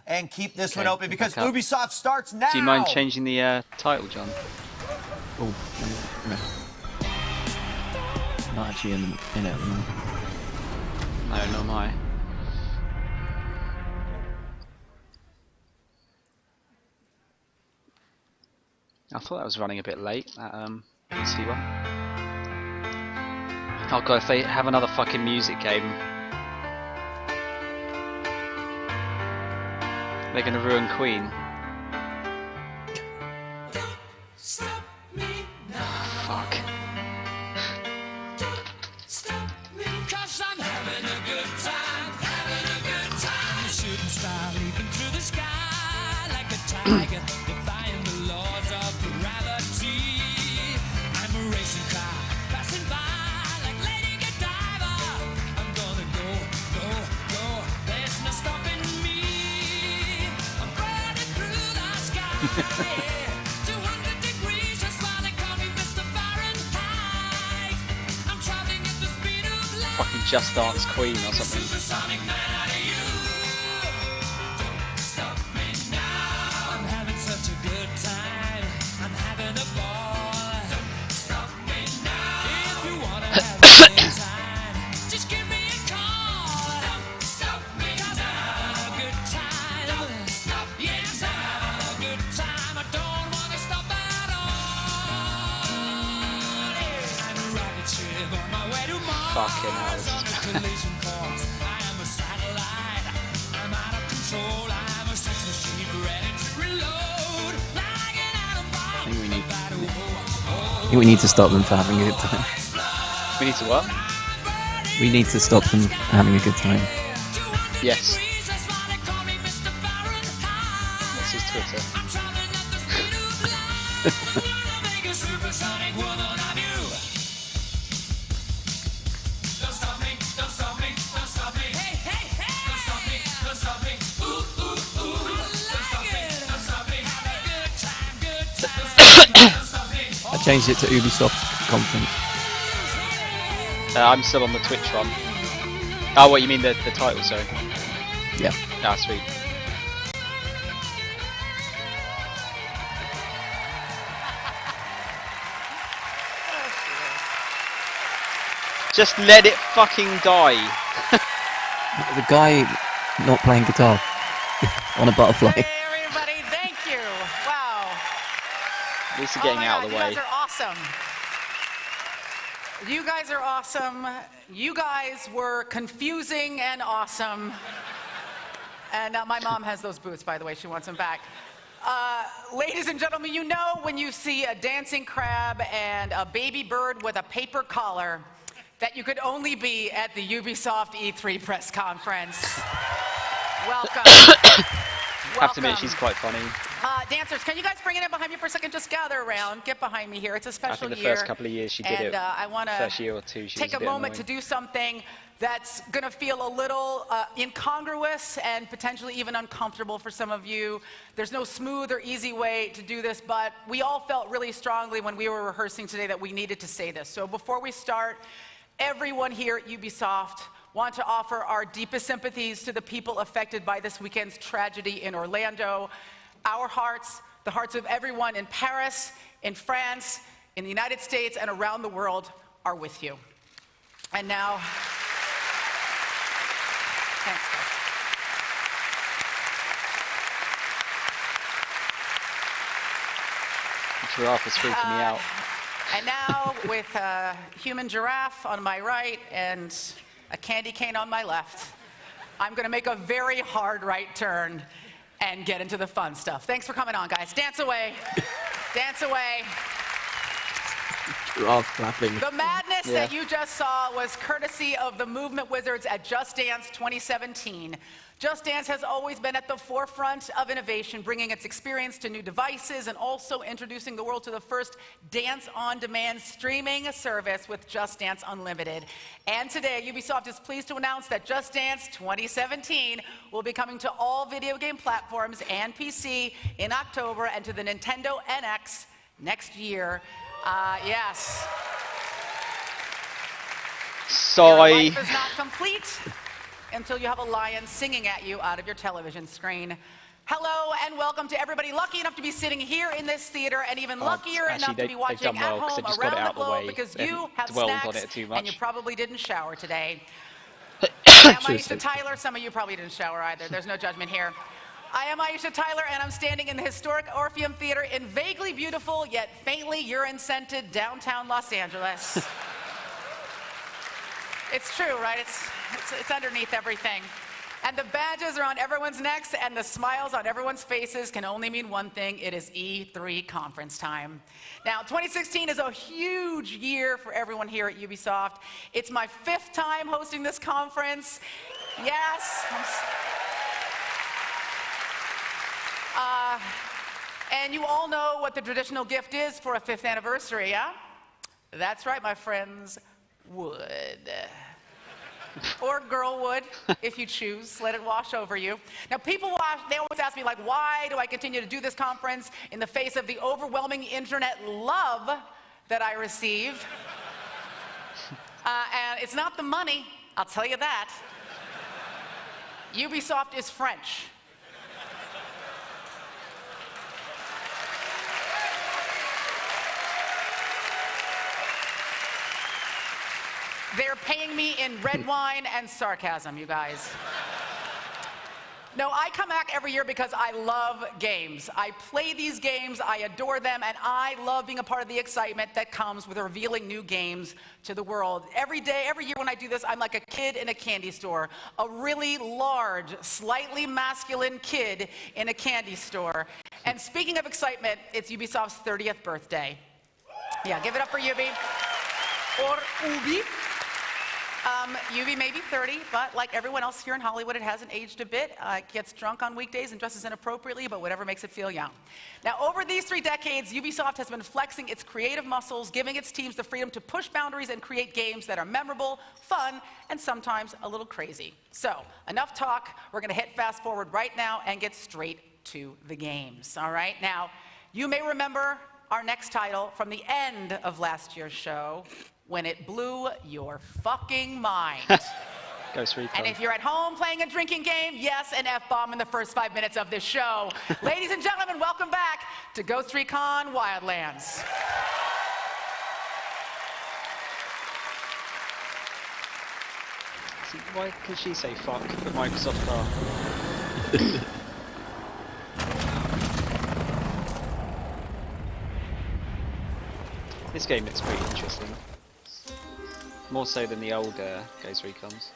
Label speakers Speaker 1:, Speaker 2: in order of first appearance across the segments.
Speaker 1: and keep this one open because Ubisoft starts now.
Speaker 2: Do you mind changing the title, John?
Speaker 3: Oh, no. Not actually in it at the moment.
Speaker 2: No, not am I. I thought that was running a bit late, that PC one. Oh god, if they have another fucking music game, they're gonna ruin Queen. Fuck. Fucking Just Dance Queen or something. Fucking hell, this is
Speaker 3: I think we need to stop them for having a good time.
Speaker 2: We need to what?
Speaker 3: We need to stop them having a good time.
Speaker 2: Yes. What's his Twitter?
Speaker 3: I changed it to Ubisoft conference.
Speaker 2: I'm still on the Twitch one. Oh, what you mean the title? Sorry.
Speaker 3: Yeah.
Speaker 2: Ah, sweet. Just let it fucking die.
Speaker 3: The guy not playing guitar on a butterfly.
Speaker 4: Hey everybody, thank you. Wow.
Speaker 2: At least getting out of the way.
Speaker 4: You guys are awesome. You guys are awesome. You guys were confusing and awesome. And my mom has those boots, by the way. She wants them back. Ladies and gentlemen, you know when you see a dancing crab and a baby bird with a paper collar that you could only be at the Ubisoft E3 press conference. Welcome.
Speaker 2: Have to admit, she's quite funny.
Speaker 4: Dancers, can you guys bring it in behind me for a second? Just gather around. Get behind me here. It's a special year.
Speaker 2: I think the first couple of years she did it.
Speaker 4: I want
Speaker 2: first year or two, she
Speaker 4: take
Speaker 2: was
Speaker 4: a moment to do something that's going to feel a little incongruous and potentially even uncomfortable for some of you. There's no smooth or easy way to do this, but we all felt really strongly when we were rehearsing today that we needed to say this. So before we start, everyone here at Ubisoft want to offer our deepest sympathies to the people affected by this weekend's tragedy in Orlando. Our hearts, the hearts of everyone in Paris, in France, in the United States, and around the world are with you. And now, thanks, guys.
Speaker 2: The giraffe is freaking me out.
Speaker 4: And now, with a human giraffe on my right and a candy cane on my left, I'm going to make a very hard right turn and get into the fun stuff. Thanks for coming on, guys. Dance away. Dance away.
Speaker 3: Giraffe clapping.
Speaker 4: The madness that you just saw was courtesy of the Movement Wizards at Just Dance 2017. Just Dance has always been at the forefront of innovation, bringing its experience to new devices and also introducing the world to the first dance-on-demand streaming service with Just Dance Unlimited. And today, Ubisoft is pleased to announce that Just Dance 2017 will be coming to all video game platforms and PC in October and to the Nintendo NX next year. Yes.
Speaker 2: Sorry.
Speaker 4: Your life is not complete until you have a lion singing at you out of your television screen. Hello and welcome to everybody lucky enough to be sitting here in this theater and even luckier enough to be watching at home around the globe because you have snacks and you probably didn't shower today. I am Aisha Tyler. Some of you probably didn't shower either. There's no judgment here. I am Aisha Tyler, and I'm standing in the historic Orpheum Theater in vaguely beautiful yet faintly urine-scented downtown Los Angeles. It's true, right? It's underneath everything. And the badges around everyone's necks and the smiles on everyone's faces can only mean one thing. It is E3 conference time. Now, 2016 is a huge year for everyone here at Ubisoft. It's my 5th time hosting this conference. Yes. And you all know what the traditional gift is for a 5th anniversary, yeah? That's right, my friends, wood. Or girl wood, if you choose. Let it wash over you. Now, they always ask me, like, why do I continue to do this conference in the face of the overwhelming internet love that I receive? And it's not the money, I'll tell you that. Ubisoft is French. They're paying me in red wine and sarcasm, you guys. No, I come back every year because I love games. I play these games, I adore them, and I love being a part of the excitement that comes with revealing new games to the world. Every day, every year when I do this, I'm like a kid in a candy store. A really large, slightly masculine kid in a candy store. And speaking of excitement, it's Ubisoft's 30th birthday. Yeah, give it up for Ubi. Or Ubi. Ubi may be 30, but like everyone else here in Hollywood, it hasn't aged a bit. It gets drunk on weekdays and dresses inappropriately, but whatever makes it feel young. Now, over these 3 decades, Ubisoft has been flexing its creative muscles, giving its teams the freedom to push boundaries and create games that are memorable, fun, and sometimes a little crazy. So, enough talk. We're going to hit fast forward right now and get straight to the games. All right? Now, you may remember our next title from the end of last year's show, when it blew your fucking mind.
Speaker 2: Ghost Recon.
Speaker 4: And if you're at home playing a drinking game, yes, an F-bomb in the first 5 minutes of this show. Ladies and gentlemen, welcome back to Ghost Recon Wildlands.
Speaker 2: See, why can she say fuck the Microsoft car? This game looks pretty interesting. More so than the old Ghost Recons.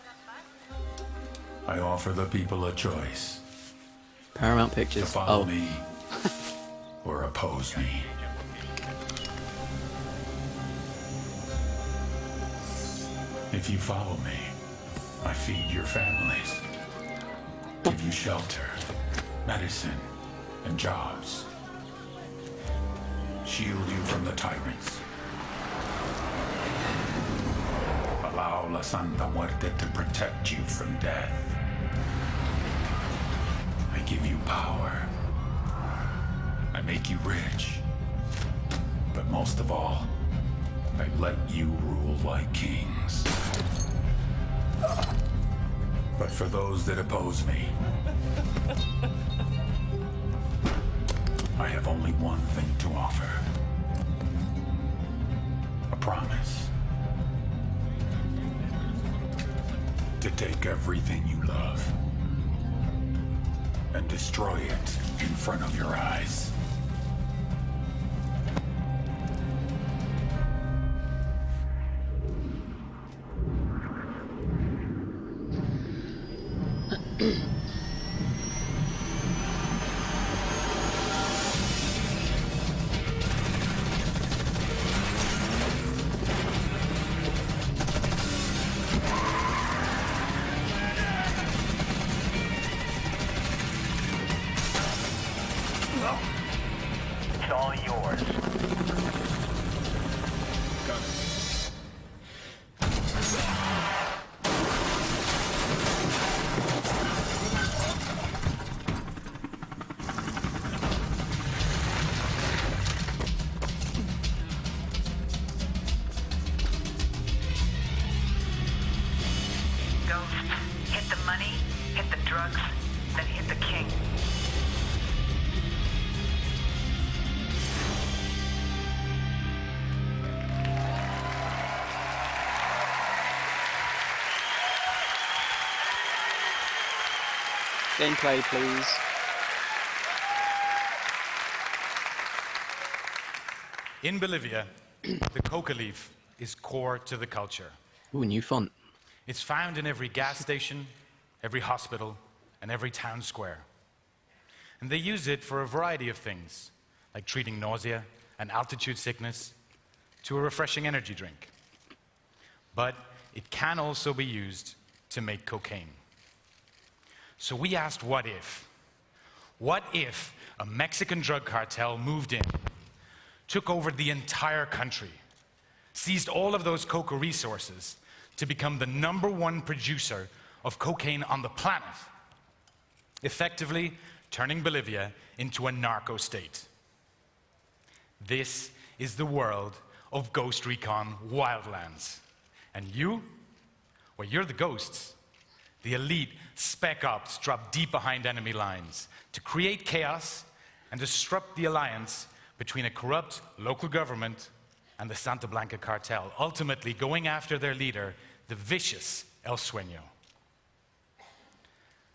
Speaker 5: I offer the people a choice.
Speaker 3: Paramount
Speaker 5: To
Speaker 3: Pictures.
Speaker 5: follow me or oppose me. If you follow me, I feed your families, give you shelter, medicine, and jobs. Shield you from the tyrants. Allow La Santa Muerte to protect you from death. I give you power. I make you rich. But most of all, I let you rule like kings. But for those that oppose me, I have only one thing to offer. A promise. To take everything you love and destroy it in front of your eyes.
Speaker 2: Gameplay, please.
Speaker 5: In Bolivia, the coca leaf is core to the culture.
Speaker 3: Ooh, new font.
Speaker 5: It's found in every gas station, every hospital, and every town square. And they use it for a variety of things, like treating nausea and altitude sickness, to a refreshing energy drink. But it can also be used to make cocaine. So we asked, what if? What if a Mexican drug cartel moved in, took over the entire country, seized all of those coca resources to become the #1 producer of cocaine on the planet, effectively turning Bolivia into a narco state? This is the world of Ghost Recon Wildlands. And you? Well, you're the ghosts. The elite spec ops drop deep behind enemy lines to create chaos and disrupt the alliance between a corrupt local government and the Santa Blanca cartel, ultimately going after their leader, the vicious El Sueño.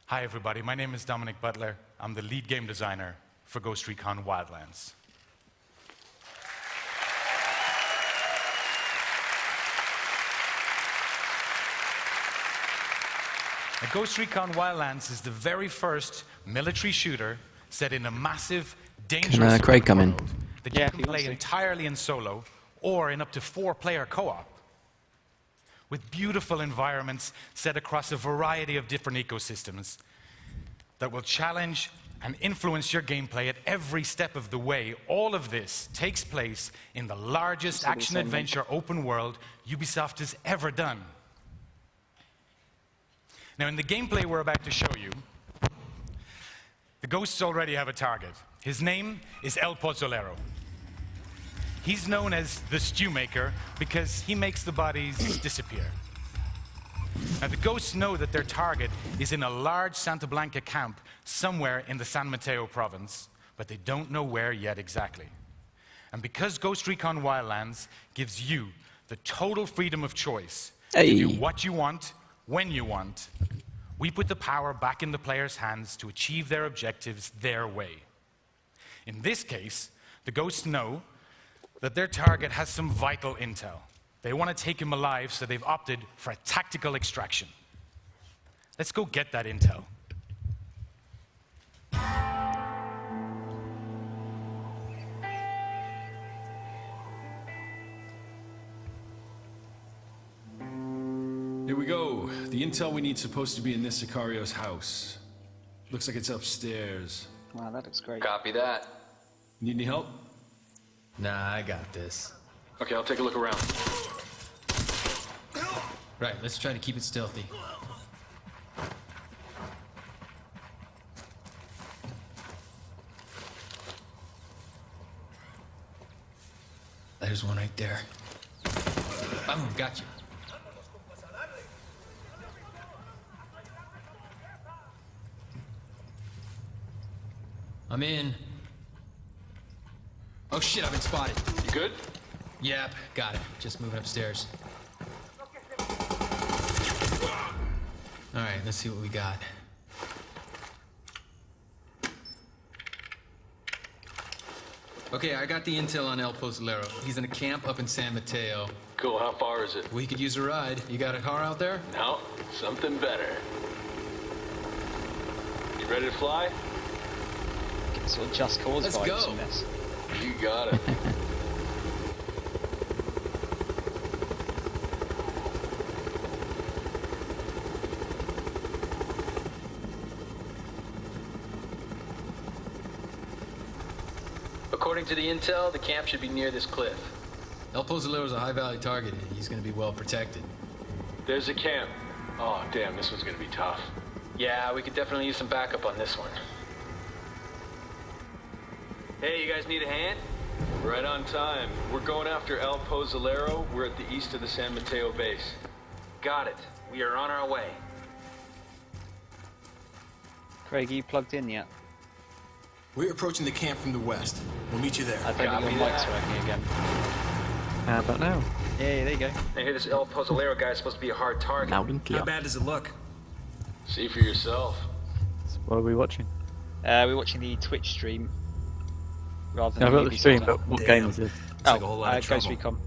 Speaker 5: Hi everybody, my name is Dominic Butler. I'm the lead game designer for Ghost Recon Wildlands. Now, Ghost Recon Wildlands is the very first military shooter set in a massive, dangerous
Speaker 3: Can Craig come in?
Speaker 5: world that
Speaker 2: Yeah,
Speaker 5: you
Speaker 2: if
Speaker 5: can
Speaker 2: he
Speaker 5: play
Speaker 2: wants to.
Speaker 5: entirely in solo or in up to 4-player co-op. With beautiful environments set across a variety of different ecosystems that will challenge and influence your gameplay at every step of the way. All of this takes place in the largest action-adventure open world Ubisoft has ever done. Now, in the gameplay we're about to show you, the ghosts already have a target. His name is El Pozolero. He's known as the Stew Maker because he makes the bodies disappear. Now, the ghosts know that their target is in a large Santa Blanca camp somewhere in the San Mateo province, but they don't know where yet exactly. And because Ghost Recon Wildlands gives you the total freedom of choice to do what you want, when you want, we put the power back in the players' hands to achieve their objectives their way. In this case, the ghosts know that their target has some vital intel. They want to take him alive, so they've opted for a tactical extraction. Let's go get that intel.
Speaker 6: Here we go. The intel we need supposed to be in this Sicario's house. Looks like it's upstairs.
Speaker 2: Wow, that looks great.
Speaker 7: Copy that.
Speaker 6: Need any help?
Speaker 8: Nah, I got this.
Speaker 6: Okay, I'll take a look around.
Speaker 8: Right, let's try to keep it stealthy. There's one right there. Boom, got you. I'm in. Oh shit, I've been spotted.
Speaker 6: You good?
Speaker 8: Yep, got it. Just moving upstairs. Alright, let's see what we got. Okay, I got the intel on El Pozolero. He's in a camp up in San Mateo.
Speaker 6: Cool, how far is it?
Speaker 8: We could use a ride. You got a car out there?
Speaker 6: No, something better. You ready to fly?
Speaker 2: Get sort of Just Cause
Speaker 8: Let's
Speaker 2: vibes
Speaker 8: go.
Speaker 2: from this.
Speaker 6: You got it.
Speaker 9: According to the intel, the camp should be near this cliff.
Speaker 8: El Pozolero's a high-value target, and he's gonna be well protected.
Speaker 6: There's a camp. Oh, damn, this one's gonna be tough.
Speaker 9: Yeah, we could definitely use some backup on this one. Hey, you guys need a hand?
Speaker 6: Right on time. We're going after El Pozolero. We're at the east of the San Mateo base.
Speaker 9: Got it. We are on our way.
Speaker 2: Craig, are you plugged in yet?
Speaker 10: We're approaching the camp from the west. We'll meet you there.
Speaker 2: I don't think your mic's working again.
Speaker 3: How about now?
Speaker 2: Yeah, there you go.
Speaker 9: I hear this El Pozolero guy's supposed to be a hard target.
Speaker 3: Loud and clear.
Speaker 10: How bad does it look?
Speaker 6: See for yourself.
Speaker 2: It's
Speaker 3: What are we watching?
Speaker 2: We're watching the Twitch stream rather
Speaker 3: Yeah,
Speaker 2: than
Speaker 3: I've got the
Speaker 2: Ubisoft
Speaker 3: stream,
Speaker 2: one.
Speaker 3: but what game is this?
Speaker 10: like a whole lot of
Speaker 2: Ghost
Speaker 10: trouble.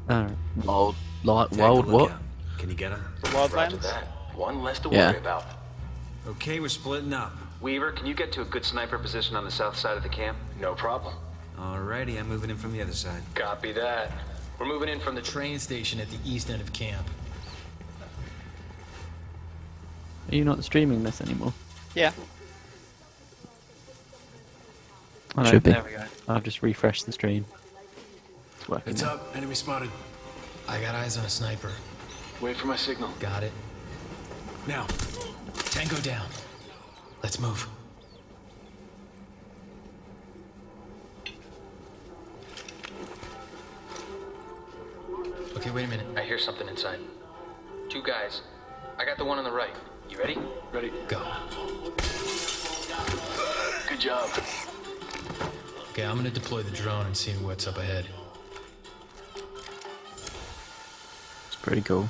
Speaker 2: Recon.
Speaker 3: Wild, like,
Speaker 10: Tag
Speaker 3: wild
Speaker 10: the
Speaker 3: what?
Speaker 10: lookout. Can you get him?
Speaker 2: Wildlands.
Speaker 9: One less to
Speaker 3: Yeah.
Speaker 9: worry about.
Speaker 10: Okay, we're splitting up.
Speaker 9: Weaver, can you get to a good sniper position on the south side of the camp? No problem.
Speaker 10: Alrighty, I'm moving in from the other side.
Speaker 9: Copy that. We're moving in from the
Speaker 8: Train station at the east end of camp.
Speaker 3: Are you not streaming this anymore?
Speaker 2: Yeah.
Speaker 3: Oh, no,
Speaker 7: Should be.
Speaker 3: There we go. I've just refreshed the stream. It's working.
Speaker 6: It's
Speaker 3: now.
Speaker 6: up. Enemy spotted.
Speaker 8: I got eyes on a sniper.
Speaker 9: Wait for my signal.
Speaker 8: Got it.
Speaker 6: Now.
Speaker 8: Tango down. Let's move. Okay, wait a minute.
Speaker 9: I hear something inside. 2 guys. I got the one on the right. You ready?
Speaker 6: Ready.
Speaker 8: Go.
Speaker 9: Good job.
Speaker 8: Okay, I'm gonna deploy the drone and see what's up ahead.
Speaker 3: It's pretty cool.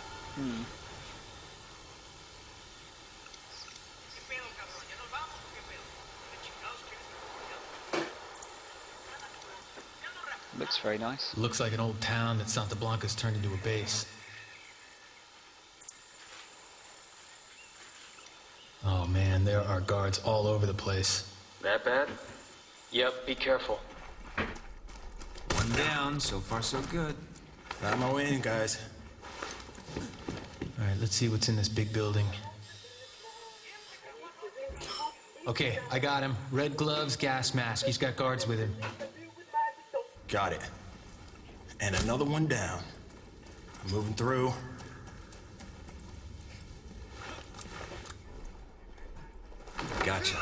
Speaker 2: Looks very nice.
Speaker 8: Looks like an old town that Santa Blanca's turned into a base. Oh man, there are guards all over the place.
Speaker 9: That bad? Yep, be careful.
Speaker 10: One down. So far, so good.
Speaker 1: On my way in, guys.
Speaker 8: All right, let's see what's in this big building. Okay, I got him. Red gloves, gas mask. He's got guards with him.
Speaker 1: Got it. And another one down. I'm moving through.
Speaker 10: Gotcha.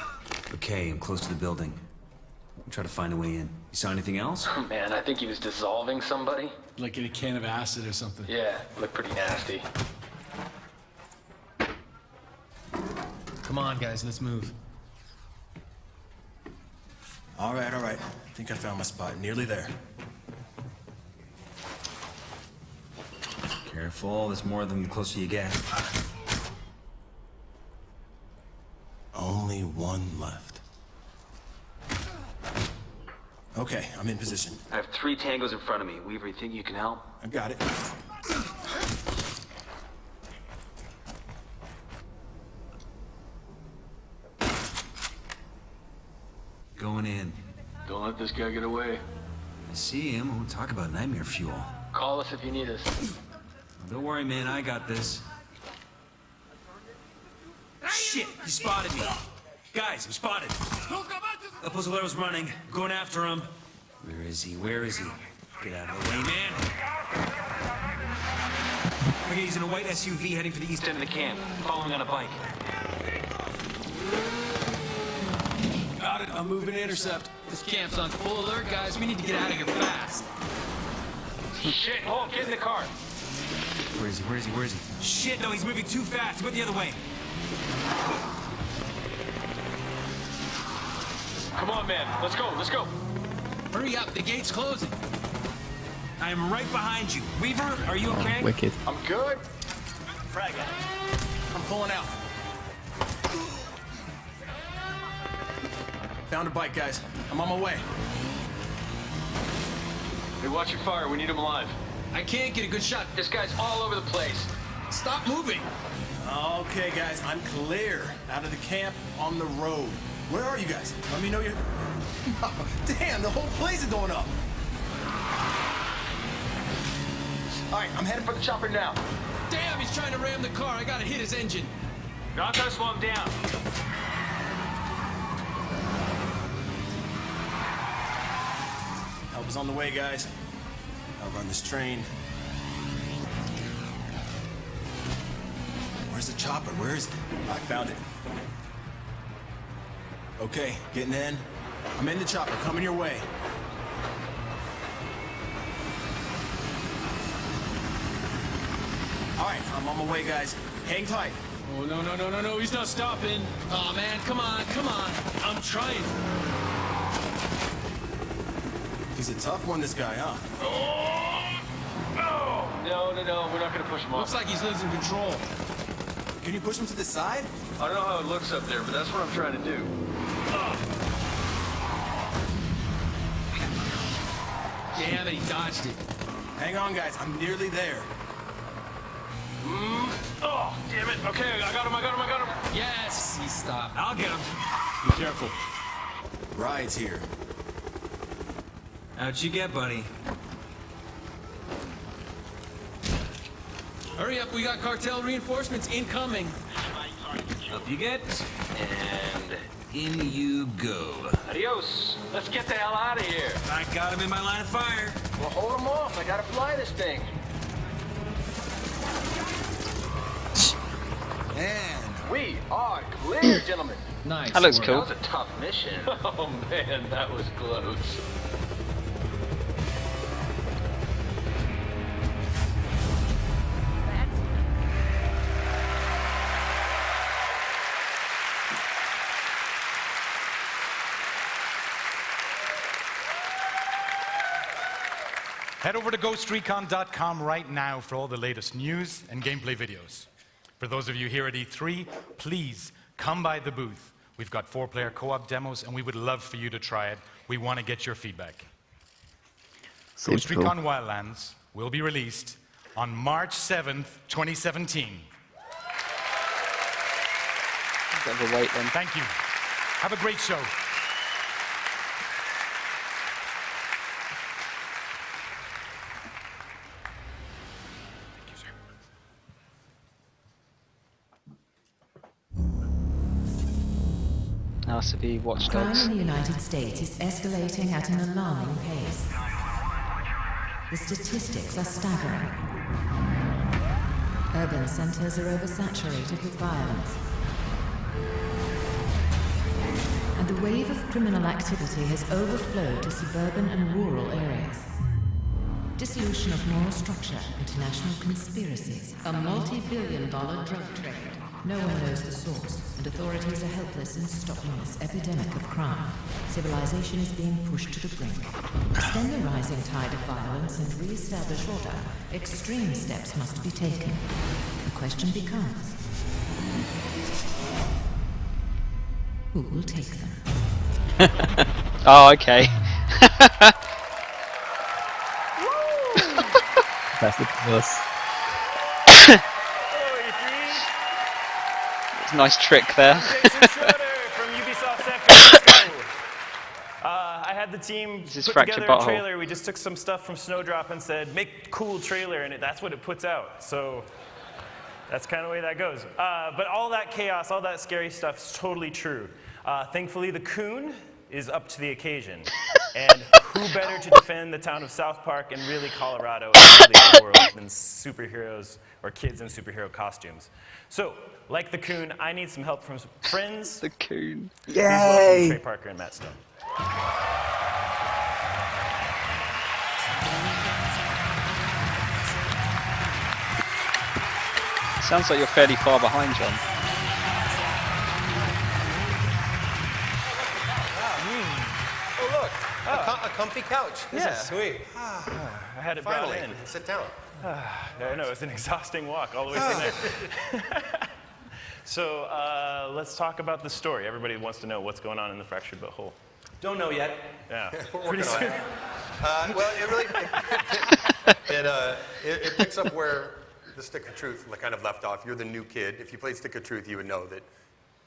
Speaker 10: Okay, I'm close to the building. I'll try to find a way in. You saw anything else?
Speaker 9: Oh, man, I think he was dissolving somebody.
Speaker 6: Like in a can of acid or something.
Speaker 9: Yeah, looked pretty nasty.
Speaker 8: Come on, guys, let's move.
Speaker 1: All right, all right. I think I found my spot. Nearly there.
Speaker 10: Careful, there's more of them the closer you get.
Speaker 1: Only one left. Okay, I'm in position.
Speaker 9: I have 3 tangos in front of me. Weaver, you think you can help?
Speaker 1: I got it.
Speaker 10: Going in.
Speaker 9: Don't let this guy get away.
Speaker 10: I see him. We'll talk about nightmare fuel.
Speaker 9: Call us if you need us.
Speaker 10: Don't worry, man. I got this. Shit! You spotted me. Guys, I'm spotted. El Pozolero's running. Going after him. Where is he? Where is he? Get out of the way, man. Okay, he's in a white SUV heading for the east end of the camp. Following on a bike.
Speaker 6: Got it. I'm moving to intercept.
Speaker 8: This camp's on full alert, guys. We need to get out of here fast.
Speaker 9: Shit, hold, get in the car.
Speaker 10: Where is he? Where is he? Where is he? Shit, no, he's moving too fast. He went the other way.
Speaker 9: Come on, man. Let's go, let's go.
Speaker 8: Hurry up, the gate's closing.
Speaker 10: I am right behind you. Weaver, are you okay?
Speaker 3: Wicked.
Speaker 9: I'm good. Frag out.
Speaker 8: I'm pulling out.
Speaker 1: Found a bike, guys. I'm on my way.
Speaker 9: Hey, watch your fire. We need him alive.
Speaker 8: I can't get a good shot.
Speaker 9: This guy's all over the place.
Speaker 8: Stop moving.
Speaker 1: Okay, guys, I'm clear. Out of the camp, on the road. Where are you guys? Let me know you're... Damn, the whole place is going up. All right, I'm headed for the chopper now.
Speaker 8: Damn, he's trying to ram the car. I gotta hit his engine.
Speaker 9: Not gonna slow him down.
Speaker 1: Help is on the way, guys. I'll run this train. Where's the chopper? Where is it? I found it. Okay, getting in. I'm in the chopper, coming your way. All right, I'm on my way, guys. Hang tight.
Speaker 6: Oh, no, no, no, no, no. He's not stopping.
Speaker 8: Oh man, come on, come on.
Speaker 6: I'm trying.
Speaker 1: He's a tough one, this guy, huh?
Speaker 9: No, no, no. We're not gonna push him off.
Speaker 8: Looks like he's losing control.
Speaker 1: Can you push him to the side?
Speaker 7: I don't know how it looks up there, but that's what I'm trying to do.
Speaker 8: Damn it, he dodged it.
Speaker 1: Hang on, guys. I'm nearly there.
Speaker 7: Oh, damn it. Okay, I got him.
Speaker 8: Yes, he stopped.
Speaker 7: I'll get him. Be careful.
Speaker 1: Ride's here.
Speaker 10: How'd you get, buddy?
Speaker 8: Hurry up, we got cartel reinforcements incoming.
Speaker 10: Up you get, and in you go.
Speaker 9: Adios. Let's get the hell out of here.
Speaker 10: I got him in my line of fire.
Speaker 9: Well, hold him off. I gotta fly this thing.
Speaker 1: And
Speaker 9: We are clear, gentlemen.
Speaker 8: Nice.
Speaker 2: That looks
Speaker 8: work.
Speaker 2: cool.
Speaker 9: That was a tough mission. Oh, man, that was close.
Speaker 5: Head over to GhostRecon.com right now for all the latest news and gameplay videos. For those of you here at E3, please come by the booth. We've got 4-player co-op demos, and we would love for you to try it. We want to get your feedback.
Speaker 3: Seems
Speaker 5: Ghost Recon Wildlands will be released on March 7th, 2017.
Speaker 2: Bit of a wait then.
Speaker 5: Thank you. Have a great show.
Speaker 2: Now to be Watch
Speaker 11: Crime
Speaker 2: Dogs.
Speaker 11: in the United States is escalating at an alarming pace. The statistics are staggering. Urban centers are oversaturated with violence. And the wave of criminal activity has overflowed to suburban and rural areas. Dissolution of moral structure, international conspiracies, a multi-billion-dollar drug trade. No one knows the source, and authorities are helpless in stopping this epidemic of crime. Civilization is being pushed to the brink. To stem the rising tide of violence and re-establish order, extreme steps must be taken. The question becomes, who will take them?
Speaker 2: Oh, okay.
Speaker 3: That's the worst.
Speaker 2: It's a nice trick there.
Speaker 12: Jason Schroeder from Ubisoft San Francisco. I had the team
Speaker 2: This is
Speaker 12: put
Speaker 2: Fractured
Speaker 12: together a
Speaker 2: Butthole.
Speaker 12: trailer. We just took some stuff from Snowdrop and said, make cool trailer, and that's what it puts out. So that's kind of the way that goes. But all that chaos, all that scary stuff is totally true. Thankfully, the Coon is up to the occasion. And who better to defend the town of South Park and really Colorado and really the world than superheroes or kids in superhero costumes. So, like the Coon, I need some help from some friends.
Speaker 2: The Coon.
Speaker 12: Please welcome
Speaker 3: Yay!
Speaker 12: Trey Parker and Matt Stone.
Speaker 2: Sounds like you're fairly far behind, John.
Speaker 13: Oh, look, a comfy couch. This is sweet.
Speaker 12: I had it
Speaker 13: Finally,
Speaker 12: brought in.
Speaker 13: we can sit down.
Speaker 12: I know, it's an exhausting walk all the way from there. So let's talk about the story. Everybody wants to know what's going on in the Fractured Butthole.
Speaker 13: Don't know yet.
Speaker 12: Yeah.
Speaker 13: We're
Speaker 12: Pretty
Speaker 13: working on
Speaker 12: soon.
Speaker 13: it. Well, it really it picks up where the Stick of Truth kind of left off. You're the new kid. If you played Stick of Truth, you would know that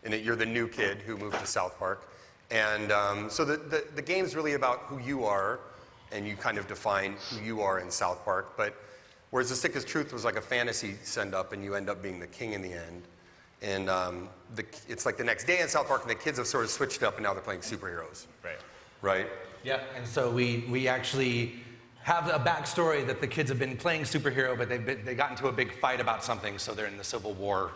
Speaker 13: in it, you're the new kid who moved to South Park. And so the game's really about who you are, and you kind of define who you are in South Park. But whereas the Stick of Truth was like a fantasy send-up, and you end up being the king in the end. And it's like the next day in South Park, and the kids have sort of switched up, and now they're playing superheroes.
Speaker 12: Right.
Speaker 13: Right?
Speaker 14: Yeah, and so we actually have a backstory that the kids have been playing superhero, but they got into a big fight about something, so they're in the Civil War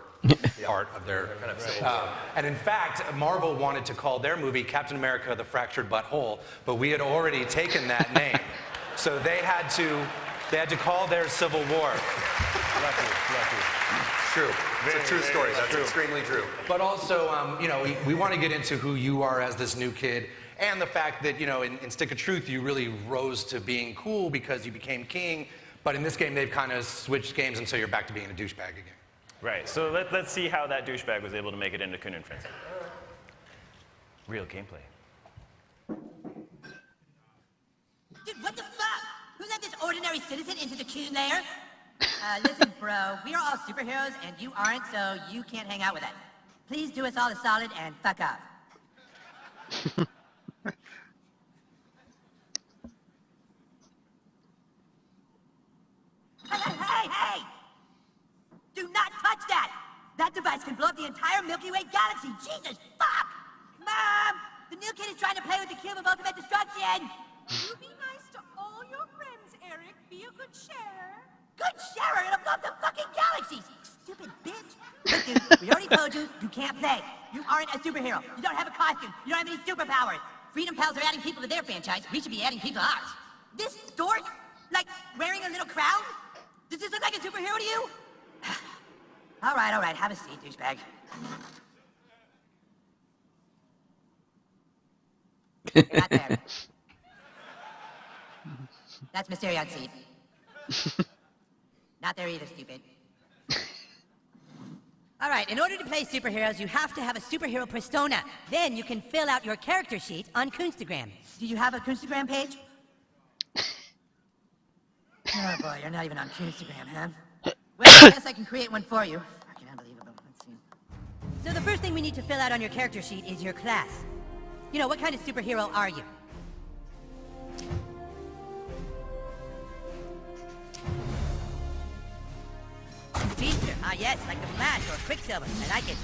Speaker 14: part of their
Speaker 13: kind of Civil War.
Speaker 14: And in fact, Marvel wanted to call their movie Captain America: The Fractured Butthole, but we had already taken that name, so they had to call their Civil War.
Speaker 13: Lucky. True. It's a true story. That's extremely true.
Speaker 14: But also, we want to get into who you are as this new kid, and the fact that, in Stick of Truth, you really rose to being cool because you became king. But in this game, they've kind of switched games, and so you're back to being a douchebag again.
Speaker 12: Right, so let's see how that douchebag was able to make it into Coon and Friends. Real gameplay.
Speaker 15: Dude, what the fuck? Who let this ordinary citizen into the Coon lair? Listen, bro, we are all superheroes and you aren't, so you can't hang out with us. Please do us all a solid and fuck off. Hey! Do not touch that! That device can blow up the entire Milky Way galaxy! Jesus, fuck! Mom! The new kid is trying to play with the cube of ultimate destruction!
Speaker 16: You be nice to all your friends, Eric. Be a good sharer.
Speaker 15: Good sharer! It'll blow up the fucking galaxies! Stupid bitch! Look, dude, we already told you, you can't play. You aren't a superhero. You don't have a costume. You don't have any superpowers. Freedom Pals are adding people to their franchise. We should be adding people to ours. This dork, like, wearing a little crown? Does this look like a superhero to you? All right, have a seat, douchebag. You're not there. That's Mysterion's seat. Not there either, stupid. All right, in order to play superheroes, you have to have a superhero persona. Then you can fill out your character sheet on Coonstagram. Do you have a Coonstagram page? Oh boy, you're not even on Coonstagram, huh? Well, I guess I can create one for you. Fucking unbelievable. Let's see. So the first thing we need to fill out on your character sheet is your class. You know, what kind of superhero are you? Speedster. Ah, yes, like the Flash or Quicksilver. I like it.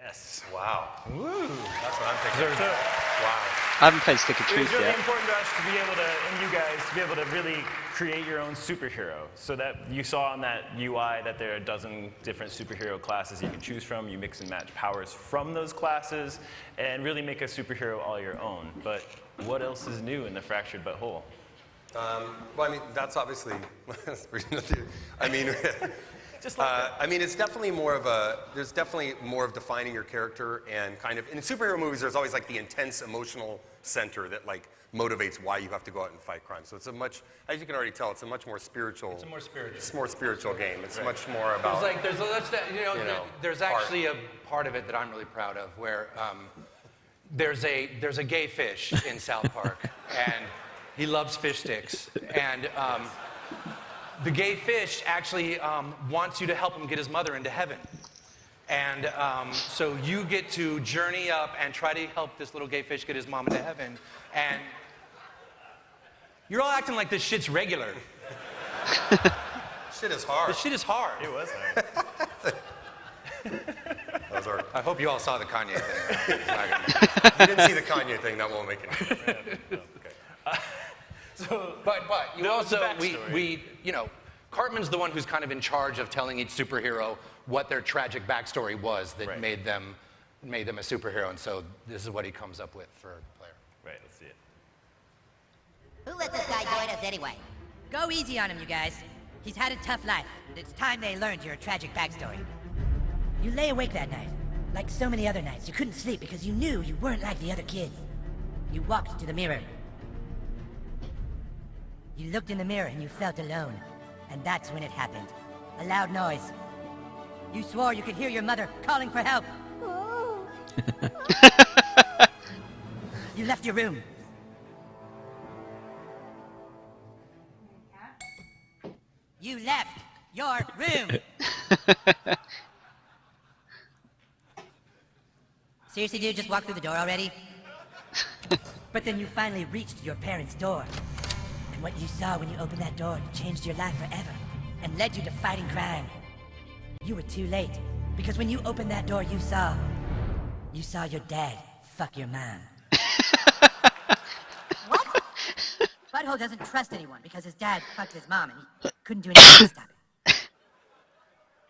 Speaker 13: Yes. Wow.
Speaker 12: Woo.
Speaker 13: That's what I'm thinking. Wow.
Speaker 2: I haven't played Stick of
Speaker 12: It was
Speaker 2: Truth
Speaker 12: really
Speaker 2: yet.
Speaker 12: important to us to be able to, and you guys, to be able to really create your own superhero. So that you saw on that UI that there are a dozen different superhero classes you can choose from. You mix and match powers from those classes and really make a superhero all your own. But what else is new in the Fractured But Whole?
Speaker 13: Well, I mean, that's obviously, I mean,
Speaker 12: Just like that.
Speaker 13: I mean, it's definitely more of there's definitely more of defining your character and kind of, in superhero movies, there's always like the intense emotional center that like motivates why you have to go out and fight crime. So it's a much, as you can already tell, it's a much more spiritual.
Speaker 14: It's a more spiritual.
Speaker 13: It's more spiritual game. It's much more about.
Speaker 14: There's actually a part of it that I'm really proud of where there's a gay fish in South Park and he loves fish sticks and. The gay fish actually wants you to help him get his mother into heaven. And so you get to journey up and try to help this little gay fish get his mom into heaven. And you're all acting like this shit's regular.
Speaker 13: Shit is hard.
Speaker 14: The shit is hard.
Speaker 12: It was hard.
Speaker 14: I hope you all saw the Kanye thing.
Speaker 13: If you didn't see the Kanye thing, that won't make it.
Speaker 14: But you also, Cartman's the one who's kind of in charge of telling each superhero what their tragic backstory was that made them a superhero, and so this is what he comes up with for a player.
Speaker 12: Right, let's see it.
Speaker 15: Who let this guy join us anyway? Go easy on him, you guys. He's had a tough life, and it's time they learned your tragic backstory. You lay awake that night. Like so many other nights, you couldn't sleep because you knew you weren't like the other kids. You walked to the mirror. You looked in the mirror and you felt alone. And that's when it happened. A loud noise. You swore you could hear your mother calling for help. You left your room. You left your room. Seriously, dude, just walk through the door already? But then you finally reached your parents' door. And what you saw when you opened that door changed your life forever and led you to fighting crime. You were too late, because when you opened that door, you saw your dad fuck your mom. What? Butthole doesn't trust anyone because his dad fucked his mom and he couldn't do anything to stop it.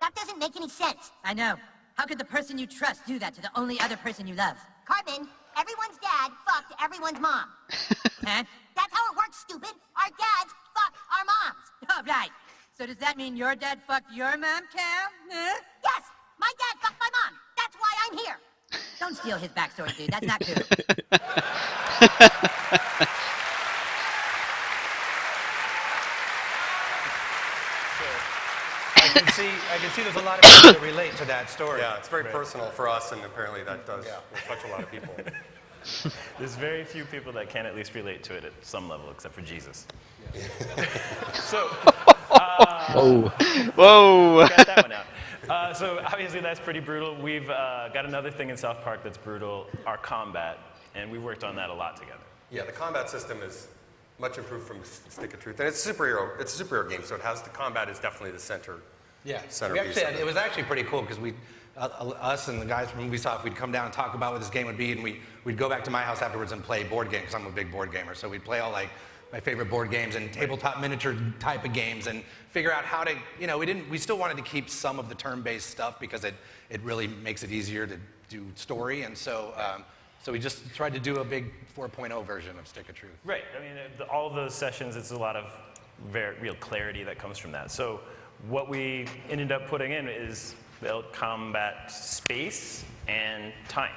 Speaker 15: That doesn't make any sense. I know. How could the person you trust do that to the only other person you love?
Speaker 17: Cartman, everyone's dad fucked everyone's mom.
Speaker 15: Huh?
Speaker 17: That's how it works, stupid. Our dads fuck our moms.
Speaker 15: Oh, right. So does that mean your dad fucked your mom, Cal? Huh?
Speaker 17: Yes, my dad fucked my mom. That's why I'm here.
Speaker 15: Don't steal his backstory, dude. That's not cool.
Speaker 14: can see there's a lot of people that relate to that story.
Speaker 13: Yeah, it's very personal for us, and apparently that does will touch a lot of people.
Speaker 12: There's very few people that can at least relate to it at some level, except for Jesus. So,
Speaker 2: whoa!
Speaker 12: Got that one out. So obviously that's pretty brutal. We've got another thing in South Park that's brutal, our combat, and we worked on that a lot together.
Speaker 13: Yeah, the combat system is much improved from Stick of Truth, and it's a superhero game, so it has the combat is definitely the center.
Speaker 14: Yeah,
Speaker 13: centerpiece.
Speaker 14: it was actually pretty cool because we, us and the guys from Ubisoft, we'd come down and talk about what this game would be, and we'd go back to my house afterwards and play board games because I'm a big board gamer. So we'd play all like my favorite board games and tabletop miniature type of games and figure out how to, we still wanted to keep some of the turn-based stuff because it really makes it easier to do story, and so we just tried to do a big 4.0 version of Stick of Truth.
Speaker 12: Right. I mean, all of those sessions, it's a lot of real clarity that comes from that. So what we ended up putting in is combat space and time.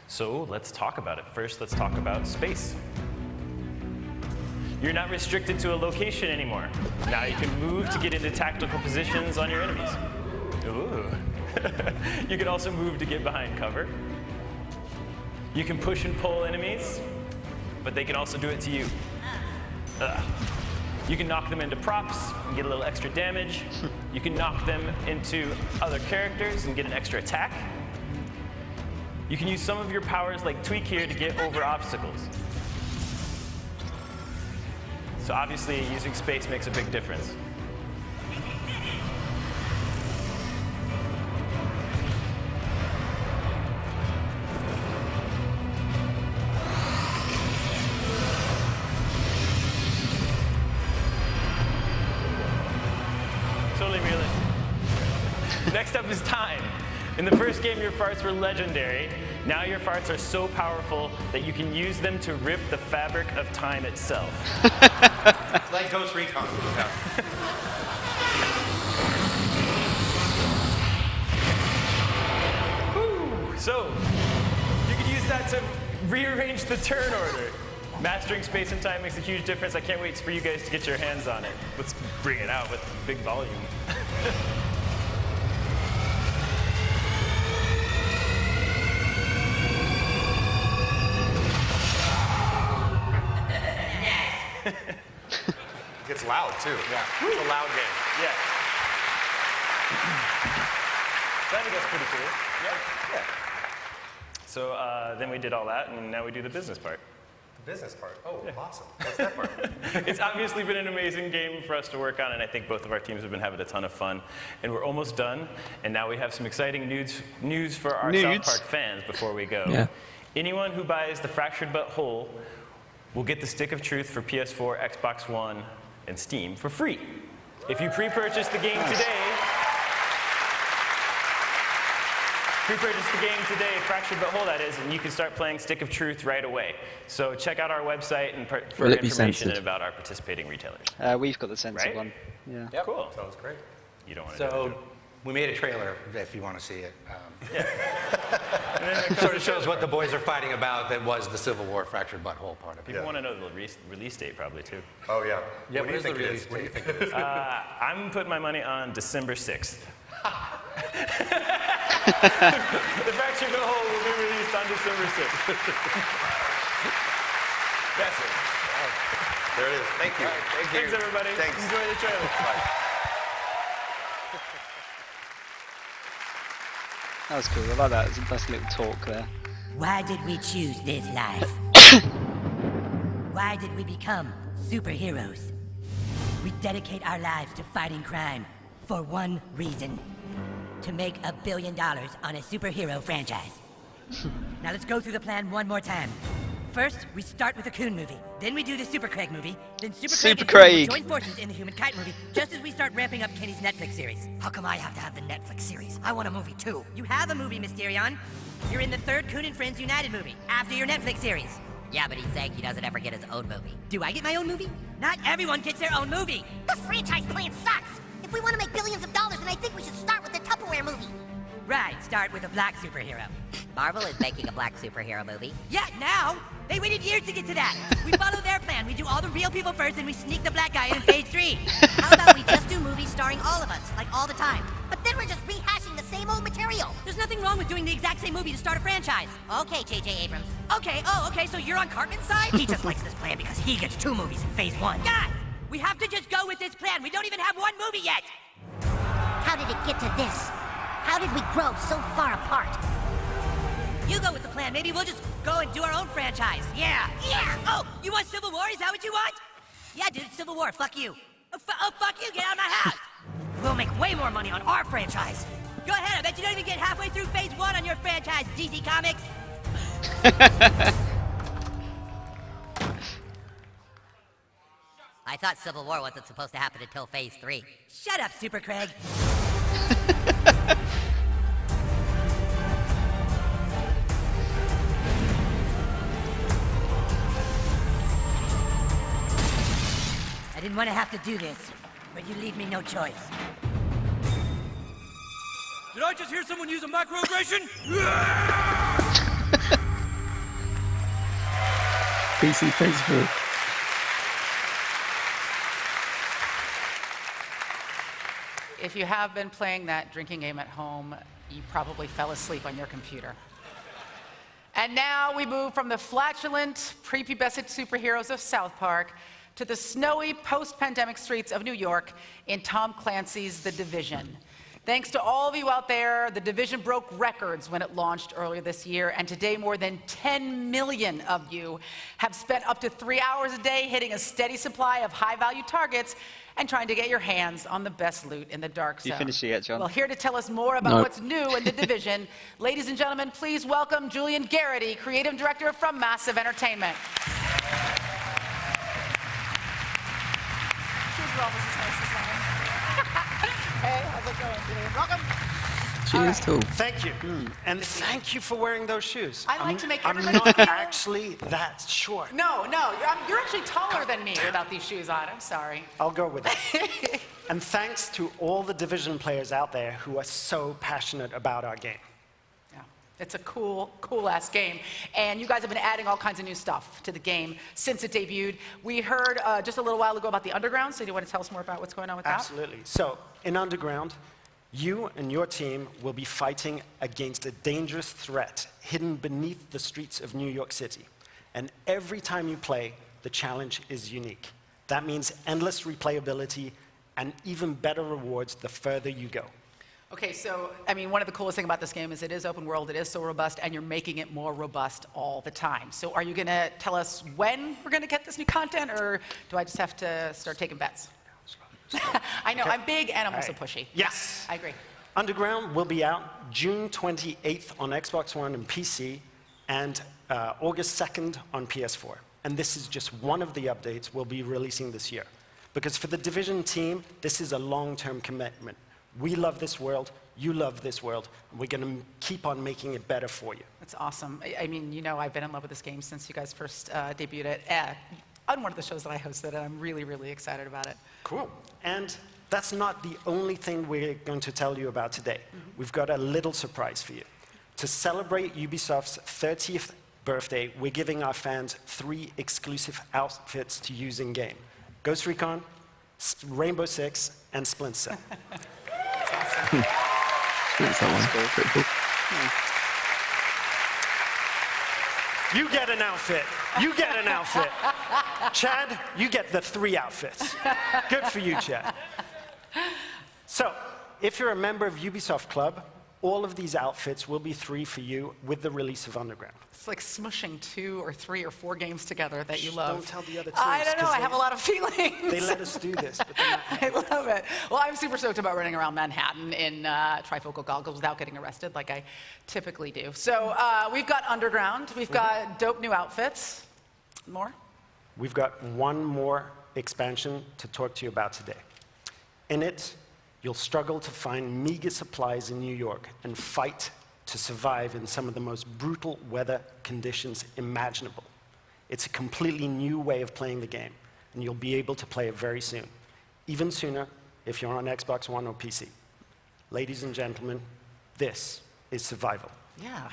Speaker 12: So let's talk about it. First, let's talk about space. You're not restricted to a location anymore. Now you can move to get into tactical positions on your enemies. Ooh. You can also move to get behind cover. You can push and pull enemies, but they can also do it to you. You can knock them into props and get a little extra damage. You can knock them into other characters and get an extra attack. You can use some of your powers like Tweak here to get over obstacles. So obviously using space makes a big difference. Totally realistic. Next up is time. In the first game, your farts were legendary. Now your farts are so powerful that you can use them to rip the fabric of time itself.
Speaker 14: It's like Ghost Recon.
Speaker 12: So, you can use that to rearrange the turn order. Mastering space and time makes a huge difference. I can't wait for you guys to get your hands on it. Let's bring it out with big volume.
Speaker 13: It gets loud too.
Speaker 14: Yeah, it's a loud game.
Speaker 12: Yeah. So I think that's pretty cool. Yeah. So then we did all that, and now we do the business part.
Speaker 13: The business part? Oh, awesome. What's that part?
Speaker 12: It's obviously been an amazing game for us to work on, and I think both of our teams have been having a ton of fun. And we're almost done, and now we have some exciting news for our South Park fans before we go.
Speaker 3: Yeah.
Speaker 12: Anyone who buys the Fractured But Whole will get the Stick of Truth for PS4, Xbox One, and Steam for free. If you pre-purchase the game today, Fractured But Whole that is, and you can start playing Stick of Truth right away. So check out our website and for information about our participating retailers.
Speaker 2: We've got the censored one. Yeah.
Speaker 14: Yep.
Speaker 12: Cool.
Speaker 13: Sounds great.
Speaker 12: You don't want to do
Speaker 14: So we made a trailer if you want to see it. It sort of shows what the boys are fighting about that was the Civil War Fractured But Whole part of it.
Speaker 12: People want to know the release date probably too.
Speaker 13: Oh yeah.
Speaker 14: Yeah,
Speaker 13: What do you think it is? What do you think it is?
Speaker 12: I'm putting my money on December 6th. The Fractured But Whole will be released on December 6th. That's it.
Speaker 13: There it is. Thank you.
Speaker 12: Right, thanks everybody.
Speaker 13: Thanks.
Speaker 12: Enjoy the trailer.
Speaker 13: Bye.
Speaker 2: That was cool. I like that. It was a nice little talk there.
Speaker 15: Why did we choose this life? Why did we become superheroes? We dedicate our lives to fighting crime for one reason. To make $1 billion on a superhero franchise. Now let's go through the plan one more time. First, we start with the Coon movie. Then we do the Super Craig movie. Then Super Craig will join forces in the Human Kite movie, just as we start ramping up Kenny's Netflix series. How come I have to have the Netflix series? I want a movie too. You have a movie, Mysterion. You're in the third Coon and Friends United movie, after your Netflix series.
Speaker 17: Yeah, but he's saying he doesn't ever get his own movie.
Speaker 15: Do I get my own movie? Not everyone gets their own movie.
Speaker 17: This franchise plan sucks. If we want to make billions of dollars, then I think we should start with the Tupperware movie.
Speaker 15: Right, start with a black superhero. Marvel is making a black superhero movie.
Speaker 18: Yeah, now? They waited years to get to that. We follow their plan. We do all the real people first, and we sneak the black guy in phase 3.
Speaker 15: How about we just do movies starring all of us, like all the time?
Speaker 17: But then we're just rehashing the same old material.
Speaker 18: There's nothing wrong with doing the exact same movie to start a franchise.
Speaker 15: Okay, J.J. Abrams.
Speaker 18: Okay, so you're on Cartman's side?
Speaker 15: He just likes this plan because he gets 2 movies in phase 1.
Speaker 18: God! We have to just go with this plan. We don't even have 1 movie yet.
Speaker 17: How did it get to this? How did we grow so far apart?
Speaker 18: You go with the plan. Maybe we'll just go and do our own franchise. Yeah. Oh, you want Civil War? Is that what you want? Yeah, dude, Civil War. Fuck you. Fuck you. Get out of my house. We'll make way more money on our franchise. Go ahead. I bet you don't even get halfway through phase 1 on your franchise, DC Comics.
Speaker 15: I thought Civil War wasn't supposed to happen until phase 3.
Speaker 18: Shut up, Super Craig. I didn't want to have to do this, but you leave me no choice.
Speaker 10: Did I just hear someone use a microaggression?
Speaker 3: PC phase 4.
Speaker 4: If you have been playing that drinking game at home, you probably fell asleep on your computer. And now we move from the flatulent, prepubescent superheroes of South Park to the snowy, post-pandemic streets of New York in Tom Clancy's The Division. Thanks to all of you out there, The Division broke records when it launched earlier this year, and today more than 10 million of you have spent up to 3 hours a day hitting a steady supply of high-value targets and trying to get your hands on the best loot in the dark zone.
Speaker 2: You finished it yet, John?
Speaker 4: Well, here to tell us more about what's new in The Division, ladies and gentlemen, please welcome Julian Garrity, Creative Director from Massive Entertainment. Hey, how's it going, Julian? Welcome.
Speaker 3: She is tall.
Speaker 19: Thank you. And thank you for wearing those shoes.
Speaker 4: I like to make
Speaker 19: I'm
Speaker 4: everybody
Speaker 19: not
Speaker 4: feel...
Speaker 19: actually that short.
Speaker 4: No, you're actually taller than me without these shoes on. I'm sorry.
Speaker 19: I'll go with it. And thanks to all the Division players out there who are so passionate about our game.
Speaker 4: Yeah, it's a cool-ass game. And you guys have been adding all kinds of new stuff to the game since it debuted. We heard just a little while ago about the Underground, so do you want to tell us more about what's going on with that?
Speaker 19: Absolutely. So, in Underground, you and your team will be fighting against a dangerous threat hidden beneath the streets of New York City. And every time you play, the challenge is unique. That means endless replayability and even better rewards the further you go.
Speaker 4: Okay, so, I mean, one of the coolest things about this game is it is open world, it is so robust, and you're making it more robust all the time. So are you going to tell us when we're going to get this new content, or do I just have to start taking bets? I know, I'm big and I'm also pushy.
Speaker 19: Yes.
Speaker 4: I agree.
Speaker 19: Underground will be out June 28th on Xbox One and PC, and August 2nd on PS4. And this is just one of the updates we'll be releasing this year. Because for the Division team, this is a long-term commitment. We love this world, you love this world, and we're going to keep on making it better for you.
Speaker 4: That's awesome. I mean, you know, I've been in love with this game since you guys first debuted it on one of the shows that I hosted, and I'm really, really excited about it.
Speaker 19: Cool. And that's not the only thing we're going to tell you about today. We've got a little surprise for you. To celebrate Ubisoft's 30th birthday, we're giving our fans 3 exclusive outfits to use in-game. Ghost Recon, Rainbow Six, and Splinter Cell.
Speaker 3: Splinter Cell one. Pretty cool.
Speaker 19: You get an outfit. You get an outfit. Chad, you get the 3 outfits. Good for you, Chad. So, if you're a member of Ubisoft Club, all of these outfits will be free for you with the release of Underground.
Speaker 4: It's like smushing 2 or 3 or 4 games together that you love.
Speaker 19: Don't tell the other teams.
Speaker 4: I don't know, I have a lot of feelings.
Speaker 19: They let us do this, but they're not
Speaker 4: I love it. Well, I'm super stoked about running around Manhattan in trifocal goggles without getting arrested like I typically do. So we've got Underground, we've got dope new outfits. More?
Speaker 19: We've got one more expansion to talk to you about today. In it, you'll struggle to find meager supplies in New York and fight to survive in some of the most brutal weather conditions imaginable. It's a completely new way of playing the game, and you'll be able to play it very soon. Even sooner if you're on Xbox One or PC. Ladies and gentlemen, this is survival.
Speaker 4: Yeah.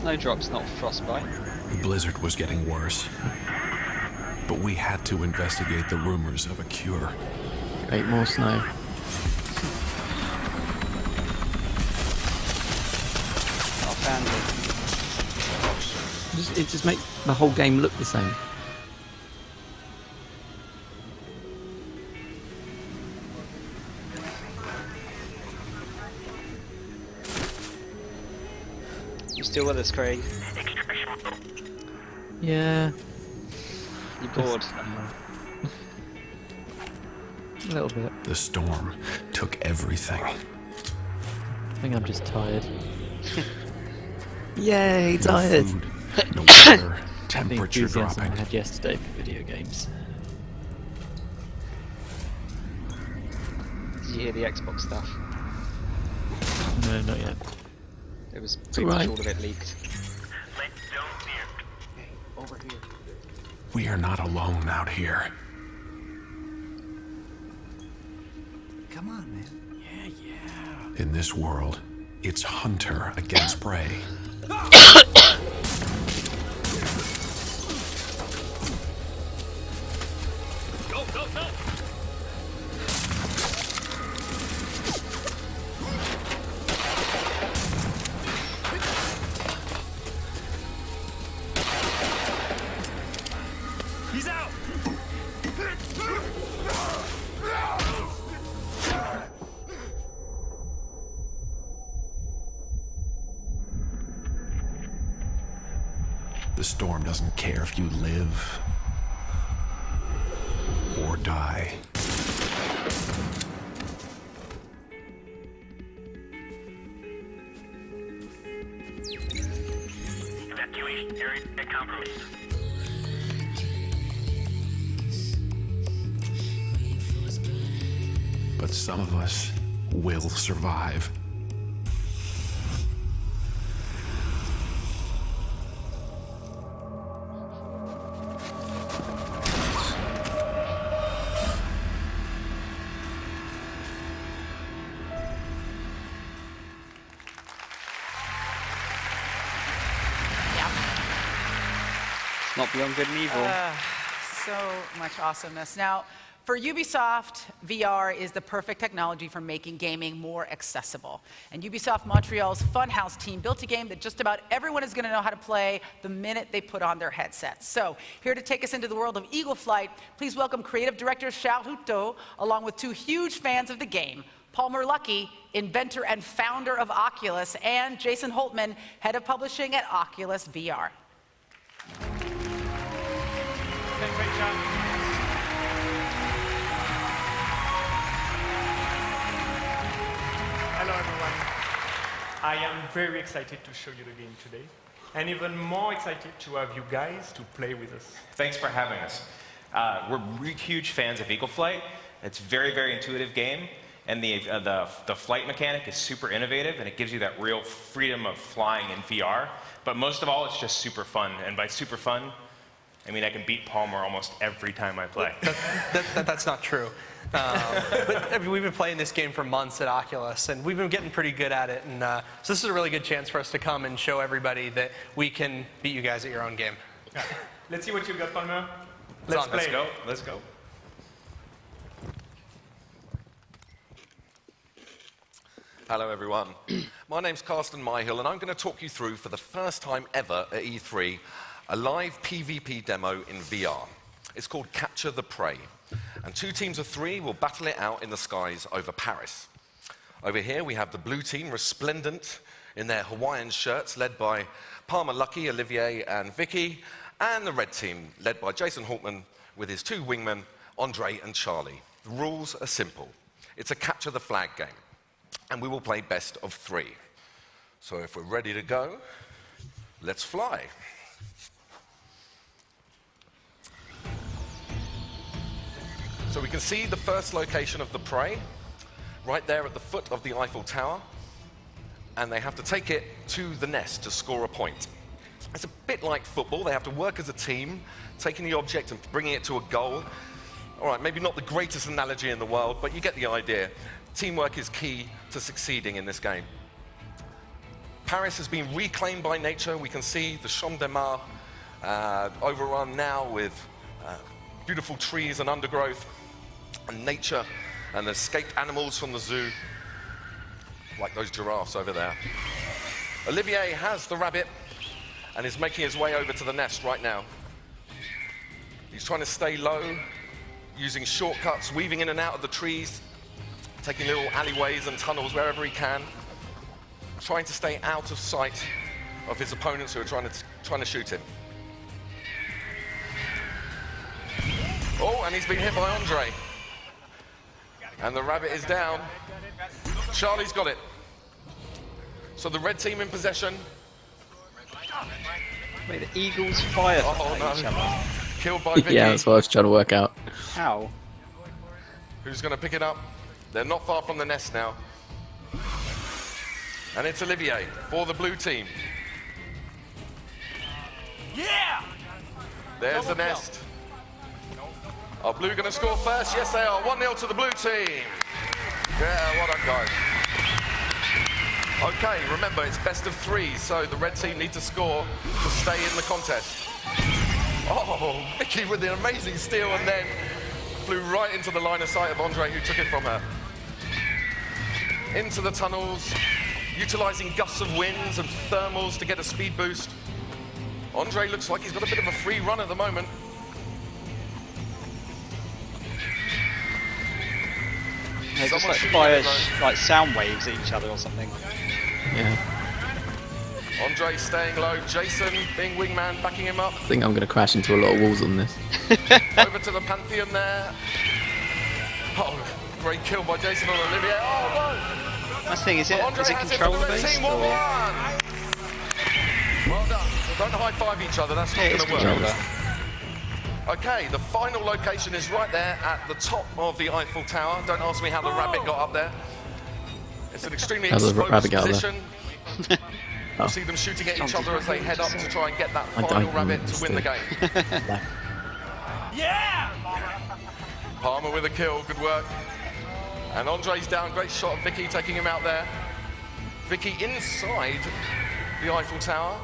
Speaker 2: Snowdrop's not frostbite.
Speaker 6: The blizzard was getting worse. But we had to investigate the rumors of a cure.
Speaker 3: 8 more snow.
Speaker 2: I found it.
Speaker 3: It just makes the whole game look the same.
Speaker 2: You still with us, Craig?
Speaker 3: Yeah.
Speaker 2: You bored?
Speaker 3: A little bit.
Speaker 6: The storm took everything.
Speaker 3: I think I'm just tired. Yay,
Speaker 6: No
Speaker 3: tired!
Speaker 6: food, no water, temperature
Speaker 3: the enthusiasm
Speaker 6: dropping.
Speaker 3: I had yesterday for video games.
Speaker 2: Did you hear the Xbox stuff?
Speaker 3: No, not yet.
Speaker 2: It was pretty much all of it leaked.
Speaker 3: Over here.
Speaker 6: We are not alone out here.
Speaker 10: Come on, man.
Speaker 6: In this world, it's hunter against prey.
Speaker 10: Go, go, go! He's out!
Speaker 6: The storm doesn't care if you live or die.
Speaker 10: Evacuation area compromised.
Speaker 6: But some of us will survive.
Speaker 2: It's not beyond good and evil.
Speaker 4: So much awesomeness. Now, for Ubisoft, VR is the perfect technology for making gaming more accessible. And Ubisoft Montreal's Funhouse team built a game that just about everyone is going to know how to play the minute they put on their headsets. So, here to take us into the world of Eagle Flight, please welcome creative director Charles Houteau, along with 2 huge fans of the game, Palmer Luckey, inventor and founder of Oculus, and Jason Holtman, head of publishing at Oculus VR.
Speaker 12: Great job. Hello everyone. I am very excited to show you the game today, and even more excited to have you guys to play with us.
Speaker 20: Thanks for having us. We're huge fans of Eagle Flight. It's a very, very intuitive game, and the flight mechanic is super innovative, and it gives you that real freedom of flying in VR. But most of all, it's just super fun, and by super fun, I mean I can beat Palmer almost every time I play.
Speaker 21: That's not true. But I mean, we've been playing this game for months at Oculus, and we've been getting pretty good at it. And so this is a really good chance for us to come and show everybody that we can beat you guys at your own game.
Speaker 12: Yeah. Let's see what you got, Palmer.
Speaker 20: Let's
Speaker 12: play.
Speaker 20: go. Let's go.
Speaker 22: Hello everyone. My name's Carsten Myhill, and I'm going to talk you through, for the first time ever at E3, a live PvP demo in VR. It's called Capture the Prey, and 2 teams of 3 will battle it out in the skies over Paris. Over here we have the blue team, resplendent in their Hawaiian shirts, led by Palmer Luckey, Olivier and Vicky, and the red team, led by Jason Holtman with his 2 wingmen, Andre and Charlie. The rules are simple. It's a capture the flag game, and we will play best of 3. So if we're ready to go, let's fly. So we can see the first location of the prey, right there at the foot of the Eiffel Tower, and they have to take it to the nest to score a point. It's a bit like football. They have to work as a team, taking the object and bringing it to a goal. All right, maybe not the greatest analogy in the world, but you get the idea. Teamwork is key to succeeding in this game. Paris has been reclaimed by nature. We can see the Champ de Mars overrun now with beautiful trees and undergrowth and nature and escaped animals from the zoo, like those giraffes over there. Olivier has the rabbit and is making his way over to the nest right now. He's trying to stay low, using shortcuts, weaving in and out of the trees, taking little alleyways and tunnels wherever he can, trying to stay out of sight of his opponents who are trying to shoot him. Oh, and he's been hit by Andre. And the rabbit is down. Charlie's got it. So the red team in possession.
Speaker 2: Wait, the Eagles fire each other.
Speaker 22: Killed by Vicky.
Speaker 3: Yeah, that's what I was trying to work out.
Speaker 2: How?
Speaker 22: Who's going to pick it up? They're not far from the nest now. And it's Olivier for the blue team.
Speaker 10: Yeah!
Speaker 22: There's the nest. Are blue going to score first? Yes, they are. 1-0 to the blue team. Yeah, well done, guys. Okay, remember, it's best of 3, so the red team need to score to stay in the contest. Oh, Vicky with the amazing steal and then flew right into the line of sight of Andre, who took it from her. Into the tunnels, utilizing gusts of winds and thermals to get a speed boost. Andre looks like he's got a bit of a free run at the moment.
Speaker 2: They just like fire like sound waves at each other or something.
Speaker 3: Yeah.
Speaker 22: Andre staying low, Jason being wingman, backing him up.
Speaker 3: I think I'm going to crash into a lot of walls on this.
Speaker 22: Over to the Pantheon there. Oh, great kill by Jason on Olivier. Oh, no!
Speaker 2: That's the thing, is it controller based?
Speaker 22: Well done. Don't high-five each other, that's not going to work. Okay, the final location is right there at the top of the Eiffel Tower. Don't ask me how the rabbit got up there. It's an extremely exposed position. You'll see them shooting at each other as they head up to try and get that final rabbit to win the game.
Speaker 10: Yeah!
Speaker 22: Palmer with a kill, good work. And Andre's down, great shot of Vicky taking him out there. Vicky inside the Eiffel Tower,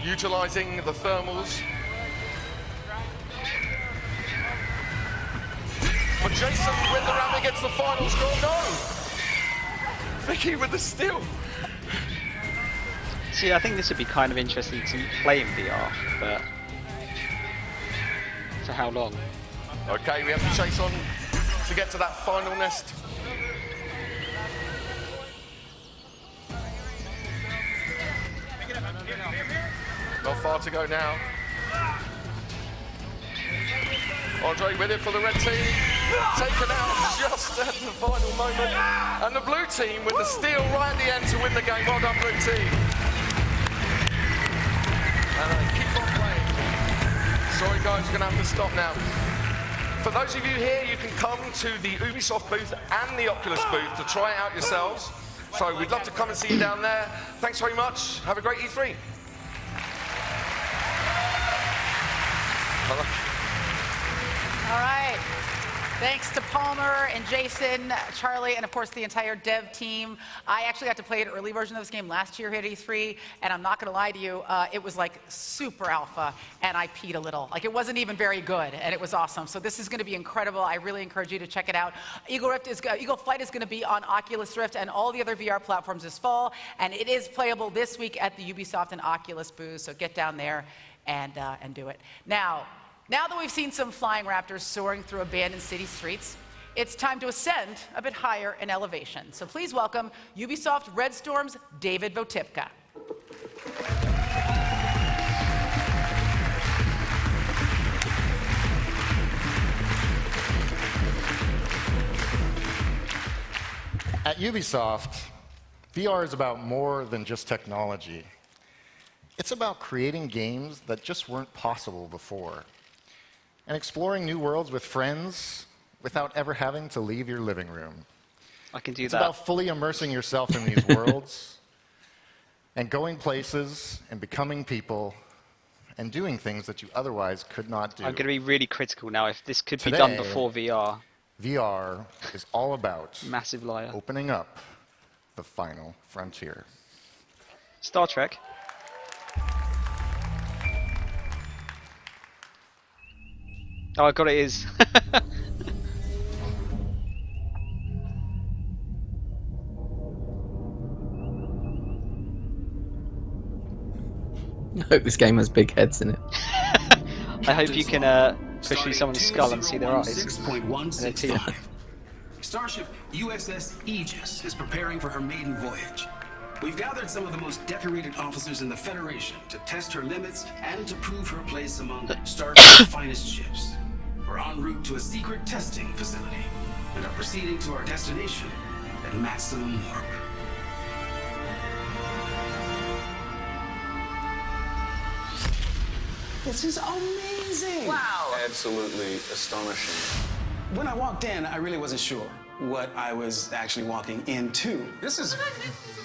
Speaker 22: utilising the thermals. But Jason with the rabbit gets the final score. No! Vicky with the steal.
Speaker 2: See, I think this would be kind of interesting to play in VR, but for how long?
Speaker 22: Okay, we have to chase on to get to that final nest. Not far to go now. Andre with it for the red team. Taken out just at the final moment. And the blue team with the steal right at the end to win the game. Well done, blue team. And they keep on playing. Sorry guys, you're going to have to stop now. For those of you here, you can come to the Ubisoft booth and the Oculus booth to try it out yourselves. So we'd love to come and see you down there. Thanks very much. Have a great E3.
Speaker 4: All right. Thanks to Palmer and Jason, Charlie, and of course the entire dev team. I actually got to play an early version of this game last year here at E3, and I'm not going to lie to you, it was like super alpha, and I peed a little. Like it wasn't even very good, and it was awesome. So this is going to be incredible. I really encourage you to check it out. Eagle Flight is going to be on Oculus Rift and all the other VR platforms this fall, and it is playable this week at the Ubisoft and Oculus booths. So get down there and do it. Now that we've seen some flying raptors soaring through abandoned city streets, it's time to ascend a bit higher in elevation. So please welcome Ubisoft Red Storm's David Votipka.
Speaker 1: At Ubisoft, VR is about more than just technology. It's about creating games that just weren't possible before, and exploring new worlds with friends without ever having to leave your living room.
Speaker 2: I can do
Speaker 1: it's
Speaker 2: that.
Speaker 1: It's about fully immersing yourself in these worlds and going places and becoming people and doing things that you otherwise could not do.
Speaker 2: I'm going to be really critical now if this could be done before VR.
Speaker 1: VR is all about
Speaker 2: massive liar.
Speaker 1: Opening up the final frontier.
Speaker 2: Star Trek. Oh, I got it. Is.
Speaker 3: I hope this game has big heads in it.
Speaker 2: I hope you can push through someone's skull and see their eyes. And their teeth.
Speaker 7: Starship USS Aegis is preparing for her maiden voyage. We've gathered some of the most decorated officers in the Federation to test her limits and to prove her place among Starship's finest ships. We're en route to a secret testing facility and are proceeding to our destination at maximum warp. This is amazing!
Speaker 16: Wow.
Speaker 7: Absolutely astonishing. When I walked in, I really wasn't sure what I was actually walking into. This is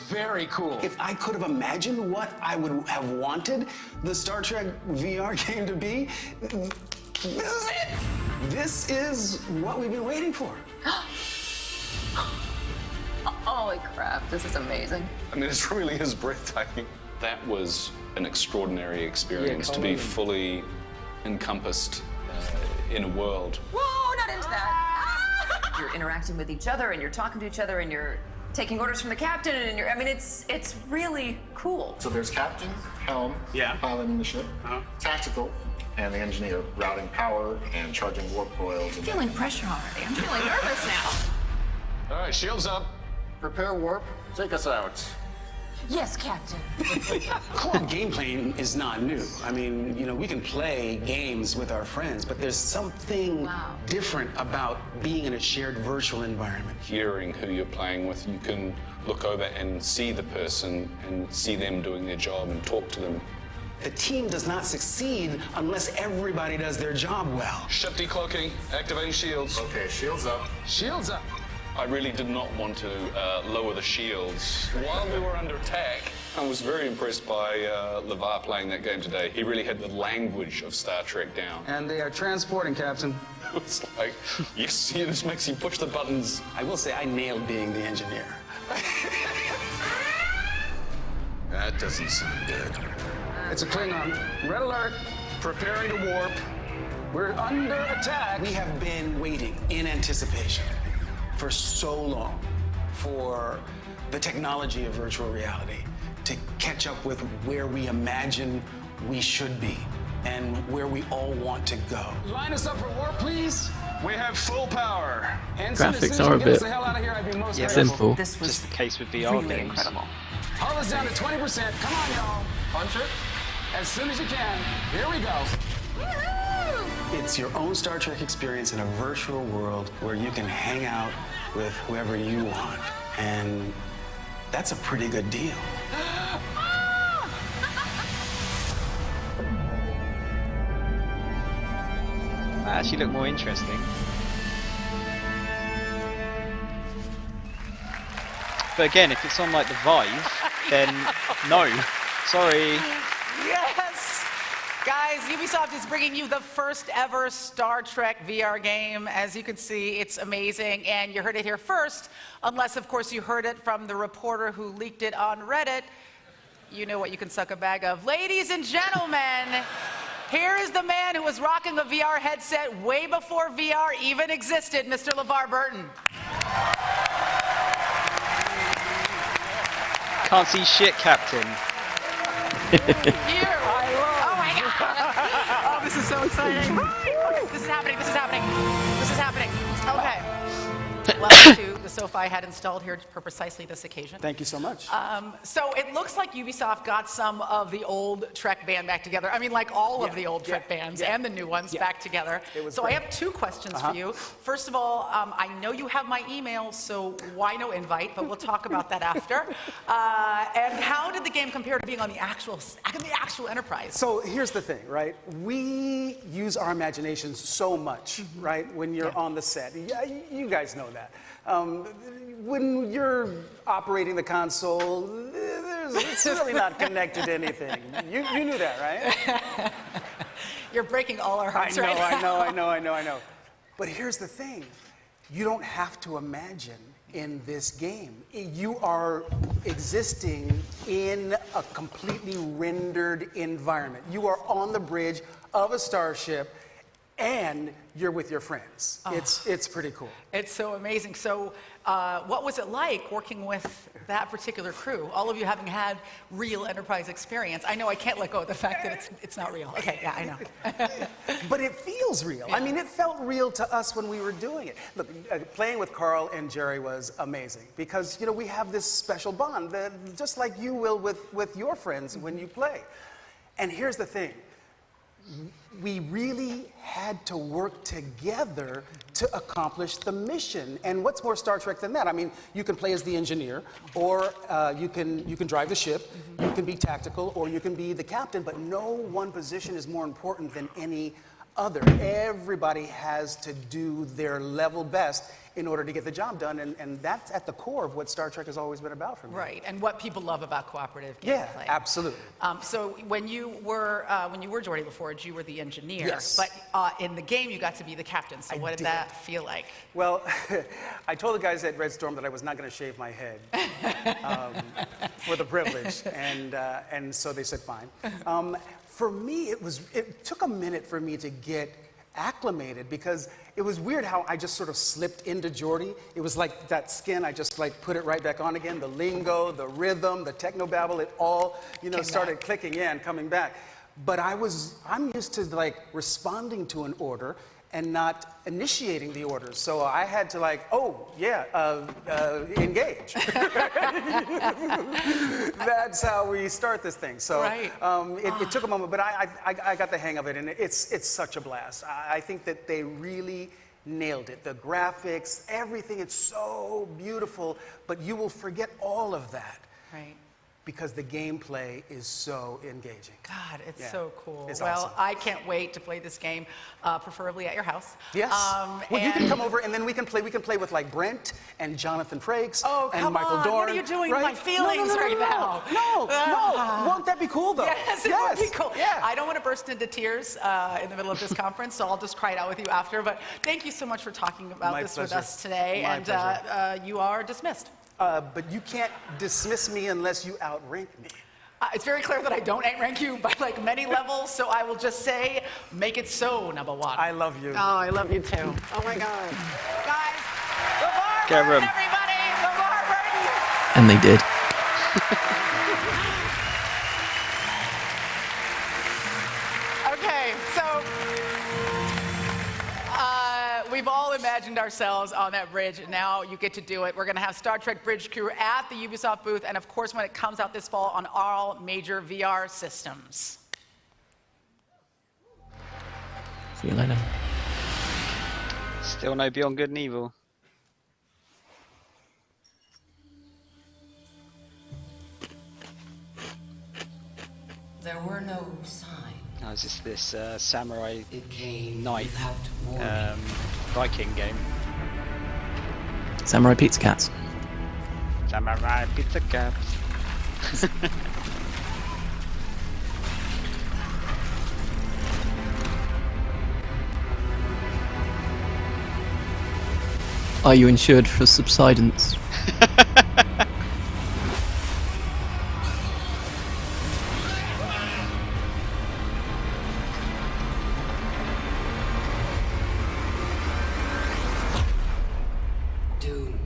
Speaker 7: very cool. If I could have imagined what I would have wanted the Star Trek VR game to be, this is it! This is what we've been waiting for.
Speaker 16: Holy crap, this is amazing.
Speaker 8: I mean, it really is breathtaking. That was an extraordinary experience to be fully encompassed in a world.
Speaker 16: Whoa, not into that. You're interacting with each other and you're talking to each other and you're taking orders from the captain and I mean, it's really cool.
Speaker 1: So there's captain, helm, piloting the ship, tactical, and the engineer routing power and charging warp coils.
Speaker 16: I'm feeling pressure already. I'm feeling nervous now.
Speaker 8: All right, shields up.
Speaker 1: Prepare warp. Take us out.
Speaker 16: Yes, Captain.
Speaker 7: Co-op gameplay is not new. I mean, you know, we can play games with our friends, but there's something different about being in a shared virtual environment.
Speaker 8: Hearing who you're playing with, you can look over and see the person and see them doing their job and talk to them.
Speaker 7: The team does not succeed unless everybody does their job well.
Speaker 8: Ship decloaking, activating shields.
Speaker 1: Okay, shields up.
Speaker 7: Shields up.
Speaker 8: I really did not want to lower the shields while we were under attack. I was very impressed by LeVar playing that game today. He really had the language of Star Trek down.
Speaker 7: And they are transporting, Captain.
Speaker 8: It's like, yes, this makes you push the buttons.
Speaker 7: I will say I nailed being the engineer.
Speaker 8: That doesn't sound good.
Speaker 7: It's a Klingon. Red alert. Preparing to warp. We're under attack. We have been waiting in anticipation for so long for the technology of virtual reality to catch up with where we imagine we should be and where we all want to go. Line us up for warp, please. We have full power. And
Speaker 3: Graphics are a bit
Speaker 7: the hell out of here, I'd be most
Speaker 3: simple.
Speaker 2: This was just the case with VR
Speaker 7: really
Speaker 2: games.
Speaker 7: incredible. Hull is down to 20%. Come on, y'all. Punch it. As soon as you can. Here we go. It's your own Star Trek experience in a virtual world where you can hang out with whoever you want. And that's a pretty good deal.
Speaker 2: That actually looked more interesting. But again, if it's on like the Vive, then no. Sorry.
Speaker 4: Yes! Guys, Ubisoft is bringing you the first ever Star Trek VR game. As you can see, it's amazing, and you heard it here first, unless, of course, you heard it from the reporter who leaked it on Reddit. You know what you can suck a bag of. Ladies and gentlemen, here is the man who was rocking a VR headset way before VR even existed, Mr. LeVar Burton.
Speaker 2: Can't see shit, Captain.
Speaker 4: Here. Oh my God. Oh, this is so exciting. Okay, this is happening. This is happening. This is happening. Okay. Welcome to the sofa I had installed here for precisely this occasion.
Speaker 19: Thank you so much.
Speaker 4: So it looks like Ubisoft got some of the old Trek band back together. I mean, like all of the old Trek bands and the new ones back together. So I have two questions for you. First of all, I know you have my email, so why no invite? But we'll talk about that after. And how did the game compare to being on the actual Enterprise?
Speaker 19: So here's the thing, right? We use our imaginations so much, right, when you're on the set. You guys know that. When you're operating the console, it's really not connected to anything. You knew that, right?
Speaker 4: You're breaking all our hearts right now.
Speaker 19: I know. But here's the thing. You don't have to imagine
Speaker 7: in this game. You are existing in a completely rendered environment. You are on the bridge of a starship, and you're with your friends.
Speaker 4: Oh.
Speaker 7: It's pretty cool.
Speaker 4: It's so amazing. So what was it like working with that particular crew? All of you having had real enterprise experience. I know I can't let go of the fact that it's not real. Okay, yeah, I know.
Speaker 7: But it feels real. I mean, it felt real to us when we were doing it. Look, playing with Carl and Jerry was amazing because, you know, we have this special bond, that, just like you will with your friends when you play. And here's the thing. We really had to work together to accomplish the mission. And what's more Star Trek than that? I mean, you can play as the engineer, or you can drive the ship, you can be tactical, or you can be the captain, but no one position is more important than any other. Everybody has to do their level best in order to get the job done, and that's at the core of what Star Trek has always been about for me.
Speaker 4: Right, and what people love about cooperative gameplay.
Speaker 7: Yeah, absolutely.
Speaker 4: So when you were Jordy LaForge, you were the engineer.
Speaker 7: Yes.
Speaker 4: But in the game, you got to be the captain. So what did that feel like?
Speaker 7: Well, I told the guys at Red Storm that I was not going to shave my head for the privilege, and so they said fine. For me, it took a minute for me to get acclimated because it was weird how I just sort of slipped into Jordy. It was like that skin, I just like put it right back on again. The lingo, the rhythm, the technobabble, it all, you know, started clicking in, coming back. But I'm used to like responding to an order and not initiating the orders. So I had to like, oh yeah, engage. That's how we start this thing. So
Speaker 4: right.
Speaker 7: It took a moment, but I got the hang of it, and it's such a blast. I think that they really nailed it. The graphics, everything, it's so beautiful, but you will forget all of that.
Speaker 4: Right.
Speaker 7: Because the gameplay is so engaging.
Speaker 4: God, it's so cool.
Speaker 7: It's
Speaker 4: well,
Speaker 7: awesome.
Speaker 4: I can't wait to play this game, preferably at your house.
Speaker 7: Yes. Well, you can come over and then we can play with like Brent and Jonathan Frakes and Michael Dorn.
Speaker 4: What are you doing to my
Speaker 7: right?
Speaker 4: feelings
Speaker 7: no,
Speaker 4: now?
Speaker 7: No. Won't that be cool though?
Speaker 4: Yes, it would be cool. Yeah. I don't want to burst into tears in the middle of this conference, so I'll just cry it out with you after. But thank you so much for talking about
Speaker 7: My
Speaker 4: this
Speaker 7: pleasure.
Speaker 4: with us today.
Speaker 7: My
Speaker 4: and
Speaker 7: pleasure.
Speaker 4: You are dismissed.
Speaker 7: But you can't dismiss me unless you outrank me.
Speaker 4: It's very clear that I don't outrank you by like many levels, so I will just say, make it so, number one.
Speaker 7: I love you.
Speaker 4: Oh, I love you too. Oh my God. Guys, LeVar
Speaker 2: Get
Speaker 4: Burton,
Speaker 2: room.
Speaker 4: everybody! LeVar Burton!
Speaker 3: And they did.
Speaker 4: Okay, so we've all imagined ourselves on that bridge, and now you get to do it. We're going to have Star Trek Bridge Crew at the Ubisoft booth, and of course when it comes out this fall on all major VR systems.
Speaker 3: See you later.
Speaker 2: Still no Beyond Good and Evil.
Speaker 11: There were no signs.
Speaker 2: No, it's just this samurai
Speaker 11: came
Speaker 2: knight
Speaker 11: without warning.
Speaker 2: Viking game.
Speaker 3: Samurai Pizza Cats.
Speaker 2: Samurai Pizza Cats.
Speaker 3: Are you insured for subsidence?
Speaker 11: Doom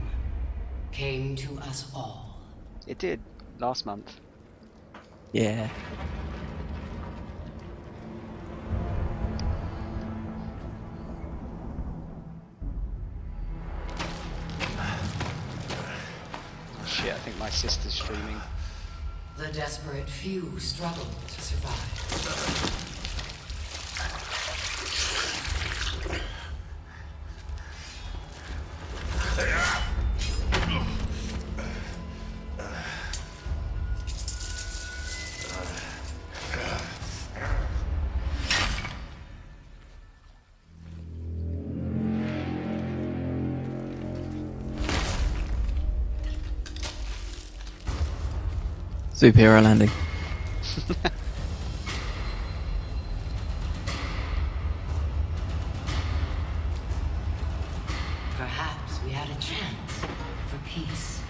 Speaker 11: came to us all.
Speaker 2: It did last month.
Speaker 3: Yeah.
Speaker 2: Oh shit, I think my sister's streaming.
Speaker 11: The desperate few struggled to survive.
Speaker 3: Superhero landing.
Speaker 11: Perhaps we had a chance
Speaker 5: for peace.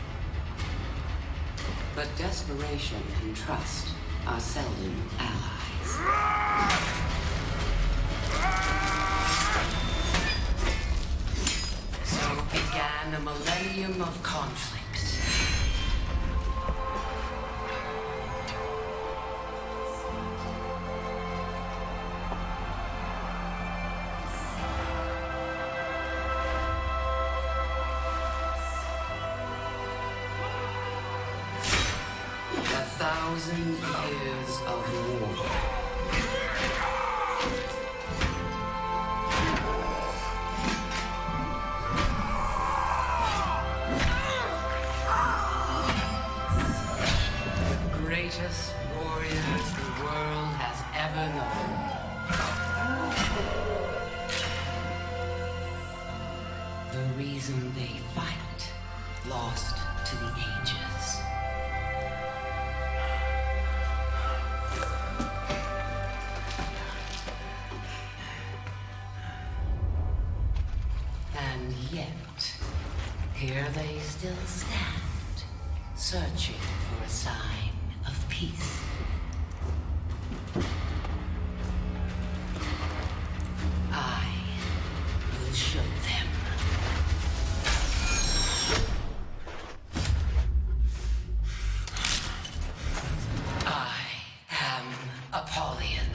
Speaker 5: But desperation and trust are seldom allies. So began a millennium of conflict. A 1,000 years of war. The greatest warriors the world has ever known. The reason they fight, lost to the ages. And yet, here they still stand, searching for a sign of peace. I will show them. I am Apollyon.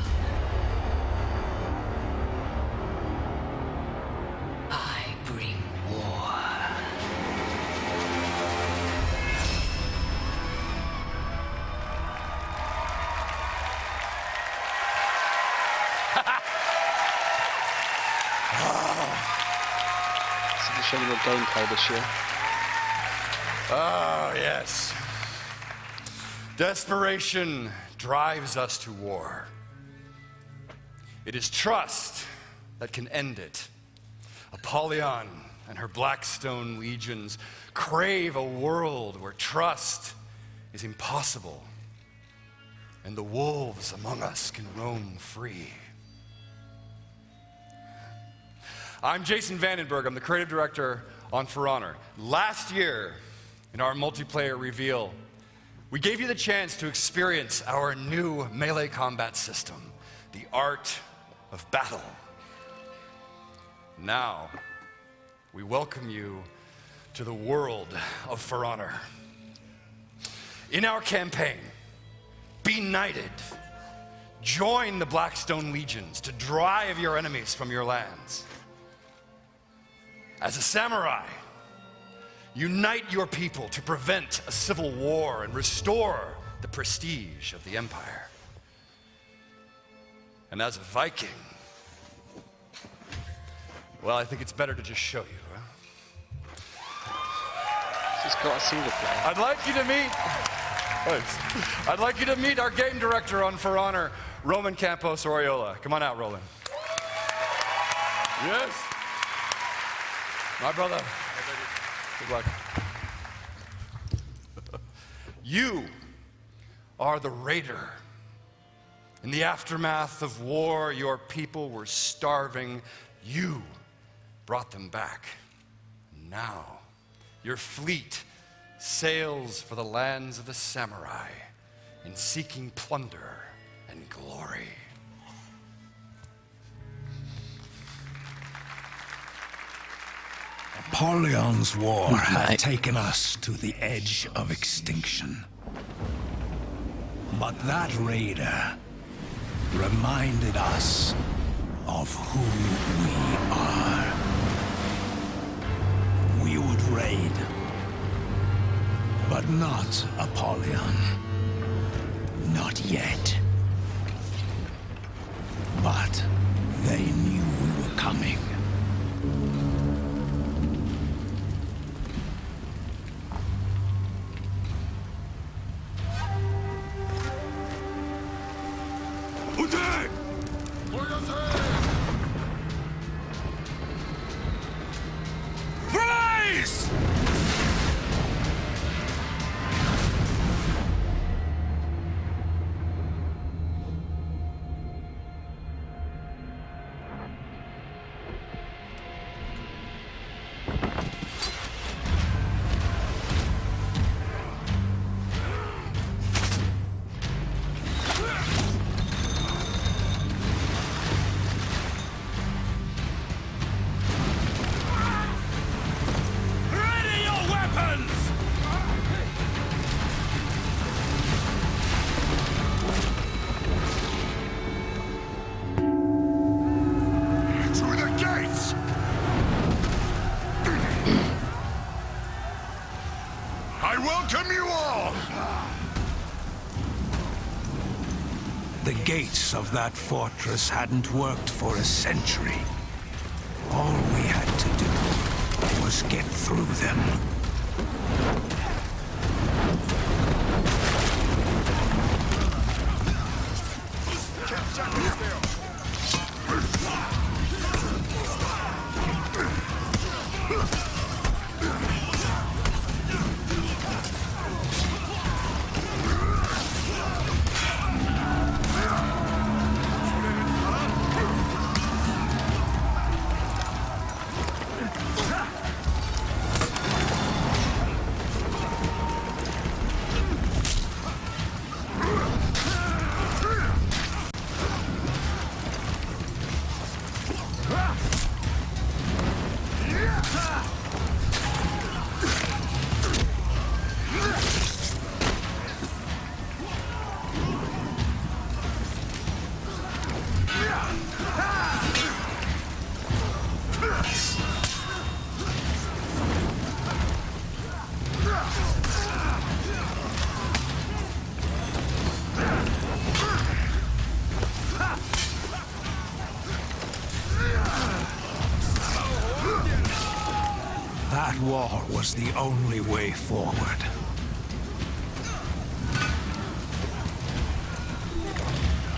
Speaker 5: I bring war.
Speaker 2: So they're showing more gameplay this year.
Speaker 9: Oh, yes. Desperation drives us to war. It is trust that can end it. Apollyon and her Blackstone legions crave a world where trust is impossible, and the wolves among us can roam free. I'm Jason Vandenberg. I'm the creative director on For Honor. Last year, in our multiplayer reveal, we gave you the chance to experience our new melee combat system, the art of battle. Now, we welcome you to the world of For Honor. In our campaign, be knighted. Join the Blackstone legions to drive your enemies from your lands. As a samurai, unite your people to prevent a civil war and restore the prestige of the empire. And as a Viking, well, I think it's better to just show you, huh?
Speaker 2: She's got a single player.
Speaker 9: I'd like you to meet. Thanks. I'd like you to meet our game director on For Honor, Roman Campos Oriola. Come on out, Roland. Yes. My brother. Good luck. You are the raider. In the aftermath of war, your people were starving. You brought them back. Now, your fleet sails for the lands of the samurai in seeking plunder and glory.
Speaker 23: Apollyon's war had taken us to the edge of extinction. But that raider reminded us of who we are. We would raid, but not Apollyon. Not yet. But they knew we were coming. Rise! welcome you all! The gates of that fortress hadn't worked for a century. All we had to do was get through them. That wall was the only way forward.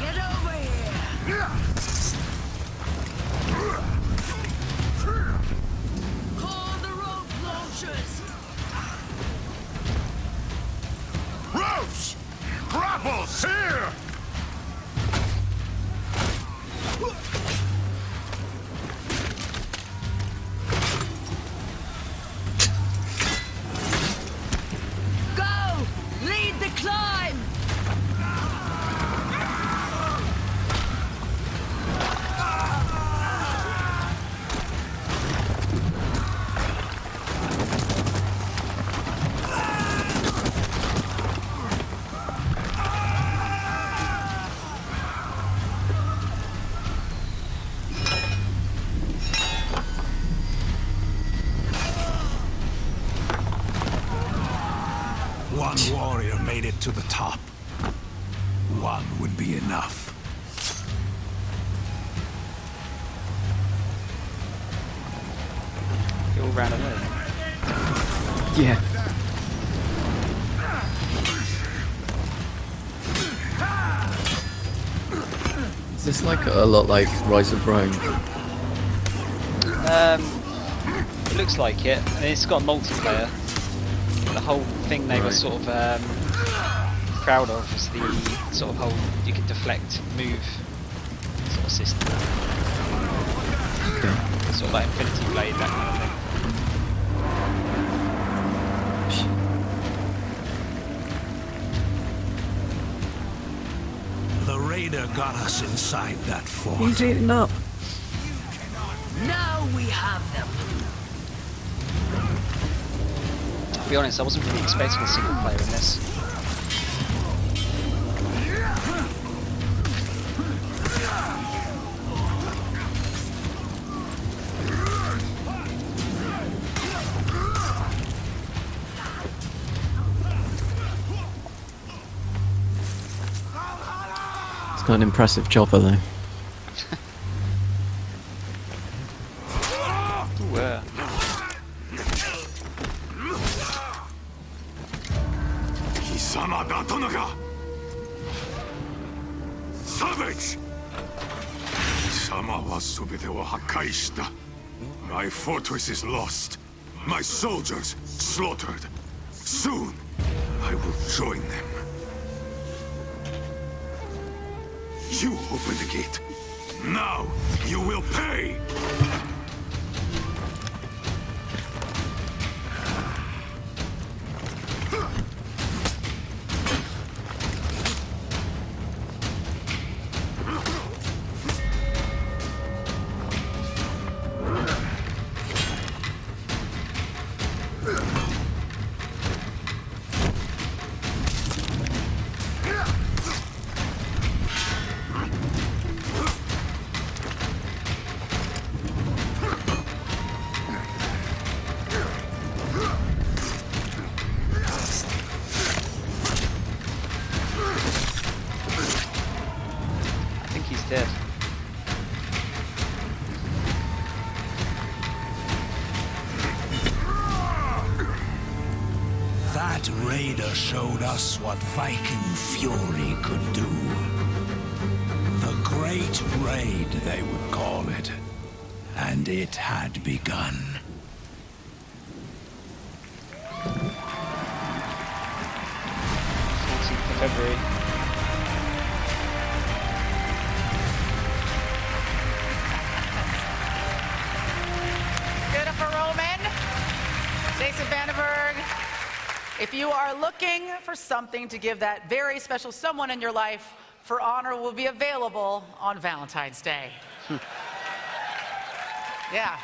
Speaker 18: Get over here! Call the rope launchers!
Speaker 23: Ropes! Grapples! Here!
Speaker 18: Go! Lead the climb!
Speaker 23: One warrior made it to the top. One would be enough.
Speaker 2: They all ran away.
Speaker 3: Yeah. Is this like a lot like Rise of Rome?
Speaker 2: It looks like it. I mean, it's got multiplayer. The whole thing they were sort of proud of was the sort of whole you could deflect, move sort of system.
Speaker 3: Okay.
Speaker 2: Sort of like Infinity Blade, that kind of thing.
Speaker 23: The raider got us inside that fort.
Speaker 3: He's eating up.
Speaker 18: Now we have them!
Speaker 2: To be honest, I wasn't really expecting a single player in this.
Speaker 3: It's got an impressive chopper though.
Speaker 23: Savage! My fortress is lost. My soldiers slaughtered. Soon, I will join them. You open the gate. Now, you will pay! That raider showed us what Viking fury could do. The Great Raid, they would call it. And it had begun.
Speaker 2: 14th of February.
Speaker 4: Good for Roman. Jason Vandenberg. If you are looking for something to give that very special someone in your life, For Honor will be available on Valentine's Day. Yeah,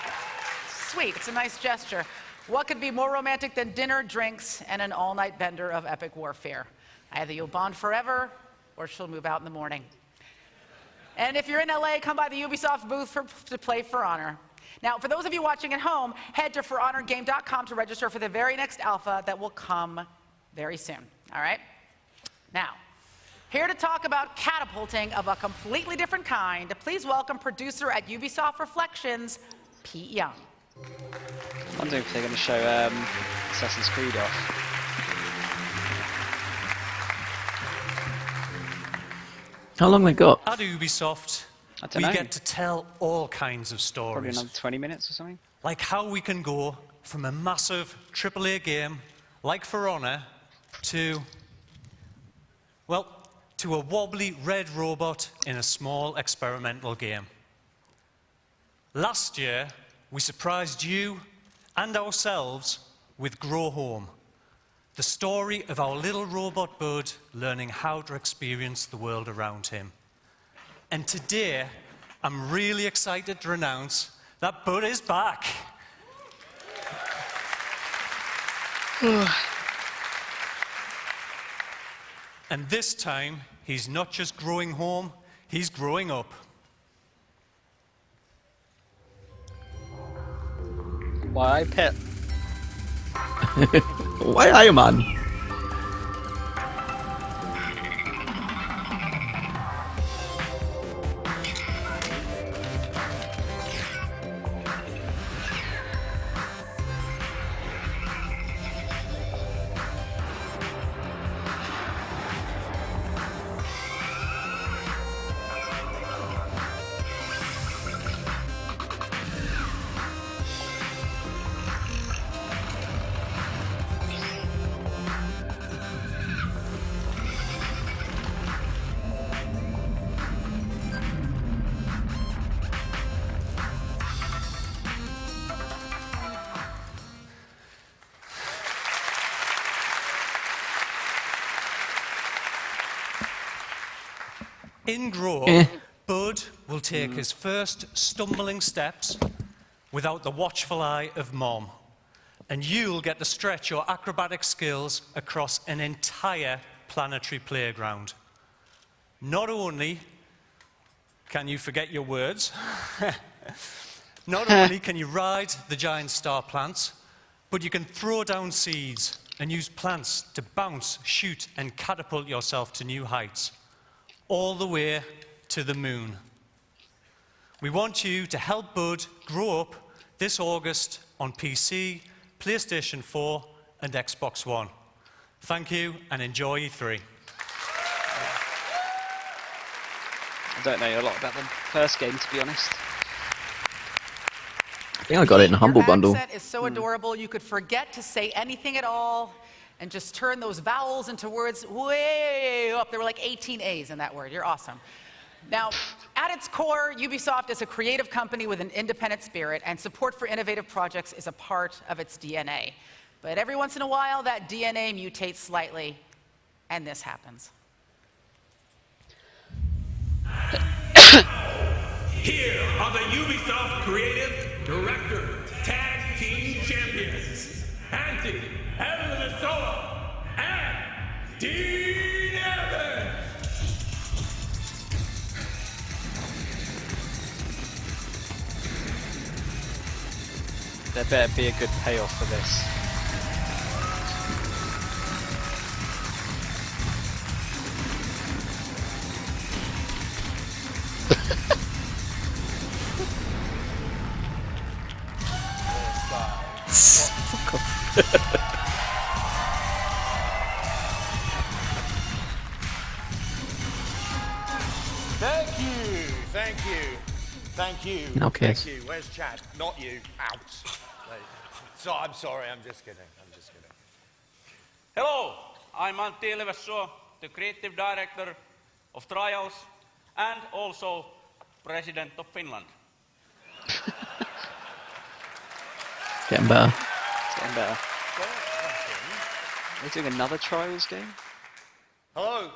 Speaker 4: sweet, it's a nice gesture. What could be more romantic than dinner, drinks, and an all-night bender of epic warfare? Either you'll bond forever, or she'll move out in the morning. And if you're in LA, come by the Ubisoft booth to play For Honor. Now, for those of you watching at home, head to forhonorgame.com to register for the very next alpha that will come very soon, all right? Now, here to talk about catapulting of a completely different kind, please welcome producer at Ubisoft Reflections, Pete Young.
Speaker 2: I'm wondering if they're going to show Assassin's Creed off.
Speaker 3: How long they got?
Speaker 13: At Ubisoft, we get to tell all kinds of stories.
Speaker 2: Probably another 20 minutes or something.
Speaker 13: Like how we can go from a massive AAA game like For Honor to, well, to a wobbly red robot in a small experimental game. Last year, we surprised you and ourselves with Grow Home, the story of our little robot bud learning how to experience the world around him. And today, I'm really excited to announce that Bud is back. And this time, he's not just growing home, he's growing up.
Speaker 2: Why, Pet?
Speaker 3: Why Iron Man?
Speaker 13: In Grow, Bud will take his first stumbling steps without the watchful eye of Mom. And you'll get to stretch your acrobatic skills across an entire planetary playground. Not only can you forget your words, not only can you ride the giant star plants, but you can throw down seeds and use plants to bounce, shoot, and catapult yourself to new heights, all the way to the moon. We want you to help Bud grow up this August on PC, PlayStation 4, and Xbox One. Thank you, and enjoy E3.
Speaker 2: I don't know a lot about the first game, to be honest.
Speaker 3: I think I got it in a Humble Bundle.
Speaker 4: Your accent is so adorable, you could forget to say anything at all and just turn those vowels into words way up. There were like 18 A's in that word. You're awesome. Now, at its core, Ubisoft is a creative company with an independent spirit, and support for innovative projects is a part of its DNA. But every once in a while, that DNA mutates slightly, and this happens.
Speaker 10: Here are the Ubisoft Creative Director Tag Team Champions, Anthony Elminasola and Dean Evans.
Speaker 2: There better be a good payoff for this.
Speaker 3: Fuck off.
Speaker 14: Thank you.
Speaker 3: No kiss.
Speaker 14: Thank you. Where's Chad? Not you. Out. So I'm sorry. I'm just kidding. I'm just kidding.
Speaker 15: Hello, I'm Antti Ilvessuo, the creative director of Trials and also President of Finland.
Speaker 3: Getting better.
Speaker 2: It's getting better. They're doing another Trials game?
Speaker 14: Hello,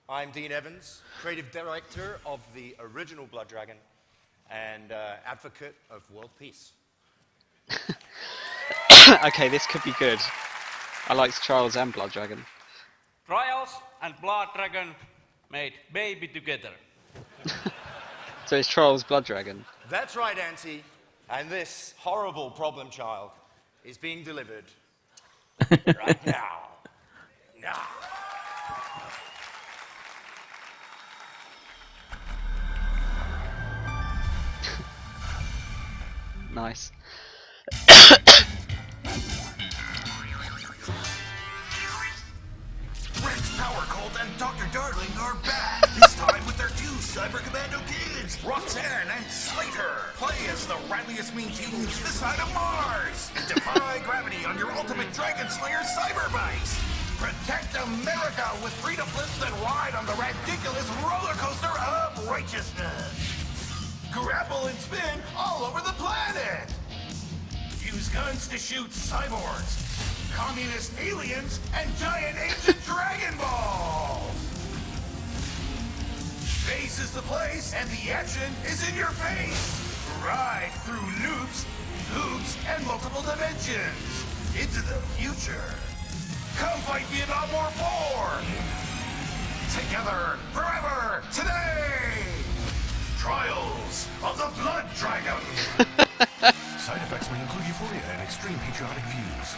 Speaker 14: I'm Dean Evans, creative director of the original Blood Dragon and advocate of world peace.
Speaker 2: Okay, this could be good. I like Trials and Blood Dragon.
Speaker 15: Trials and Blood Dragon made baby together.
Speaker 2: So it's Trials Blood Dragon.
Speaker 14: That's right, Auntie. And this horrible problem child is being delivered right now. Now.
Speaker 2: Nice.
Speaker 17: Rex Power Cult and Dr. Darling are back, this time with their two Cyber Commando kids, Roxanne and Slater. Play as the ratliest mean teens this side of Mars, and defy gravity on your ultimate Dragon Slayer cyber bikes. Protect America with freedom flips that ride on the ridiculous roller coaster of righteousness. Grapple and spin all over the planet. Use guns to shoot cyborgs, communist aliens, and giant ancient Dragon Balls! Space is the place, and the action is in your face! Ride through loops, hoops, and multiple dimensions into the future. Come fight Vietnam War 4! Together, forever, today! Trials of the Blood Dragon! Side effects may include euphoria and extreme patriotic views.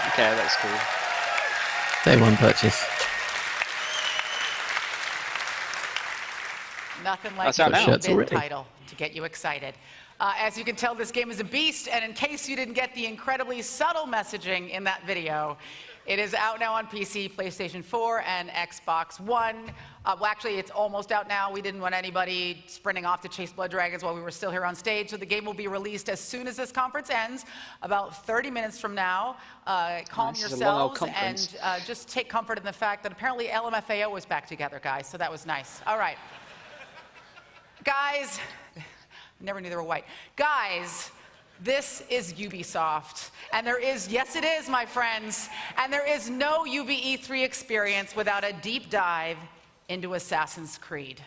Speaker 2: Okay, that's cool.
Speaker 3: Day one purchase.
Speaker 4: Nothing like
Speaker 2: That's out now.
Speaker 4: a bid title to get you excited. As you can tell, this game is a beast, and in case you didn't get the incredibly subtle messaging in that video, it is out now on PC, PlayStation 4, and Xbox One. Well, actually, it's almost out now. We didn't want anybody sprinting off to chase blood dragons while we were still here on stage, so the game will be released as soon as this conference ends, about 30 minutes from now. Calm yourselves and just take comfort in the fact that apparently LMFAO is back together, guys, so that was nice. All right. Guys, never knew they were white. Guys, this is Ubisoft. And there is, yes it is, my friends, and there is no UBE3 experience without a deep dive into Assassin's Creed.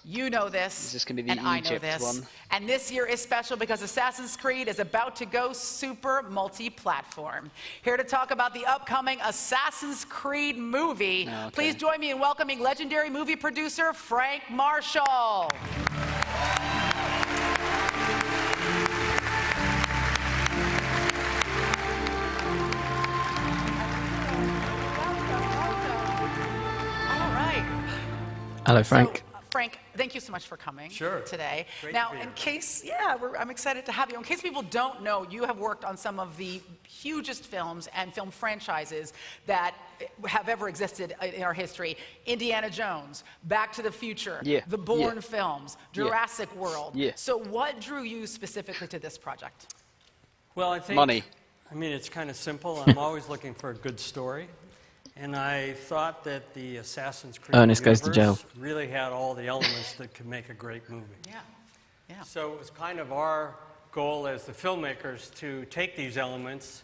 Speaker 4: You know this,
Speaker 2: Is this going to be the
Speaker 4: and I know
Speaker 2: Egypt
Speaker 4: this.
Speaker 2: one?
Speaker 4: And this year is special because Assassin's Creed is about to go super multi-platform. Here to talk about the upcoming Assassin's Creed movie, please join me in welcoming legendary movie producer Frank Marshall.
Speaker 3: Hello, Frank.
Speaker 4: So, Frank, thank you so much for coming today.
Speaker 13: Great
Speaker 4: now,
Speaker 13: to be
Speaker 4: in
Speaker 13: here.
Speaker 4: case, I'm excited to have you. In case people don't know, you have worked on some of the hugest films and film franchises that have ever existed in our history. Indiana Jones, Back to the Future, the Bourne films, Jurassic World. So what drew you specifically to this project?
Speaker 13: Well, I think...
Speaker 2: Money.
Speaker 13: I mean, it's kind of simple. I'm always looking for a good story. And I thought that the Assassin's Creed
Speaker 3: Ernest goes to jail.
Speaker 13: universe really had all the elements that could make a great movie.
Speaker 4: Yeah.
Speaker 13: So it was kind of our goal as the filmmakers to take these elements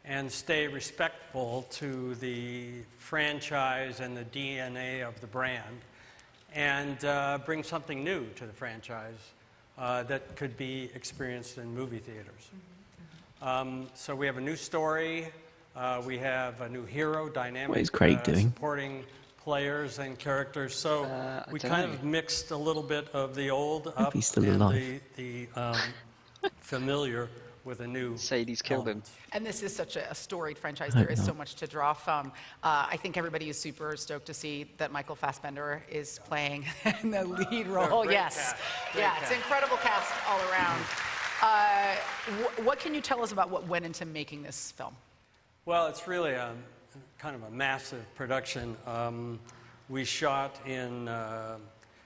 Speaker 13: and stay respectful to the franchise and the DNA of the brand and bring something new to the franchise that could be experienced in movie theaters. So we have a new story. We have a new hero, dynamic,
Speaker 3: What is Craig doing?
Speaker 13: supporting players and characters. So we
Speaker 2: don't
Speaker 13: kind
Speaker 2: know.
Speaker 13: of mixed a little bit of the old up
Speaker 3: he's still
Speaker 13: and
Speaker 3: alive.
Speaker 13: the familiar with a new.
Speaker 2: Sadie's killed him.
Speaker 4: And this is such a storied franchise.
Speaker 3: I
Speaker 4: There is
Speaker 3: know.
Speaker 4: so much to draw from. I think everybody is super stoked to see that Michael Fassbender is playing in the lead role.
Speaker 13: Great
Speaker 4: Yes.
Speaker 13: cast. Great
Speaker 4: Yeah,
Speaker 13: cast.
Speaker 4: it's an incredible cast all around. What can you tell us about what went into making this film?
Speaker 13: Well, it's really a
Speaker 6: kind of a massive production. We shot in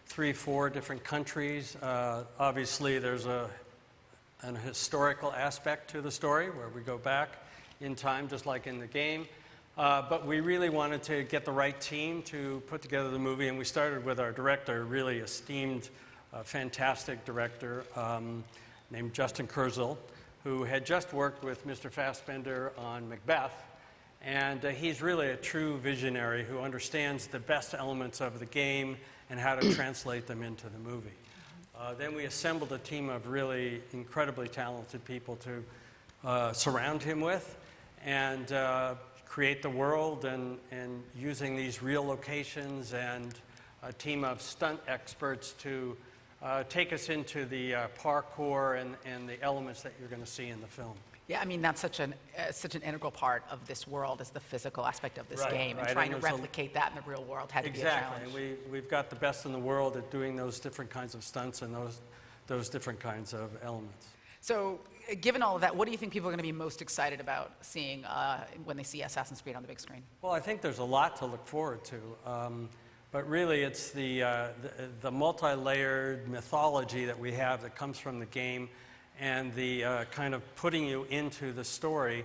Speaker 6: 3-4 different countries. Obviously, there's an historical aspect to the story where we go back in time, just like in the game. But we really wanted to get the right team to put together the movie, and we started with our director, really esteemed, fantastic director named Justin Kurzel, who had just worked with Mr. Fassbender on Macbeth. And he's really a true visionary who understands the best elements of the game and how to translate them into the movie. Then we assembled a team of really incredibly talented people to surround him with and create the world, and using these real locations, and a team of stunt experts to take us into the parkour and the elements that you're going to see in the film.
Speaker 4: Yeah, I mean, that's such an integral part of this world, is the physical aspect of this game, and
Speaker 6: right.
Speaker 4: trying to replicate that in the real world had to be a challenge.
Speaker 6: Exactly. We've got the best in the world at doing those different kinds of stunts and those different kinds of elements.
Speaker 4: So, given all of that, what do you think people are going to be most excited about seeing when they see Assassin's Creed on the big screen?
Speaker 6: Well, I think there's a lot to look forward to. But really, it's the multi-layered mythology that we have that comes from the game, and the kind of putting you into the story.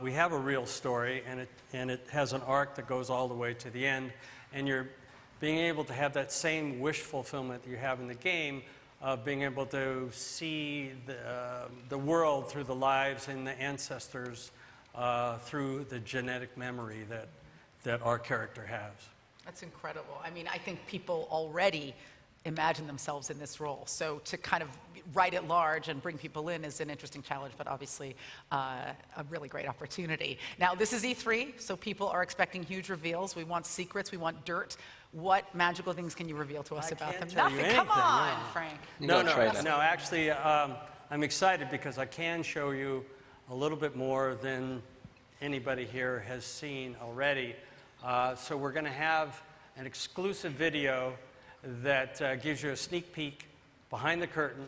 Speaker 6: We have a real story, and it has an arc that goes all the way to the end, and you're being able to have that same wish fulfillment that you have in the game, of being able to see the world through the lives and the ancestors, through the genetic memory that our character has.
Speaker 4: That's incredible. I mean, I think people already imagine themselves in this role. So to kind of write it large and bring people in is an interesting challenge, but obviously a really great opportunity. Now, this is E3, so people are expecting huge reveals. We want secrets, we want dirt. What magical things can you reveal to us about them? Nothing. Come on, Frank.
Speaker 6: No. Actually, I'm excited because I can show you a little bit more than anybody here has seen already. So we're going to have an exclusive video that gives you a sneak peek behind the curtain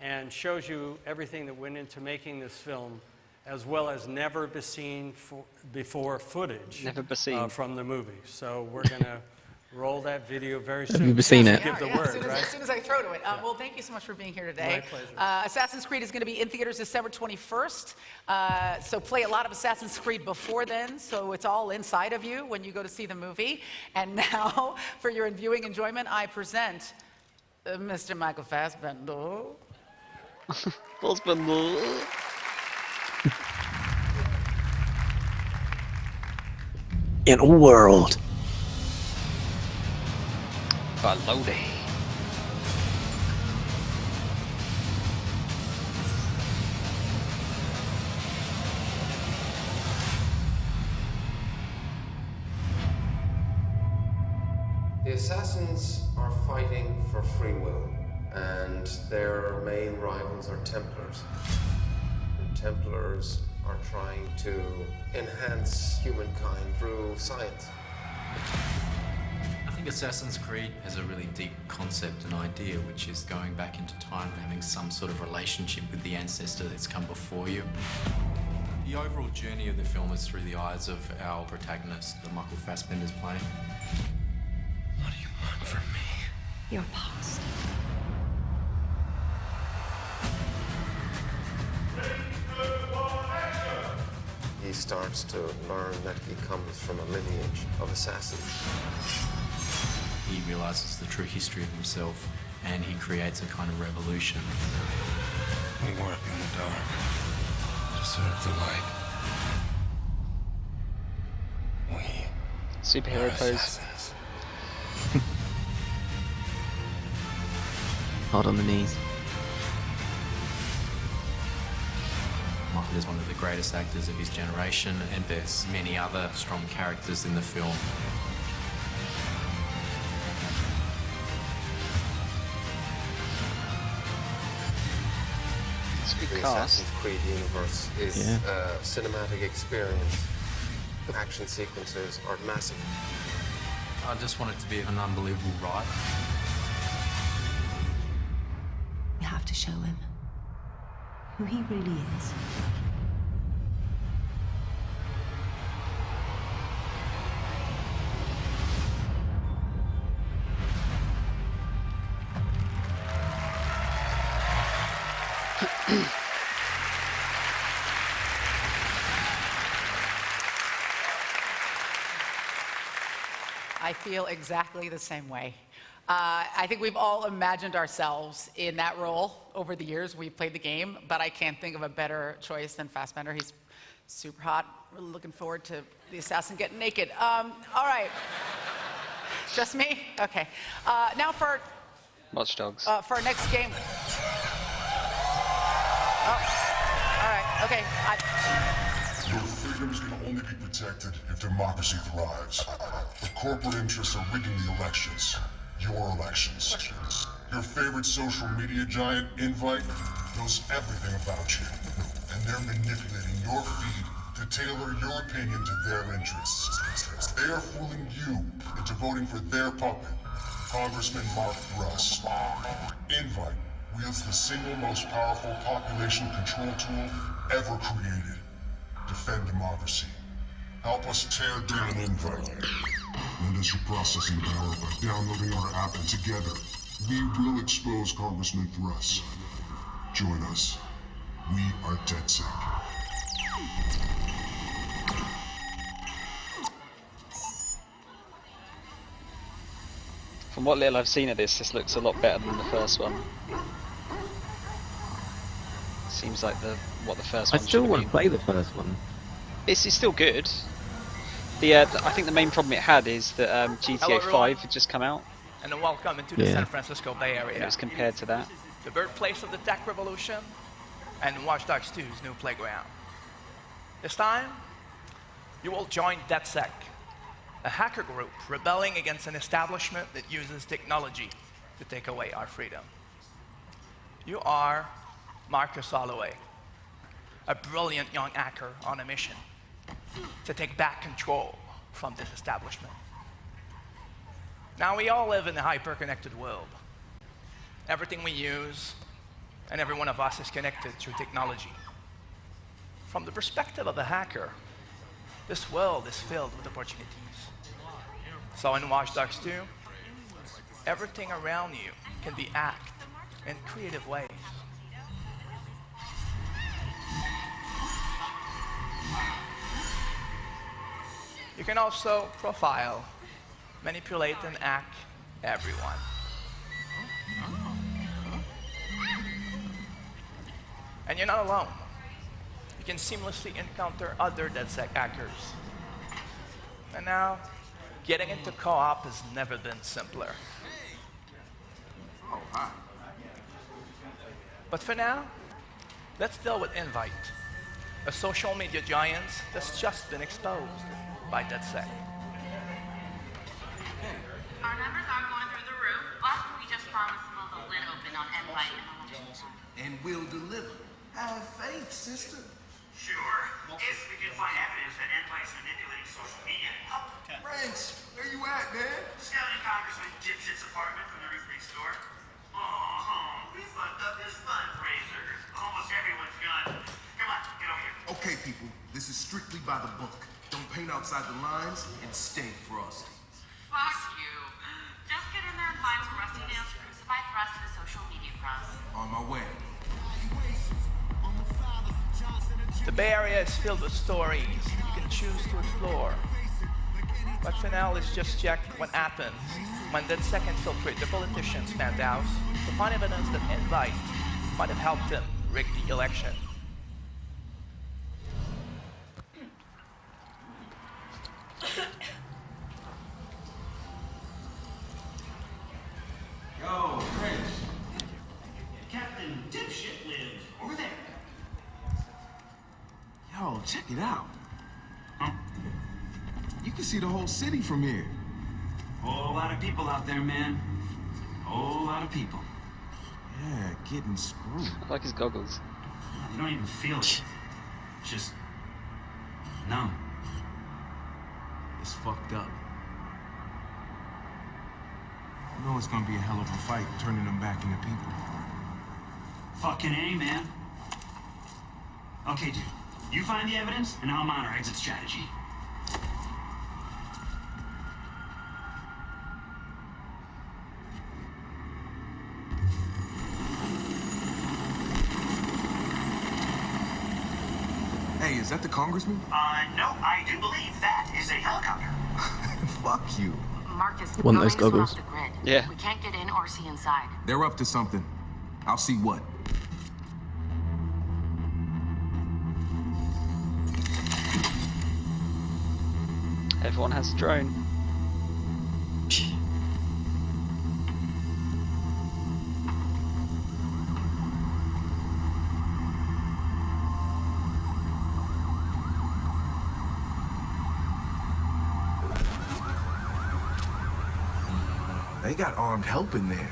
Speaker 6: and shows you everything that went into making this film, as well as never-before footage from the movie. So we're going to roll that video very soon.
Speaker 3: Have you seen it?
Speaker 6: Give the word,
Speaker 4: as soon as I throw to it. Well, thank you so much for being here today.
Speaker 6: My pleasure.
Speaker 4: Assassin's Creed is going to be in theaters December 21st. So play a lot of Assassin's Creed before then, so it's all inside of you when you go to see the movie. And now, for your viewing enjoyment, I present Mr. Michael Fassbender.
Speaker 3: In a world.
Speaker 2: Baloney.
Speaker 12: The assassins are fighting for free will, and their main rivals are Templars. And Templars are trying to enhance humankind through science.
Speaker 21: I think Assassin's Creed has a really deep concept and idea, which is going back into time and having some sort of relationship with the ancestor that's come before you. The overall journey of the film is through the eyes of our protagonist, the Michael Fassbender's playing.
Speaker 12: What do you want from me?
Speaker 5: Your past.
Speaker 12: He starts to learn that he comes from a lineage of assassins.
Speaker 21: He realizes the true history of himself, and he creates a kind of revolution.
Speaker 17: We work in the dark to serve the light. We
Speaker 2: Superhero pose.
Speaker 17: assassins.
Speaker 3: Hard on the knees.
Speaker 21: Michael is one of the greatest actors of his generation, and there's many other strong characters in the film.
Speaker 12: The Assassin's Creed universe is a cinematic experience. The action sequences are massive.
Speaker 21: I just want it to be an unbelievable ride.
Speaker 5: We have to show him who he really is.
Speaker 4: I feel exactly the same way. I think we've all imagined ourselves in that role over the years we've played the game, but I can't think of a better choice than Fassbender. He's super hot. Really looking forward to the assassin getting naked. All right. Just me? Okay. Now for
Speaker 2: Watch Dogs.
Speaker 4: for our next game. Oh. All right. Okay.
Speaker 16: Your freedoms can only be protected if democracy thrives. The corporate interests are rigging the elections. Your elections. Your favorite social media giant, Invite, knows everything about you. And they're manipulating your feed to tailor your opinion to their interests. They are fooling you into voting for their puppet, Congressman Mark Russ. Invite wields the single most powerful population control tool ever created. Defend democracy. Help us tear down Invite. Lend us your processing power by downloading our app, and together, we will expose Congressman Russ. Join us. We are DedSec.
Speaker 2: From what little I've seen of this looks a lot better than the first one. Seems like what the first
Speaker 3: I
Speaker 2: one
Speaker 3: still
Speaker 2: should
Speaker 3: want
Speaker 2: have
Speaker 3: to
Speaker 2: been.
Speaker 3: play the first one.
Speaker 2: It's still good. I think the main problem it had is that GTA
Speaker 20: Hello,
Speaker 2: 5 had just come out.
Speaker 20: And welcome into the San Francisco Bay Area.
Speaker 2: It was compared to that.
Speaker 20: The birthplace of the tech revolution and Watch Dogs 2's new playground. This time, you will join DedSec, a hacker group rebelling against an establishment that uses technology to take away our freedom. You are Marcus Holloway, a brilliant young hacker on a mission to take back control from this establishment. Now, we all live in a hyper-connected world. Everything we use and every one of us is connected through technology. From the perspective of a hacker, this world is filled with opportunities. So in Watch Dogs 2, everything around you can be hacked in creative ways. You can also profile, manipulate, and hack everyone. And you're not alone. You can seamlessly encounter other DedSec hackers. And now, getting into co-op has never been simpler. But for now, let's deal with Invite, a social media giant that's just been exposed by DedSec.
Speaker 22: Our numbers are going through the roof, but we just promised to move the lid open on Invite.
Speaker 17: And we'll deliver. Have faith, sister.
Speaker 22: Sure, if we can find evidence that Invite's manipulating social media.
Speaker 17: Rance, where you at, man?
Speaker 22: Scouting Congressman Dipshit's apartment from the roof next door. Oh, we fucked up this fundraiser. Almost everyone's gone. Come on, get over here.
Speaker 17: Okay, people, this is strictly by the book. Don't paint outside the lines and stay frosty.
Speaker 22: Fuck you. Just get in there and find some rusty nails to crucify thrust to the social media cross.
Speaker 17: On my way.
Speaker 20: The Bay Area is filled with stories you can choose to explore. But for now, let's just check what happens when DedSec infiltrate the politician's penthouse to find evidence that Invite might have helped him rig the election.
Speaker 10: Yo, Chris. Captain Dipshit lives over there.
Speaker 17: Yo, check it out. You can see the whole city from here.
Speaker 10: Whole lot of people out there, man. Whole lot of people.
Speaker 17: Yeah, getting screwed.
Speaker 2: I like his goggles.
Speaker 10: You don't even feel it. Just numb.
Speaker 17: It's fucked up. You know it's gonna be a hell of a fight turning them back into people.
Speaker 10: Fucking A, man. Okay, dude. You find the evidence, and I'll mount our exit strategy.
Speaker 1: Hey, is that the congressman?
Speaker 22: No, I do believe that is a helicopter.
Speaker 1: Fuck you.
Speaker 11: Marcus, the
Speaker 3: Want those
Speaker 11: building's
Speaker 3: goggles?
Speaker 11: off the grid.
Speaker 2: Yeah.
Speaker 11: We can't get in or see inside.
Speaker 1: They're up to something. I'll see what.
Speaker 2: Everyone has a drone.
Speaker 1: They got armed help in there.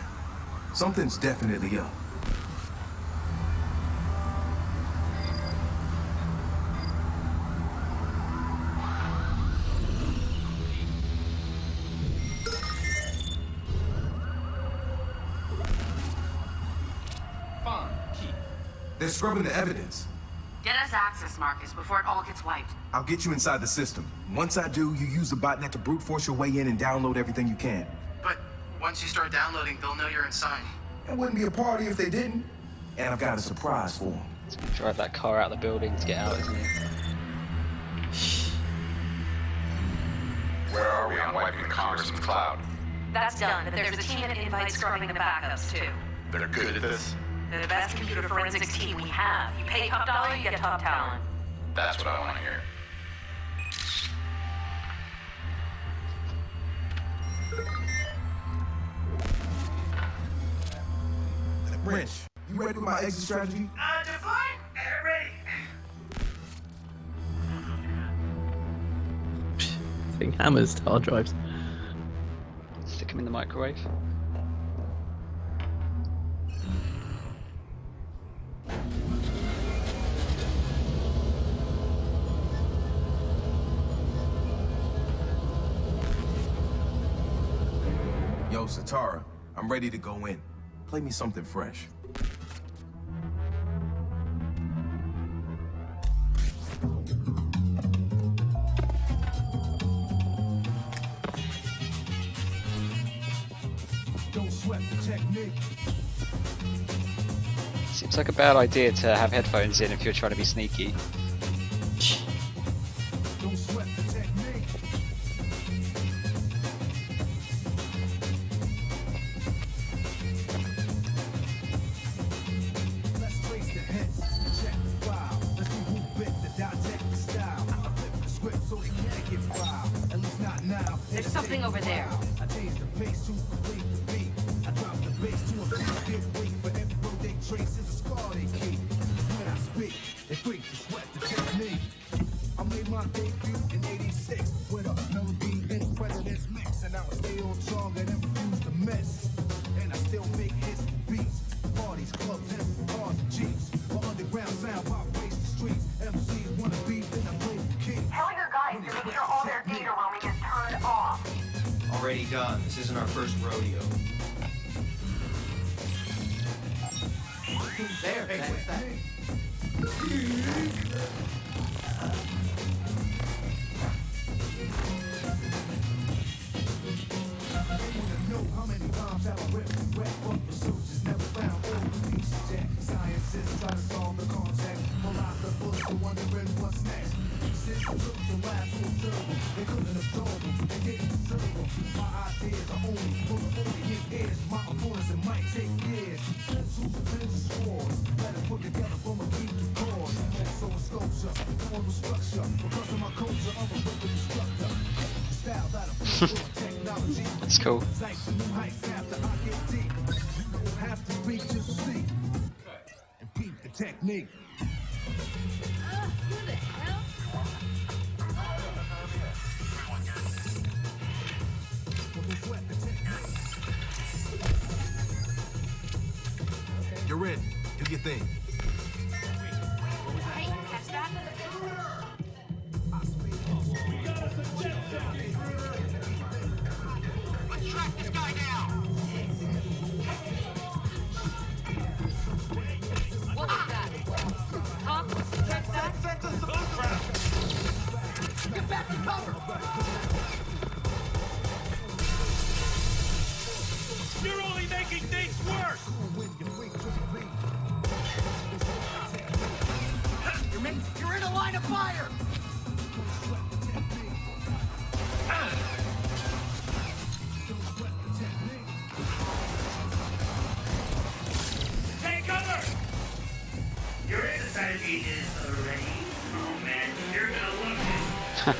Speaker 1: Something's definitely up.
Speaker 7: Fine, keep.
Speaker 1: They're scrubbing the evidence.
Speaker 11: Get us access, Marcus, before it all gets wiped.
Speaker 1: I'll get you inside the system. Once I do, you use the botnet to brute force your way in and download everything you can.
Speaker 7: But once you start downloading, they'll know you're inside.
Speaker 1: It wouldn't be a party if they didn't. And I've got a surprise for them.
Speaker 2: He's gonna drive that car out of the building to get out, isn't he?
Speaker 8: Where are we on wiping the Congressman Cloud?
Speaker 11: That's done, but there's a team at Invite scrubbing the backups, too.
Speaker 8: They're good at this?
Speaker 11: They're the best computer forensics team we have. You pay top dollar, you get top talent.
Speaker 8: That's what I want to hear.
Speaker 1: Wrench, you ready with my exit strategy?
Speaker 22: Define, ready.
Speaker 3: Thing hammers to hard drives.
Speaker 2: Stick him in the microwave.
Speaker 1: Yo, Satara, I'm ready to go in. Play me something fresh.
Speaker 17: Don't sweat the technique.
Speaker 2: Seems like a bad idea to have headphones in if you're trying to be sneaky.
Speaker 17: Don't sweat the technique. Let's trace the hits. Check the file. Let's see who bit the didactic style. I flip the script so they can't get filed. At least not now.
Speaker 11: There's something over there.
Speaker 17: I changed the pace to complete the beat. I dropped the bass to a beat. Get weak for every road they trace is a scar they keep. When I speak, they freak to sweat the technique. I made my debut in '86 with a melody in president's mix, and I would stay on target and refuse to miss. And I still make hits and beats, parties, clubs, and cars and jeeps. My underground sound vibrates the streets. MCs wanna beat, then I play for keeps.
Speaker 18: Tell your guys to make sure all their data roaming is turned off.
Speaker 10: Already done. This isn't our first rodeo.
Speaker 20: There, that's that.
Speaker 17: Know how many times have I ripped and wet, but the soldiers never found all the pieces yet. Scientists try to solve the contact. Philosophers are wondering what's next. Since the truth the last will serve them, they couldn't absorb them, they didn't deserve them. My ideas are only for the audience ears. My opponents, it might take years. Pencils, pens, and swords. Let us put together from a key to cause. Also a sculpture, form of structure. Because of my culture, I'm a wicked instructor. Style that technology.
Speaker 2: That's cool.
Speaker 17: And peep the technique.
Speaker 1: You're in. Do your thing.
Speaker 11: Hey, catch that?
Speaker 17: Let's track this guy down.
Speaker 11: What was that? Huh? Catch that?
Speaker 17: Get back to cover.
Speaker 22: You're only making things worse.
Speaker 17: You're in a line of fire!
Speaker 22: Take cover! You're in the side of ages already. Oh man, you're gonna love this.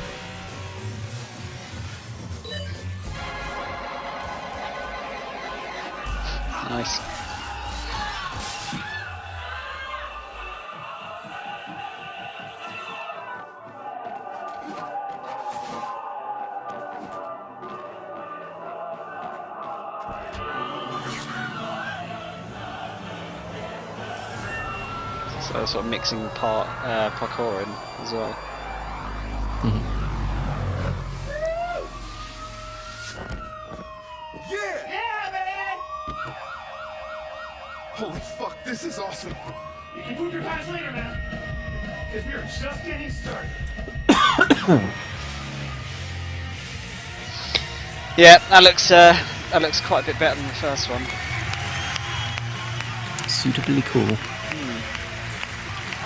Speaker 2: Nice. So sort of mixing parkour in as well.
Speaker 17: Yeah!
Speaker 22: Yeah, man!
Speaker 17: Holy fuck, this is awesome.
Speaker 22: You can prove your past later, man. Because we're just getting started.
Speaker 2: Yeah, that looks quite a bit better than the first one.
Speaker 3: Suitably cool.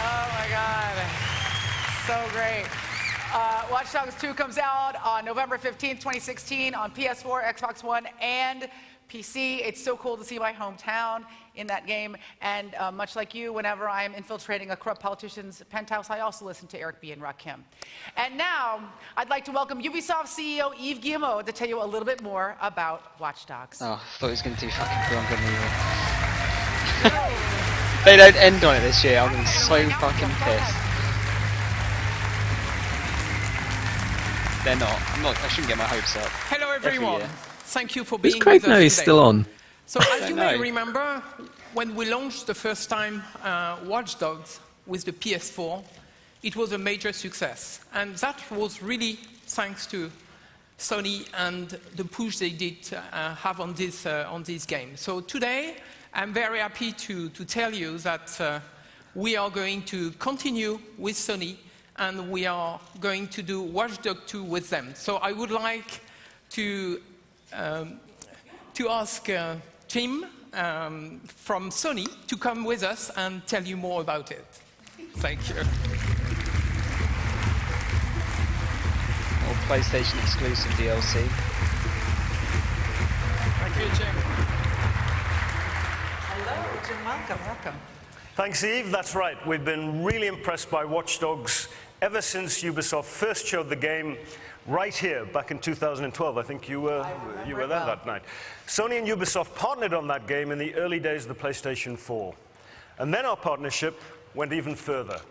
Speaker 4: Oh my god. So great. Watch Dogs 2 comes out on November 15th, 2016 on PS4, Xbox One, and PC. It's so cool to see my hometown in that game. And much like you, whenever I am infiltrating a corrupt politician's penthouse, I also listen to Eric B. and Rakim. And now, I'd like to welcome Ubisoft CEO Yves Guillemot to tell you a little bit more about Watch Dogs.
Speaker 2: Oh, I thought he was going to do fucking Beyond Good and Evil. They don't end on it this year. I'm so fucking pissed. They're not. I shouldn't get my hopes up.
Speaker 9: Hello everyone. Thank you for
Speaker 3: Does
Speaker 9: being
Speaker 3: Craig
Speaker 9: with
Speaker 3: know
Speaker 9: us
Speaker 3: he's
Speaker 9: today.
Speaker 3: still on?
Speaker 9: So as you may remember, when we launched the first time Watch Dogs with the PS4, it was a major success. And that was really thanks to Sony and the push they did have on this game. So today, I'm very happy to tell you that we are going to continue with Sony and we are going to do Watch Dogs 2 with them. So I would like to ask Tim from Sony to come with us and tell you more about it. Thank you.
Speaker 2: Or PlayStation exclusive DLC.
Speaker 9: Thank you, Jim.
Speaker 4: Hello, Jim. Welcome.
Speaker 14: Thanks, Eve. That's right. We've been really impressed by Watch Dogs ever since Ubisoft first showed the game right here back in 2012. I think you were there that night. Sony and Ubisoft partnered on that game in the early days of the PlayStation 4. And then our partnership went even further.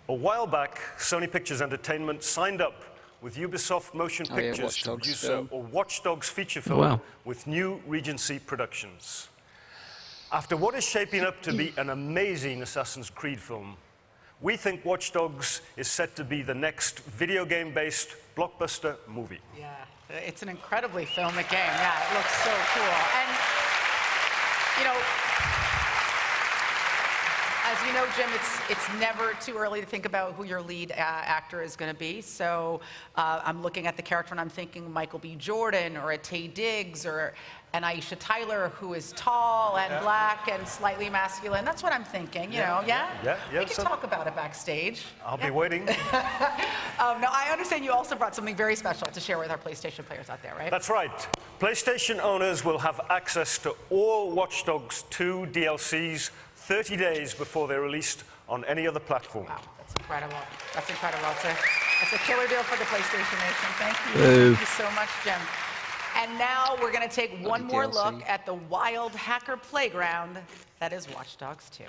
Speaker 14: A while back, Sony Pictures Entertainment signed up with Ubisoft Motion Pictures to produce a Watch Dogs feature film with New Regency Productions. After what is shaping up to be an amazing Assassin's Creed film, we think Watch Dogs is set to be the next video game-based blockbuster movie.
Speaker 4: Yeah, it's an incredibly filmic game. Yeah, it looks so cool. And, you know, as you know, Jim, it's never too early to think about who your lead actor is going to be. So I'm looking at the character and I'm thinking Michael B. Jordan or a Taye Diggs or an Aisha Tyler who is tall and black and slightly masculine. That's what I'm thinking, you know, yeah? We can talk about it backstage.
Speaker 14: I'll be waiting.
Speaker 4: No, I understand you also brought something very special to share with our PlayStation players out there, right?
Speaker 14: That's right. PlayStation owners will have access to all Watch Dogs 2 DLCs 30 days before they're released on any other platform.
Speaker 4: Wow, that's incredible. That's incredible. That's a killer deal for the PlayStation Nation. Thank you. Thank you so much, Jim. And now we're going to take one more look at the wild hacker playground that is Watch Dogs 2.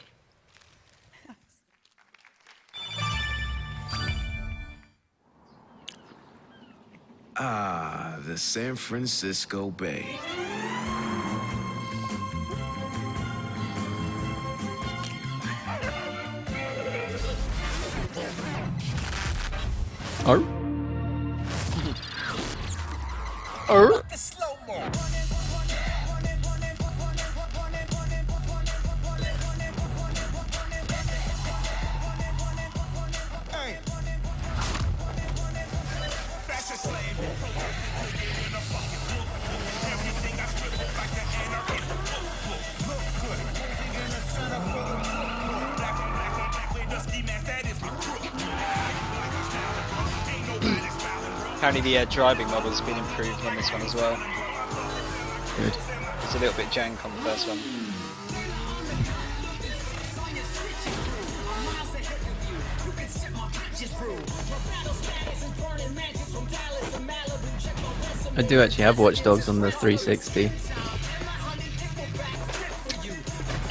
Speaker 19: Ah, the San Francisco Bay.
Speaker 3: Oh?
Speaker 2: Apparently the driving model's been improved on this one as well.
Speaker 3: Good.
Speaker 2: It's a little bit jank on the first one.
Speaker 3: I do actually have Watch Dogs on the 360.
Speaker 2: I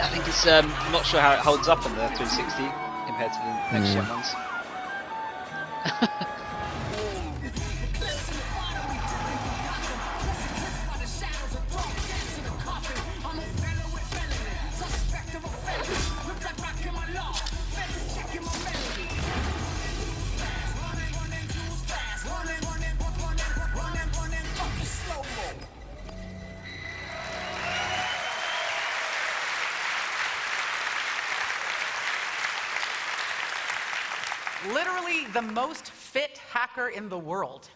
Speaker 2: think it's, I'm not sure how it holds up on the 360 compared to the next gen ones.
Speaker 4: Literally the most fit hacker in the world.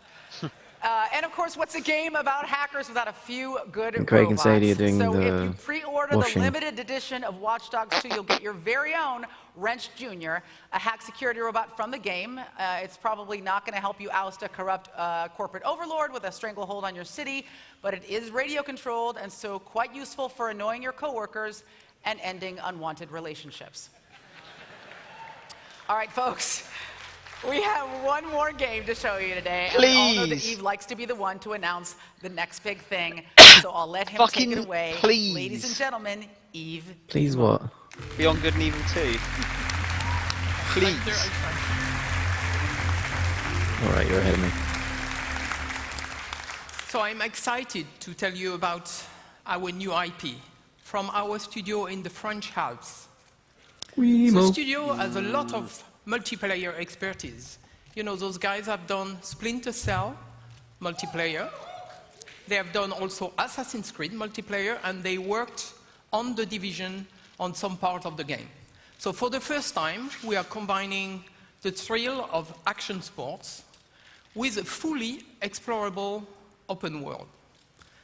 Speaker 4: And of course, what's a game about hackers without a few good
Speaker 3: And Craig and
Speaker 4: robots?
Speaker 3: Sadie are doing
Speaker 4: so
Speaker 3: the
Speaker 4: if you pre-order
Speaker 3: washing.
Speaker 4: the limited edition of Watch Dogs 2, you'll get your very own Wrench Jr., a hack security robot from the game. It's probably not going to help you oust a corrupt corporate overlord with a stranglehold on your city, but it is radio controlled and so quite useful for annoying your coworkers and ending unwanted relationships. All right, folks. We have one more game to show you today. And we all know that Eve likes to be the one to announce the next big thing. So I'll let him take it away.
Speaker 2: Please.
Speaker 4: Ladies and gentlemen, Eve.
Speaker 3: Please what?
Speaker 2: Beyond Good and Evil 2. Please.
Speaker 3: Alright, you're ahead of me.
Speaker 9: So I'm excited to tell you about our new IP from our studio in the French Alps. The studio has a lot of multiplayer expertise. You know, those guys have done Splinter Cell multiplayer. They have done also Assassin's Creed multiplayer, and they worked on The Division on some part of the game. So for the first time, we are combining the thrill of action sports with a fully explorable open world.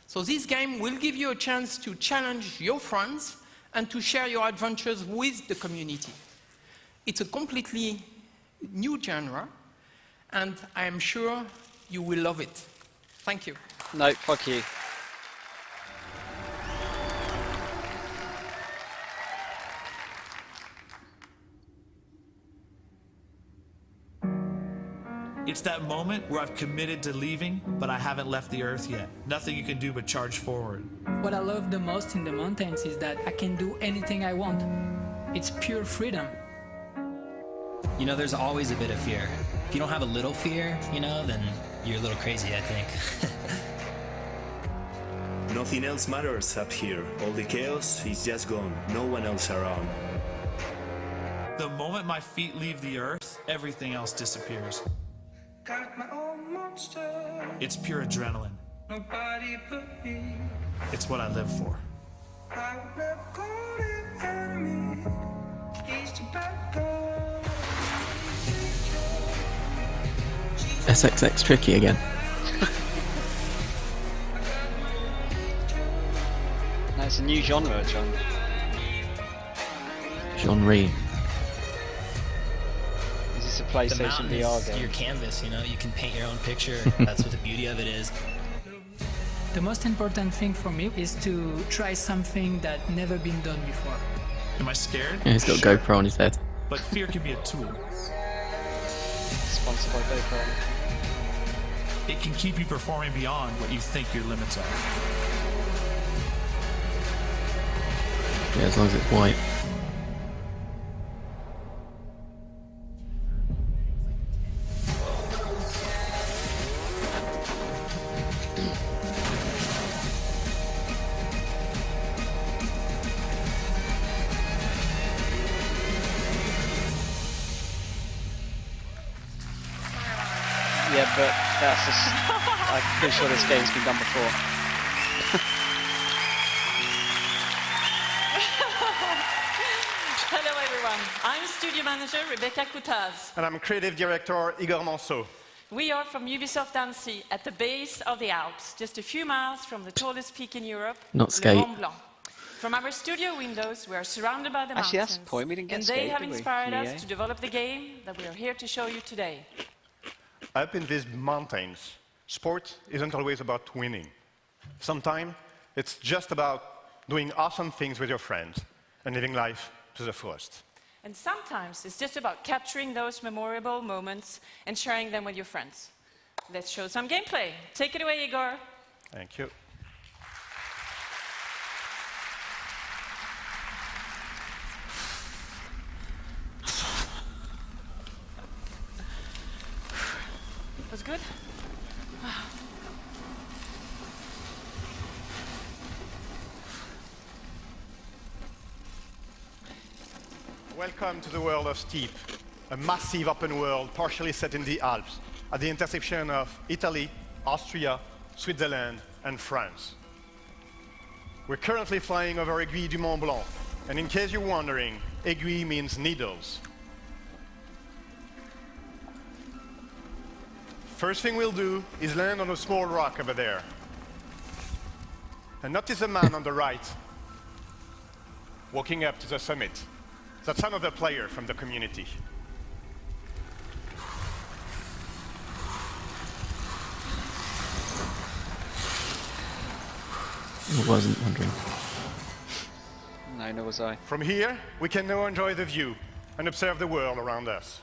Speaker 9: So this game will give you a chance to challenge your friends and to share your adventures with the community. It's a completely new genre, and I am sure you will love it. Thank you.
Speaker 2: No, fuck you.
Speaker 13: It's that moment where I've committed to leaving, but I haven't left the Earth yet. Nothing you can do but charge forward.
Speaker 15: What I love the most in the mountains is that I can do anything I want. It's pure freedom.
Speaker 23: You know, there's always a bit of fear. If you don't have a little fear, you know, then you're a little crazy, I think.
Speaker 24: Nothing else matters up here. All the chaos is just gone. No one else around.
Speaker 13: The moment my feet leave the Earth, everything else disappears.
Speaker 22: Got my own monster.
Speaker 13: It's pure adrenaline.
Speaker 22: Nobody but me.
Speaker 13: It's what I live for.
Speaker 22: I would never call him enemy. He's too bad.
Speaker 3: SXX tricky again.
Speaker 2: No, it's a new genre, John.
Speaker 3: Genre.
Speaker 2: Is this a
Speaker 23: The
Speaker 2: PlayStation
Speaker 23: mountain
Speaker 2: VR
Speaker 23: is
Speaker 2: game?
Speaker 23: your canvas, you know, you can paint your own picture. That's what the beauty of it is.
Speaker 15: The most important thing for me is to try something that never been done before.
Speaker 13: Am I scared?
Speaker 3: Yeah, he's got a GoPro on his head.
Speaker 13: But fear can be a tool.
Speaker 2: Sponsored by GoPro.
Speaker 13: It can keep you performing beyond what you think your limits are.
Speaker 3: Yeah, as long as it's white.
Speaker 2: Yeah, but that's just... I'm pretty sure this game's been done before.
Speaker 25: Hello everyone, I'm Studio Manager Rebecca Coutaz.
Speaker 26: And I'm Creative Director Igor Monceau.
Speaker 25: We are from Ubisoft Annecy at the base of the Alps, just a few miles from the tallest peak in Europe,
Speaker 3: Not
Speaker 25: Le
Speaker 3: skate.
Speaker 25: Mont Blanc. From our studio windows, we are surrounded by the
Speaker 2: Actually,
Speaker 25: mountains.
Speaker 2: that's the point. We didn't get
Speaker 25: and
Speaker 2: skate,
Speaker 25: they have
Speaker 2: did we?
Speaker 25: inspired
Speaker 2: Yeah.
Speaker 25: us to develop the game that we are here to show you today.
Speaker 26: Up in these mountains, Sport isn't always about winning. Sometimes it's just about doing awesome things with your friends and living life to the fullest.
Speaker 25: And sometimes it's just about capturing those memorable moments and sharing them with your friends. Let's show some gameplay. Take it away, Igor.
Speaker 26: Thank you.
Speaker 25: Was good?
Speaker 26: Welcome to the world of Steep, a massive open world partially set in the Alps, at the intersection of Italy, Austria, Switzerland, and France. We're currently flying over Aiguille du Mont Blanc, and in case you're wondering, aiguille means needles. First thing we'll do is land on a small rock over there. And notice the man on the right, walking up to the summit. That's another player from the community.
Speaker 3: I wasn't wondering.
Speaker 2: No, nor was I.
Speaker 26: From here, we can now enjoy the view and observe the world around us.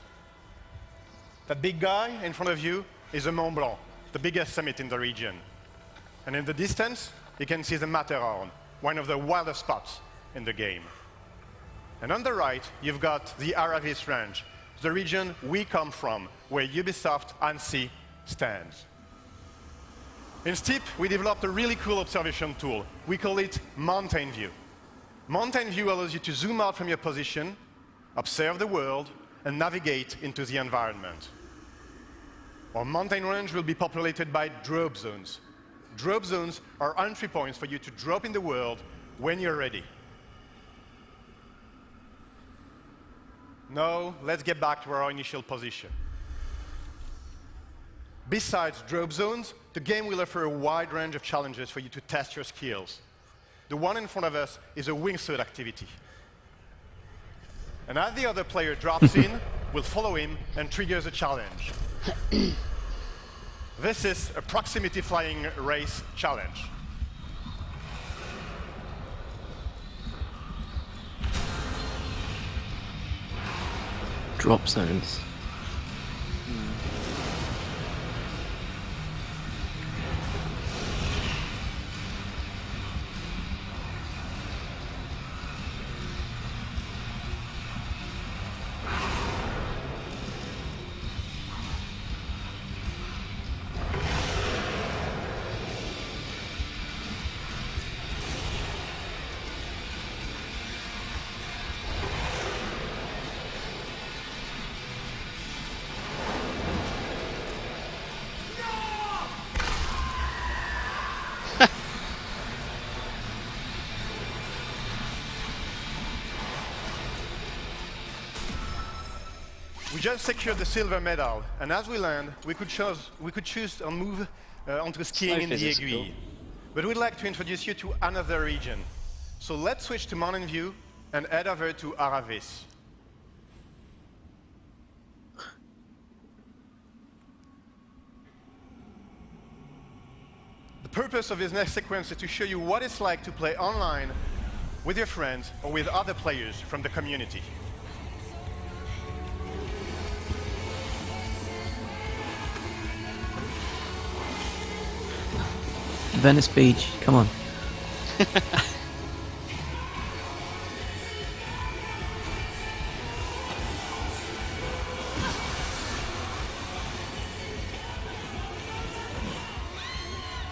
Speaker 26: That big guy in front of you is the Mont Blanc, the biggest summit in the region. And in the distance, you can see the Matterhorn, one of the wildest spots in the game. And on the right, you've got the Aravis Range, the region we come from, where Ubisoft Annecy stands. In Steep, we developed a really cool observation tool. We call it Mountain View. Mountain View allows you to zoom out from your position, observe the world, and navigate into the environment. Our mountain range will be populated by drop zones. Drop zones are entry points for you to drop in the world when you're ready. Now, let's get back to our initial position. Besides drop zones, the game will offer a wide range of challenges for you to test your skills. The one in front of us is a wingsuit activity. And as the other player drops in, we'll follow him and triggers a challenge. This is a proximity flying race challenge.
Speaker 3: Drop zones.
Speaker 26: We just secured the silver medal, and as we land, we could choose to move onto skiing in the Aiguille. But we'd like to introduce you to another region. So let's switch to Mountain View and head over to Aravis. The purpose of this next sequence is to show you what it's like to play online with your friends or with other players from the community.
Speaker 3: Venice Beach, come on.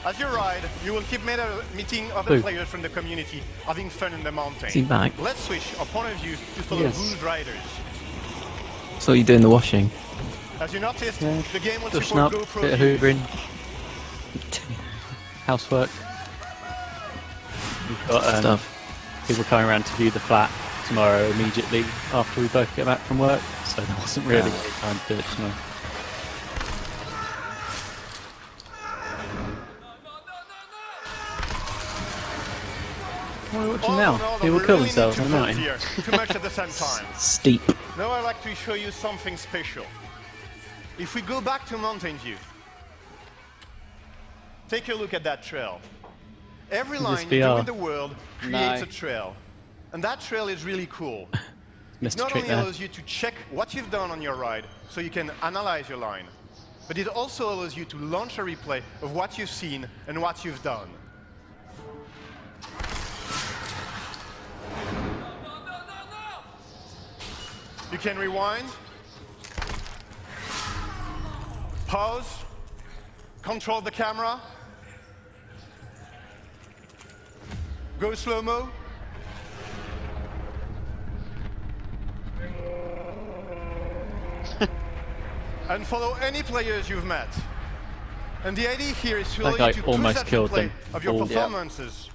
Speaker 26: As you ride, you will keep meeting other players from the community, having fun in the mountain.
Speaker 3: See back.
Speaker 26: Let's switch our point of view to follow Who's Riders.
Speaker 3: So you're doing the washing.
Speaker 26: As you noticed, the game will
Speaker 5: Dusting
Speaker 26: support
Speaker 5: up,
Speaker 26: GoPro
Speaker 5: bit of
Speaker 26: view.
Speaker 5: hoovering, housework. We've got
Speaker 3: Stuff.
Speaker 5: people coming around to view the flat tomorrow immediately after we both get back from work, so there wasn't really any time to do it tomorrow. What are we watching now? People kill themselves on the mountain.
Speaker 26: Too much at the same time.
Speaker 3: Steep.
Speaker 26: Now I'd like to show you something special. If we go back to Mountain View, take a look at that trail. Every
Speaker 5: Is
Speaker 26: line
Speaker 5: this
Speaker 26: you do
Speaker 5: VR?
Speaker 26: in the world creates a trail. And that trail is really cool. It
Speaker 5: Mr.
Speaker 26: not
Speaker 5: Trick
Speaker 26: only
Speaker 5: there.
Speaker 26: allows you to check what you've done on your ride, so you can analyze your line, but it also allows you to launch a replay of what you've seen and what you've done. You can rewind, pause, control the camera, go slow-mo, and follow any players you've met. And the idea here is to
Speaker 5: That
Speaker 26: allow
Speaker 5: guy
Speaker 26: you to push
Speaker 5: almost
Speaker 26: that
Speaker 5: killed
Speaker 26: replay
Speaker 5: them
Speaker 26: of your
Speaker 5: all.
Speaker 26: performances.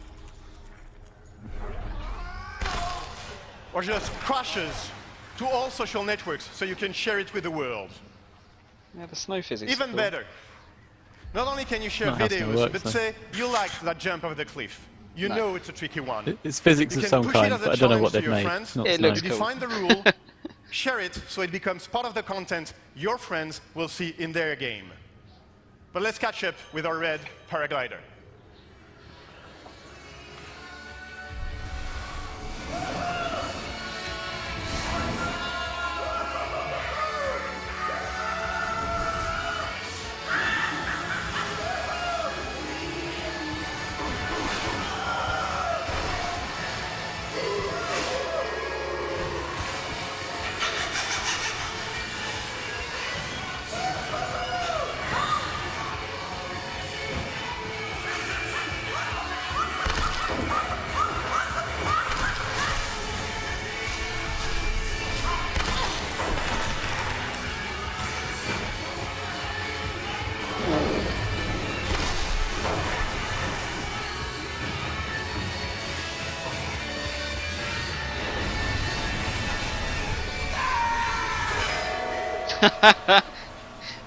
Speaker 26: Or just crashes to all social networks so you can share it with the world.
Speaker 2: Yeah, the snow physics.
Speaker 26: Even
Speaker 2: cool.
Speaker 26: better. Not only can you share
Speaker 5: Not how it's gonna
Speaker 26: videos,
Speaker 5: work,
Speaker 26: but
Speaker 5: so.
Speaker 26: say you liked that jump over the cliff. You know it's a tricky one.
Speaker 5: It's physics
Speaker 26: You
Speaker 5: of
Speaker 26: can
Speaker 5: some
Speaker 26: push
Speaker 5: kind,
Speaker 26: it as a
Speaker 5: but I don't know what
Speaker 26: challenge to
Speaker 5: they've
Speaker 26: your
Speaker 5: made.
Speaker 26: friends.
Speaker 5: It's not
Speaker 2: It
Speaker 5: snow.
Speaker 2: looks
Speaker 26: You
Speaker 2: cool.
Speaker 26: define the rule, share it so it becomes part of the content your friends will see in their game. But let's catch up with our red paraglider.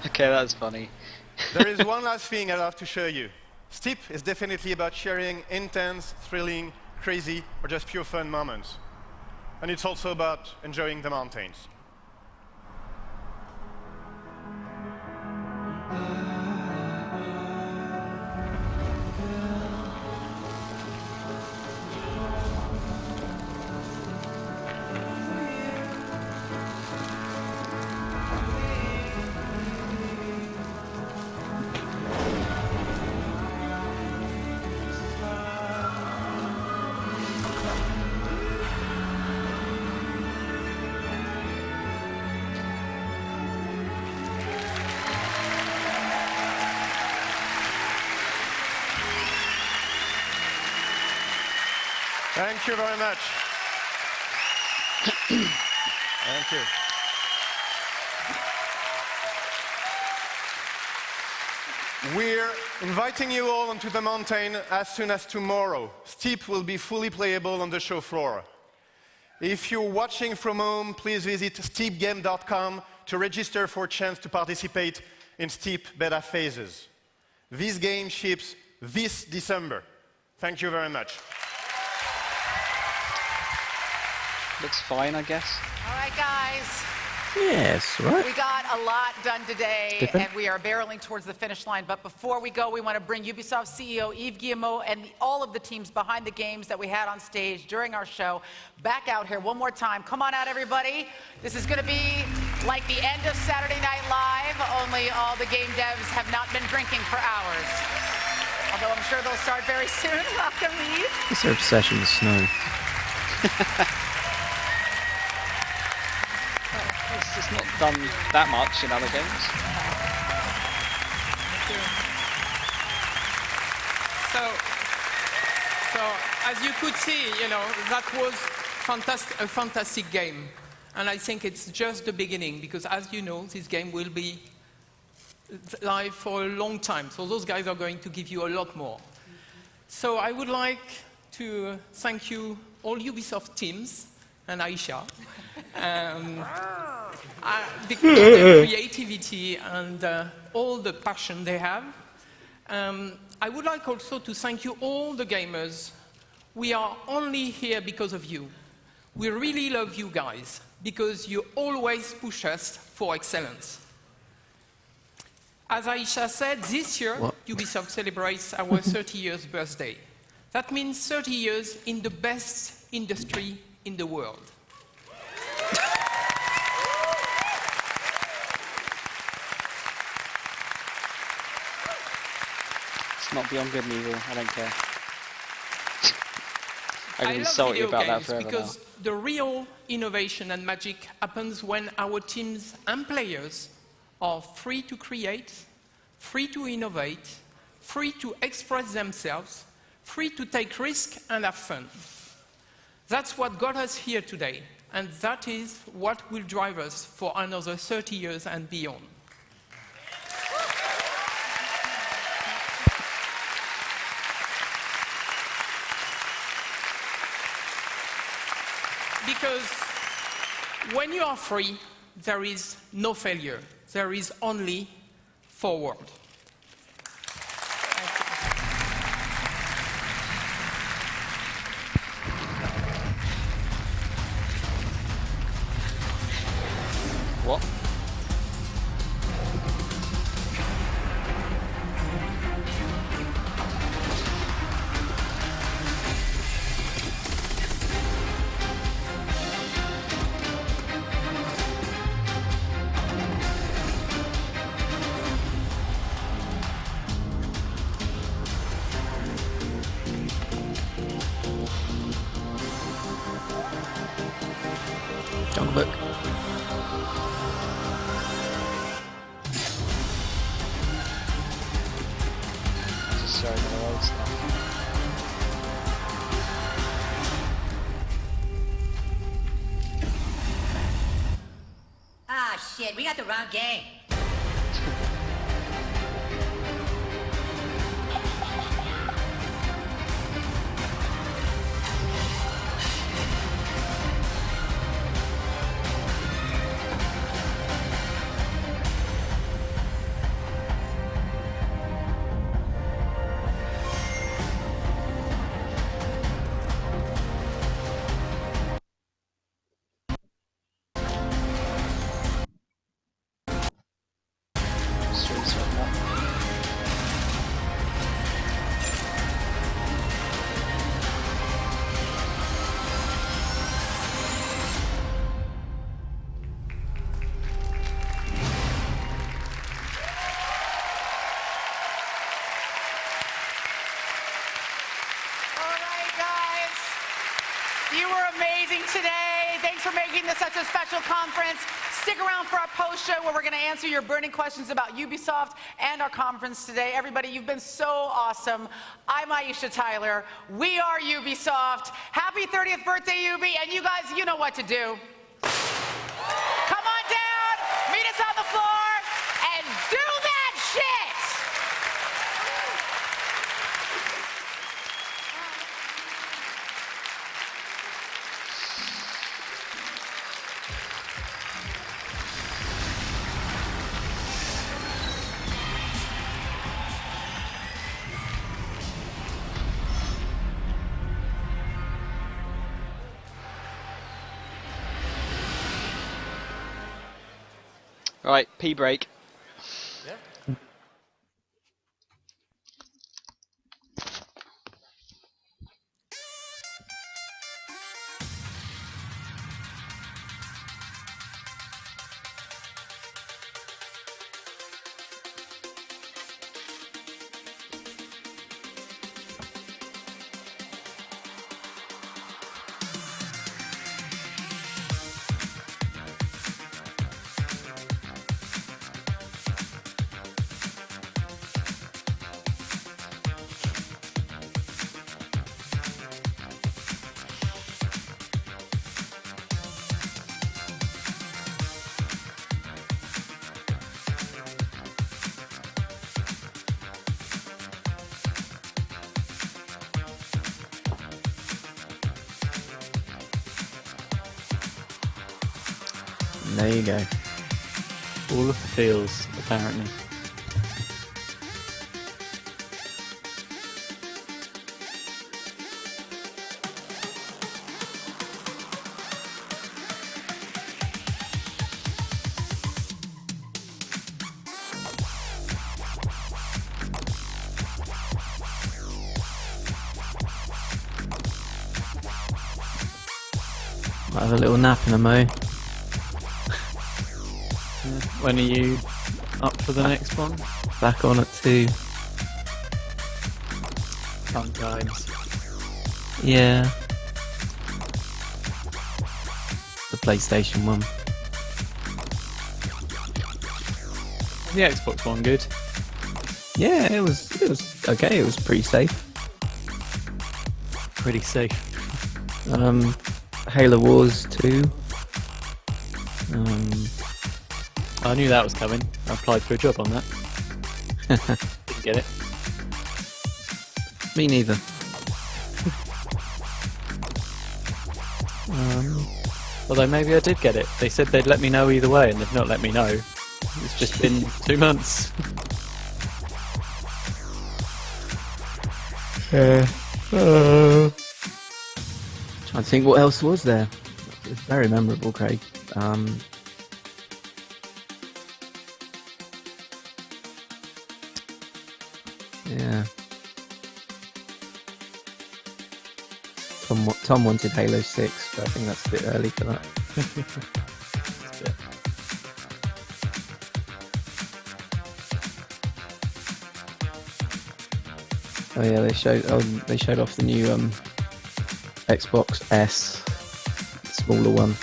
Speaker 2: Okay, that's funny.
Speaker 26: There is one last thing I'd love to show you. Steep is definitely about sharing intense, thrilling, crazy, or just pure fun moments. And it's also about enjoying the mountains. Thank you very much. Thank you. We're inviting you all onto the mountain as soon as tomorrow. Steep will be fully playable on the show floor. If you're watching from home, please visit steepgame.com to register for a chance to participate in Steep beta phases. This game ships this December. Thank you very much.
Speaker 2: Looks fine, I guess.
Speaker 4: All right, guys.
Speaker 3: Yes, right.
Speaker 4: We got a lot done today,
Speaker 3: Different.
Speaker 4: and we are barreling towards the finish line. But before we go, we want to bring Ubisoft CEO Yves Guillemot and all of the teams behind the games that we had on stage during our show back out here one more time. Come on out, everybody. This is going to be like the end of Saturday Night Live, only all the game devs have not been drinking for hours. Although I'm sure they'll start very soon. Welcome, Yves.
Speaker 3: What's their obsession with snow?
Speaker 2: It's not done that much in other games.
Speaker 9: So as you could see, you know, that was a fantastic game. And I think it's just the beginning, because as you know, this game will be live for a long time. So those guys are going to give you a lot more. So I would like to thank you, all Ubisoft teams, and Aisha, because of their creativity and all the passion they have. I would like also to thank you, all the gamers. We are only here because of you. We really love you guys, because you always push us for excellence. As Aisha said, this year Ubisoft celebrates our 30 years birthday. That means 30 years in the best industry in the world.
Speaker 2: It's not beyond good and evil, I don't care. I'm going to be
Speaker 9: love
Speaker 2: salty
Speaker 9: video
Speaker 2: about that
Speaker 9: games
Speaker 2: forever
Speaker 9: because
Speaker 2: now.
Speaker 9: the real innovation and magic happens when our teams and players are free to create, free to innovate, free to express themselves, free to take risks and have fun. That's what got us here today, and that is what will drive us for another 30 years and beyond. Because when you are free, there is no failure. There is only forward.
Speaker 2: What?
Speaker 3: Jungle Book.
Speaker 2: Just showing the old stuff.
Speaker 18: Ah, shit, we got the wrong game.
Speaker 2: Streets right now.
Speaker 4: All right, guys. You were amazing today. Thanks for making this such a special conference. Stick around for our post show where we're going to answer your burning questions about Ubisoft and our conference today. Everybody, you've been so awesome. I'm Aisha Tyler. We are Ubisoft. Happy 30th birthday, Ubi. And you guys, you know what to do. Come on down, meet us on the floor, and do that shit.
Speaker 2: Right, pee break.
Speaker 3: There you go.
Speaker 5: All of the feels, apparently.
Speaker 3: Might have a little nap in a mo.
Speaker 5: When are you up for the next one?
Speaker 3: Back on at 2.
Speaker 5: Sometimes.
Speaker 3: Yeah. The PlayStation one.
Speaker 5: The Xbox one good?
Speaker 3: Yeah, it was okay. It was pretty safe.
Speaker 5: Pretty safe.
Speaker 3: Halo Wars 2.
Speaker 5: I knew that was coming. I applied for a job on that. Didn't get it.
Speaker 3: Me neither.
Speaker 5: Although maybe I did get it. They said they'd let me know either way, and they've not let me know. It's just been 2 months.
Speaker 3: Trying to think what else was there. It's very memorable, Craig. Yeah. Tom wanted Halo 6, but I think that's a bit early for that. Oh yeah, they showed off the new Xbox S, smaller one.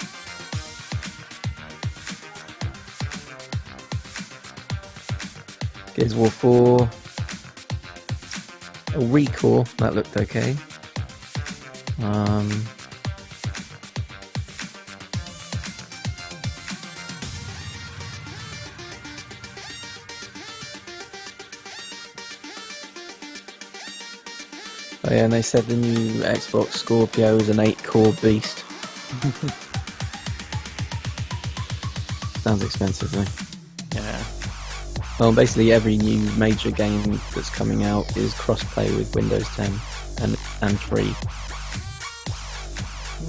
Speaker 3: Gears of War 4. A Recore, that looked okay. Oh yeah, and they said the new Xbox Scorpio is an 8-core beast. Sounds expensive though.
Speaker 5: Yeah.
Speaker 3: Well, basically every new major game that's coming out is cross-play with Windows 10 and free.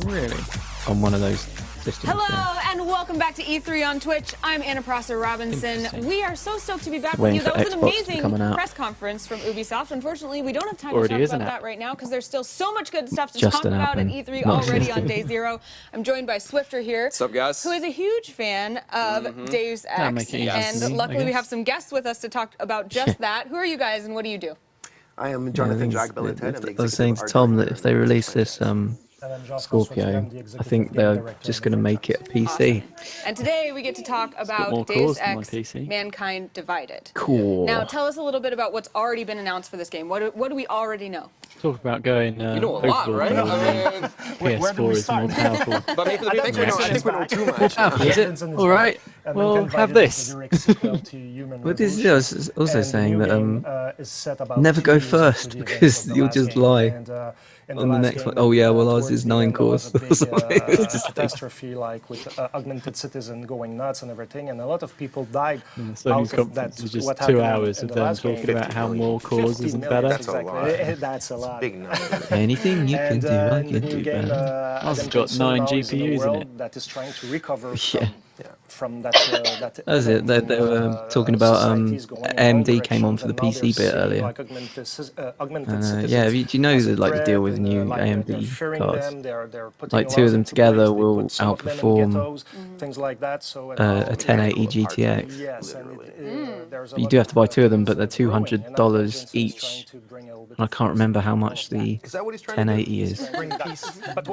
Speaker 5: Really?
Speaker 3: On one of those systems.
Speaker 6: Hello,
Speaker 3: yeah.
Speaker 6: and welcome back to E3 on Twitch. I'm Anna Prosser Robinson. We are so stoked to be back with
Speaker 3: Waiting
Speaker 6: you. That
Speaker 3: for
Speaker 6: was an
Speaker 3: Xbox to come
Speaker 6: amazing
Speaker 3: out.
Speaker 6: press conference from Ubisoft. Unfortunately, we don't have time
Speaker 5: Already
Speaker 6: to
Speaker 5: is
Speaker 6: talk
Speaker 5: an
Speaker 6: about
Speaker 5: app.
Speaker 6: that right now because there's still so much good stuff to
Speaker 3: Just
Speaker 6: talk
Speaker 3: an
Speaker 6: about at
Speaker 3: admin.
Speaker 6: E3
Speaker 3: Not
Speaker 6: already
Speaker 3: system.
Speaker 6: on day 0. I'm joined by Swifter here.
Speaker 7: What's up, guys?
Speaker 6: Who is a huge fan of Deus
Speaker 5: That'll
Speaker 6: Ex.
Speaker 5: make it easy for
Speaker 6: And
Speaker 5: me, I
Speaker 6: luckily we
Speaker 5: guess.
Speaker 6: have some guests with us to talk about just that. Who are you guys and what do you do?
Speaker 7: I am
Speaker 3: Yeah, I
Speaker 7: Jonathan
Speaker 3: think
Speaker 7: Jagbelitet.
Speaker 3: I was saying to Tom that if they release this Scorpio, I think they're just going to make it a PC.
Speaker 6: And today we get to talk
Speaker 5: more
Speaker 6: about
Speaker 5: cores
Speaker 6: Deus
Speaker 5: than my
Speaker 6: Ex
Speaker 5: PC.
Speaker 6: Mankind Divided.
Speaker 3: Cool.
Speaker 6: Now tell us a little bit about what's already been announced for this game. What do we already know?
Speaker 5: Talk about going
Speaker 7: You know a lot,
Speaker 5: overboard
Speaker 7: right?
Speaker 5: level,
Speaker 7: I mean,
Speaker 5: PS4 is more powerful.
Speaker 7: but I think we know too much.
Speaker 5: Is it? Alright, well, have this.
Speaker 3: But this is also saying that never go first because you'll just lie on the next one. Oh yeah, well ours is 9 cores. It's just
Speaker 8: catastrophe like with augmented citizen going nuts and everything, and a lot of people died
Speaker 5: So
Speaker 8: out
Speaker 5: news
Speaker 8: of that.
Speaker 5: conference is just
Speaker 8: What
Speaker 5: 2
Speaker 8: happened
Speaker 5: hours
Speaker 8: in
Speaker 5: of
Speaker 8: the
Speaker 5: them
Speaker 8: last game.
Speaker 5: talking about how more cores
Speaker 8: 50
Speaker 5: isn't
Speaker 8: million,
Speaker 5: better.
Speaker 7: That's a lot.
Speaker 8: That's a lot.
Speaker 7: Big number.
Speaker 3: Anything you can do, I
Speaker 8: in the
Speaker 3: can
Speaker 8: new
Speaker 3: do
Speaker 8: game,
Speaker 3: better.
Speaker 5: Ours has
Speaker 8: Adam
Speaker 5: got
Speaker 8: Jensen
Speaker 5: 9
Speaker 8: now is in a
Speaker 5: GPUs in
Speaker 8: world
Speaker 5: it.
Speaker 8: that is trying to recover from that.
Speaker 3: That's it. They were talking about AMD came on for the PC bit earlier.
Speaker 8: Like augmented citizens.
Speaker 3: Yeah, do you know that like the deal with new AMD cards? Like 2 of them together will outperform
Speaker 8: things like that. So
Speaker 3: a 1080 GTX.
Speaker 8: Yes, and
Speaker 3: But you do have to buy 2 of them, but they're $200 each. And I can't remember how much the 1080 is. I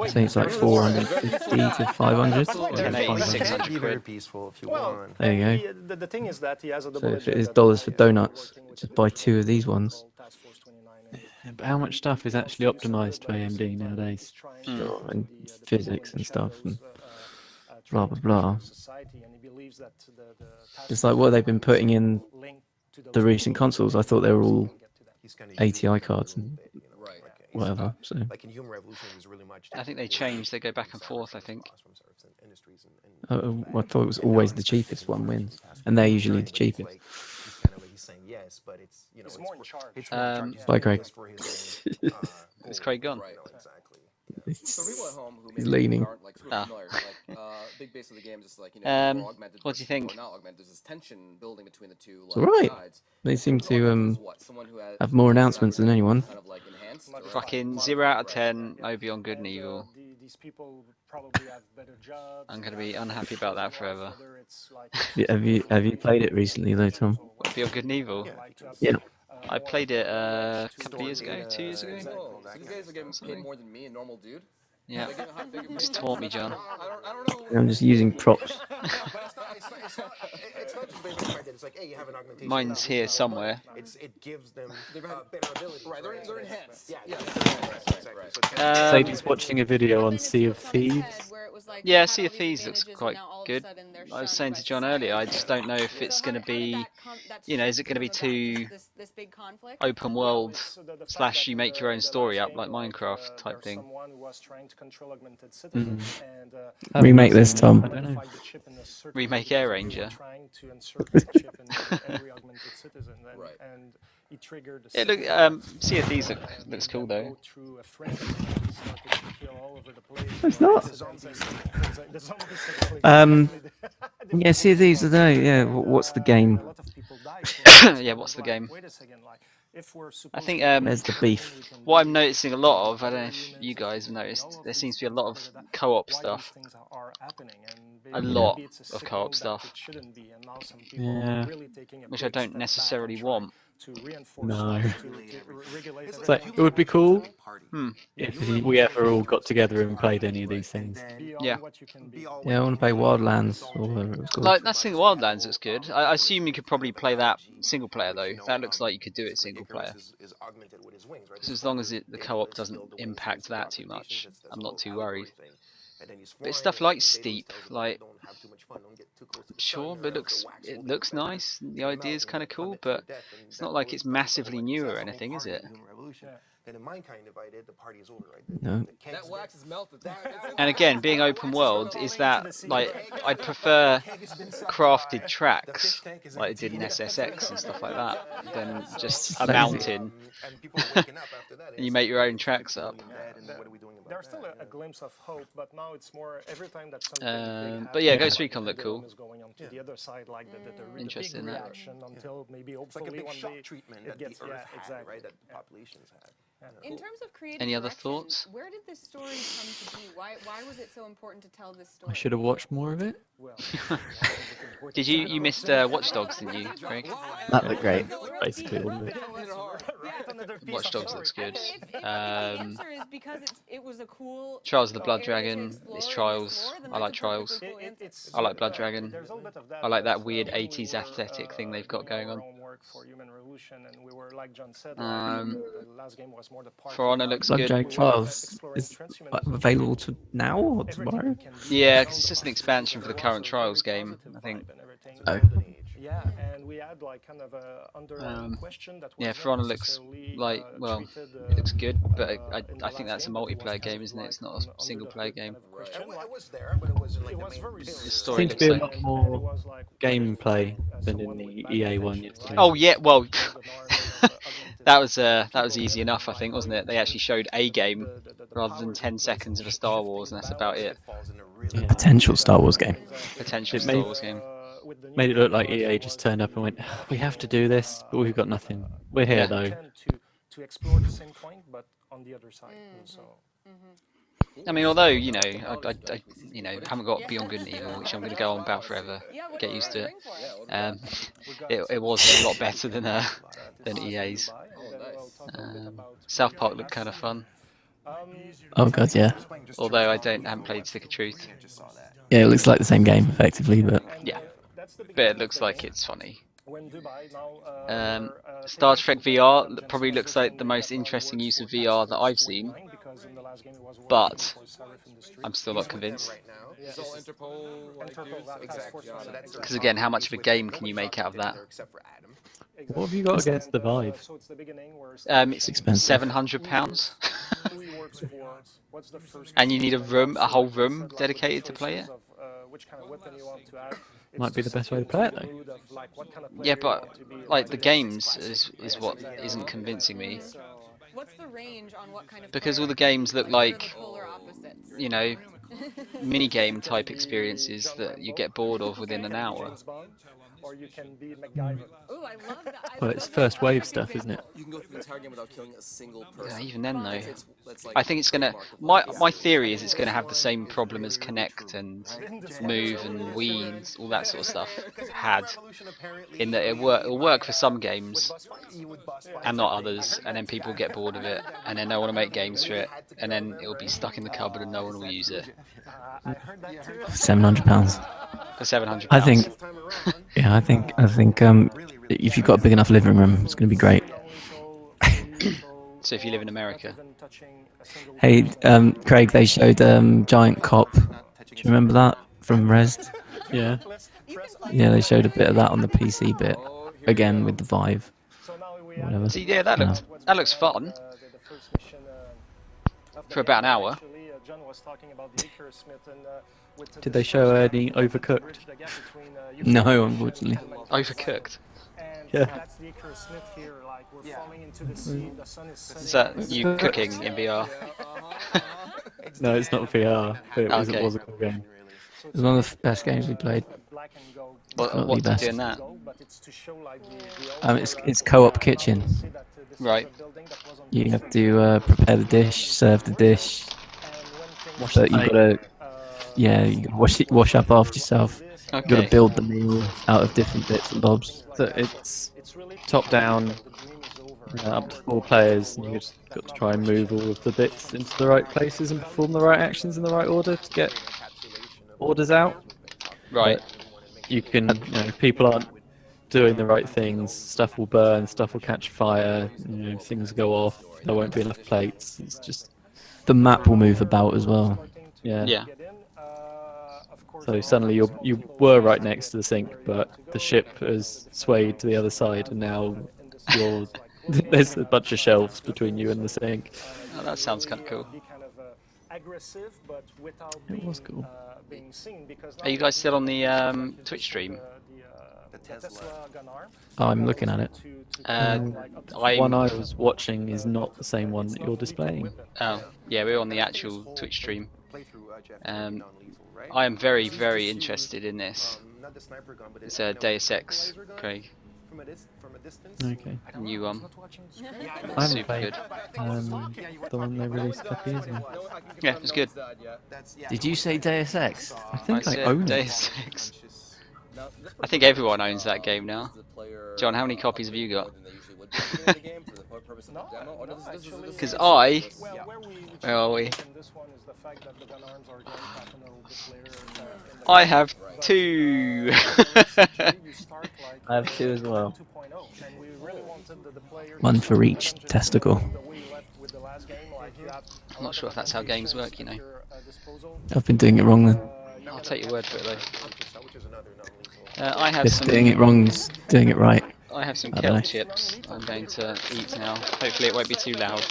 Speaker 3: think it's like 450 to 500.
Speaker 2: 1080, 600 quid.
Speaker 7: Peaceful if you
Speaker 8: Well,
Speaker 7: want.
Speaker 3: There you go.
Speaker 8: the thing is that he has a
Speaker 3: So
Speaker 8: double
Speaker 3: if it is dollars for donuts, just buy 2 of these ones.
Speaker 5: Yeah, but how much stuff is actually optimized for AMD nowadays?
Speaker 3: And physics and stuff and blah blah blah. It's like what they've been putting in the recent consoles. I thought they were all ATI cards and whatever. So
Speaker 2: I think they change. They go back and forth, I think.
Speaker 3: I thought it was always the cheapest one wins, and they're usually the cheapest. Bye, Craig.
Speaker 2: Is Craig gone?
Speaker 3: He's leaning.
Speaker 2: Ah.
Speaker 12: Big base of the game is like,
Speaker 2: What do you think?
Speaker 12: There's tension building between the two.
Speaker 3: It's alright. They seem to have more announcements than anyone.
Speaker 2: Fucking 0 out of 10. Obi on Good and Evil.
Speaker 8: these people probably have better jobs.
Speaker 2: I'm gonna be unhappy about that forever.
Speaker 3: Have you played it recently though, Tom?
Speaker 2: Beyond Good and Evil?
Speaker 3: Yeah.
Speaker 2: I played it a couple of years ago, 2 years ago.
Speaker 12: Whoa, so these guys are getting paid more than me, a normal dude?
Speaker 2: Yeah.
Speaker 12: How big are
Speaker 2: Just taught me, John.
Speaker 12: I don't know.
Speaker 3: I'm just using props.
Speaker 7: It's not just basically the fact that it's like, hey, you have an augmentation.
Speaker 2: Mine's here somewhere.
Speaker 7: It gives them better abilities.
Speaker 12: Right, they're enhanced.
Speaker 7: Yeah.
Speaker 5: Sadie's watching a video on Sea of Thieves.
Speaker 2: Yeah, Sea of Thieves looks quite good. I was saying to John earlier, I just don't know if it's going to be, you know, is it going to be too open world / you make your own story up like Minecraft type thing?
Speaker 3: Remake this, Tom.
Speaker 5: I don't know.
Speaker 2: Remake Air Ranger. It look, Sea of Thieves looks cool though.
Speaker 3: It's not. Yeah, Sea of Thieves today. Yeah, what's the game?
Speaker 2: Yeah, what's the game? I think
Speaker 3: There's the beef.
Speaker 2: what I'm noticing a lot of, I don't know if you guys have noticed, there seems to be a lot of co-op stuff. A lot of co-op stuff.
Speaker 5: Yeah.
Speaker 2: Which I don't necessarily want.
Speaker 5: No. It's like, it would be cool if we ever all got together and played any of these things.
Speaker 2: Yeah.
Speaker 3: Yeah, I want to play Wildlands or whatever it's called.
Speaker 2: Like that thing Wildlands looks good. I assume you could probably play that single player though. That looks like you could do it single player. So as long as the co-op doesn't impact that too much, I'm not too worried. But it's stuff like Steep, like sure, but it looks nice. The idea is kind of cool, but it's not like it's massively new or anything, is it?
Speaker 7: And in my kind, if I did, the party is over, right?
Speaker 3: No.
Speaker 12: That wax is melted.
Speaker 2: And again, being open world, is that like I'd prefer crafted tracks like they did in SSX and stuff like that than just a mountain and you make your own tracks up.
Speaker 8: There's still a glimpse of hope, but now it's more every time that something
Speaker 2: but yeah, Ghost Recon looked cool.
Speaker 8: Going on to the other side, like the
Speaker 2: Interested in
Speaker 8: big
Speaker 2: that.
Speaker 8: reaction until maybe hopefully
Speaker 7: It's like a big
Speaker 8: one
Speaker 7: shock
Speaker 8: day
Speaker 7: treatment
Speaker 8: it
Speaker 7: that
Speaker 8: gets
Speaker 7: the Earth had,
Speaker 8: exactly.
Speaker 7: right? That populations had.
Speaker 6: In terms of creative
Speaker 2: Any other
Speaker 6: direction,
Speaker 2: thoughts?
Speaker 6: where did this story come to be? Why was it so important to tell this story?
Speaker 5: I should have watched more of it.
Speaker 2: Did you missed Watch Dogs, didn't you, Craig?
Speaker 3: That looked great.
Speaker 5: Basically, wasn't it?
Speaker 2: Watch Dogs looks good.
Speaker 6: The answer is because it was a cool
Speaker 2: Trials of the Blood
Speaker 6: area to
Speaker 2: Dragon.
Speaker 6: explore
Speaker 2: It's
Speaker 6: and
Speaker 2: Trials.
Speaker 6: explore, then
Speaker 2: I like
Speaker 6: that's a
Speaker 2: Trials.
Speaker 6: perfectly cool answer.
Speaker 2: I like Blood Dragon. I like that weird 80s aesthetic thing they've got going on. For Honor looks
Speaker 3: Blood
Speaker 2: good.
Speaker 3: Dragon Trials is available to now or tomorrow?
Speaker 2: Yeah, 'cause it's just an expansion for the current Trials game, I think.
Speaker 3: Oh.
Speaker 8: Yeah, and we had like kind of a underlying question that was
Speaker 2: Yeah, For Honor looks like, well, it looks good, but I think that's a multiplayer game, isn't it? It's not a single player game.
Speaker 7: It was there, but it wasn't like the main.
Speaker 2: The story
Speaker 5: Seems to
Speaker 2: looks
Speaker 5: be a
Speaker 2: like...
Speaker 5: lot more gameplay than in the EA one yesterday.
Speaker 2: Oh yeah, well, that was easy enough, I think, wasn't it? They actually showed a game rather than 10 seconds of a Star Wars, and that's about it.
Speaker 3: Yeah. Potential Star Wars game.
Speaker 2: Potential
Speaker 5: It
Speaker 2: Star
Speaker 5: made-
Speaker 2: Wars game.
Speaker 5: Made it look like EA just turned up and went, we have to do this, but we've got nothing. We're here though.
Speaker 8: To explore the same point, but on the other side. So.
Speaker 2: I mean, although you know, I you know, haven't got Beyond Good and Evil, which I'm going to go on about forever. Get used to it. It was a lot better than EA's. South Park looked kind of fun.
Speaker 3: Oh god, yeah.
Speaker 2: Although I haven't played Stick of Truth.
Speaker 3: Yeah, it looks like the same game effectively, but
Speaker 2: Yeah, but it looks like it's funny. Star Trek VR probably looks like the most interesting use of VR that I've seen, but I'm still not convinced. Because again, how much of a game can you make out of that?
Speaker 5: What have you got against the Vive?
Speaker 2: It's
Speaker 3: expensive.
Speaker 2: £700, and you need a whole room dedicated to play it.
Speaker 5: Might be the best way to play it though.
Speaker 2: Yeah, but like the games is what isn't convincing me.
Speaker 6: What's the range on what kind of
Speaker 2: Because all the games look like, you know, mini game type experiences that you get bored of within an hour.
Speaker 8: or you can be MacGyver.
Speaker 6: Ooh, I love that.
Speaker 5: Well, it's first wave stuff, isn't it?
Speaker 12: You can go through the entire game without killing a single person.
Speaker 2: Yeah, even then though,
Speaker 12: That's like
Speaker 2: I think it's gonna. My theory is it's gonna have the same problem as Connect and Move and Wii and all that sort of stuff had, in that it'll work for some games and not others, and then people get bored of it, and then they want to make games for it, and then it'll be stuck in the cupboard and no one will use it.
Speaker 3: £700.
Speaker 2: For £700.
Speaker 3: I think. Yeah, I think. If you've got a big enough living room, it's going to be great.
Speaker 2: So if you live in America.
Speaker 3: Hey, Craig, they showed Giant Cop. Do you remember that from Rezzed?
Speaker 5: Yeah.
Speaker 3: Yeah, they showed a bit of that on the PC bit, again with the Vive. Whatever.
Speaker 2: See, yeah, that looks fun. For about an hour.
Speaker 5: Did they show any Overcooked?
Speaker 3: No, unfortunately.
Speaker 2: Overcooked?
Speaker 5: Yeah.
Speaker 2: Is that you cooking in VR?
Speaker 5: No, it's not VR, but
Speaker 2: Okay.
Speaker 5: it was a cool game.
Speaker 3: It was one of the best games we played.
Speaker 2: What's it doing that?
Speaker 3: It's co-op kitchen.
Speaker 2: Right.
Speaker 3: You have to prepare the dish, serve the dish. But you gotta, you gotta wash up after yourself. You gotta
Speaker 2: Okay.
Speaker 3: build the meal out of different bits and bobs.
Speaker 5: So it's top down, up to 4 players, and you just got to try and move all of the bits into the right places and perform the right actions in the right order to get orders out.
Speaker 2: Right.
Speaker 5: But you can, if people aren't doing the right things, stuff will burn, stuff will catch fire, things go off, there won't be enough plates. It's just
Speaker 3: the map will move about as well.
Speaker 5: Yeah.
Speaker 2: Yeah.
Speaker 5: So suddenly you were right next to the sink, but the ship has swayed to the other side, and now there's a bunch of shelves between you and the sink.
Speaker 2: Oh, that sounds kind of cool.
Speaker 5: It was cool.
Speaker 2: Are you guys still on the Twitch stream?
Speaker 3: Oh, I'm looking at it.
Speaker 5: The one I was watching is not the same one that you're displaying.
Speaker 2: Oh, yeah, we're on the actual Twitch stream. I am very, very interested in this. It's Deus Ex, Craig.
Speaker 5: Okay.
Speaker 2: New one.
Speaker 5: I haven't
Speaker 2: Super
Speaker 5: played
Speaker 2: good.
Speaker 5: the one they released a couple years ago.
Speaker 2: Yeah, it was good.
Speaker 3: Did you say Deus Ex?
Speaker 5: I think I
Speaker 2: said
Speaker 5: own
Speaker 2: Deus Ex. I think everyone owns that game now. John, how many copies have you got? Because where are we? I have 2.
Speaker 3: I have 2 as well. One for each testicle.
Speaker 2: I'm not sure if that's how games work,
Speaker 3: I've been doing it wrong then.
Speaker 2: I'll take your word for it though. I have
Speaker 3: Just
Speaker 2: some.
Speaker 3: doing it wrong is doing it right.
Speaker 2: I have some
Speaker 3: I don't know.
Speaker 2: kelp chips I'm going to eat now. Hopefully it won't be too loud.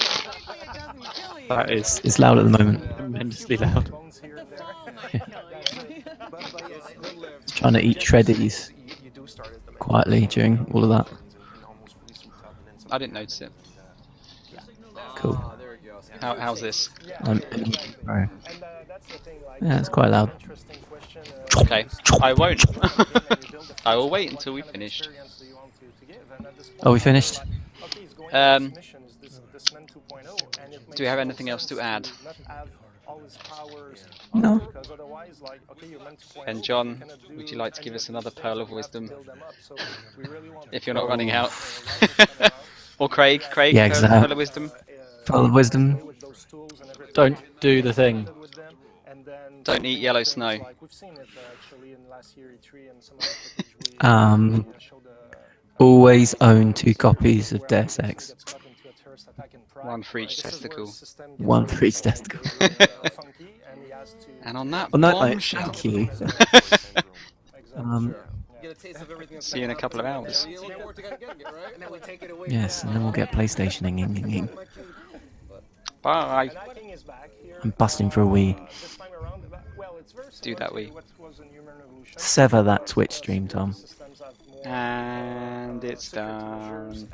Speaker 5: That is
Speaker 3: It's loud at the moment.
Speaker 5: tremendously loud.
Speaker 3: Trying to eat shreddies quietly during all of that.
Speaker 2: I didn't notice it.
Speaker 3: Cool.
Speaker 2: How's this?
Speaker 3: Right. Yeah, it's quite loud.
Speaker 2: Okay, I won't. I will wait until we've finished.
Speaker 3: Oh, we finished?
Speaker 2: Do we have anything else to add?
Speaker 3: No.
Speaker 2: And John, would you like to give us another pearl of wisdom? If you're not running out. Or Craig,
Speaker 3: Yeah,
Speaker 2: pearl of wisdom?
Speaker 3: Pearl of wisdom.
Speaker 5: Don't do the thing.
Speaker 2: Don't eat yellow snow.
Speaker 3: Always own 2 copies of Deus Ex.
Speaker 2: One for each testicle.
Speaker 3: One for each testicle.
Speaker 2: And on that
Speaker 3: bombshell. Thank you.
Speaker 2: See you in a couple of hours.
Speaker 3: Yes, and then we'll get PlayStation-ing.
Speaker 2: Bye.
Speaker 3: I'm busting for a Wii.
Speaker 2: Do that Wii.
Speaker 3: Sever that Twitch stream, Tom.
Speaker 2: And it's done.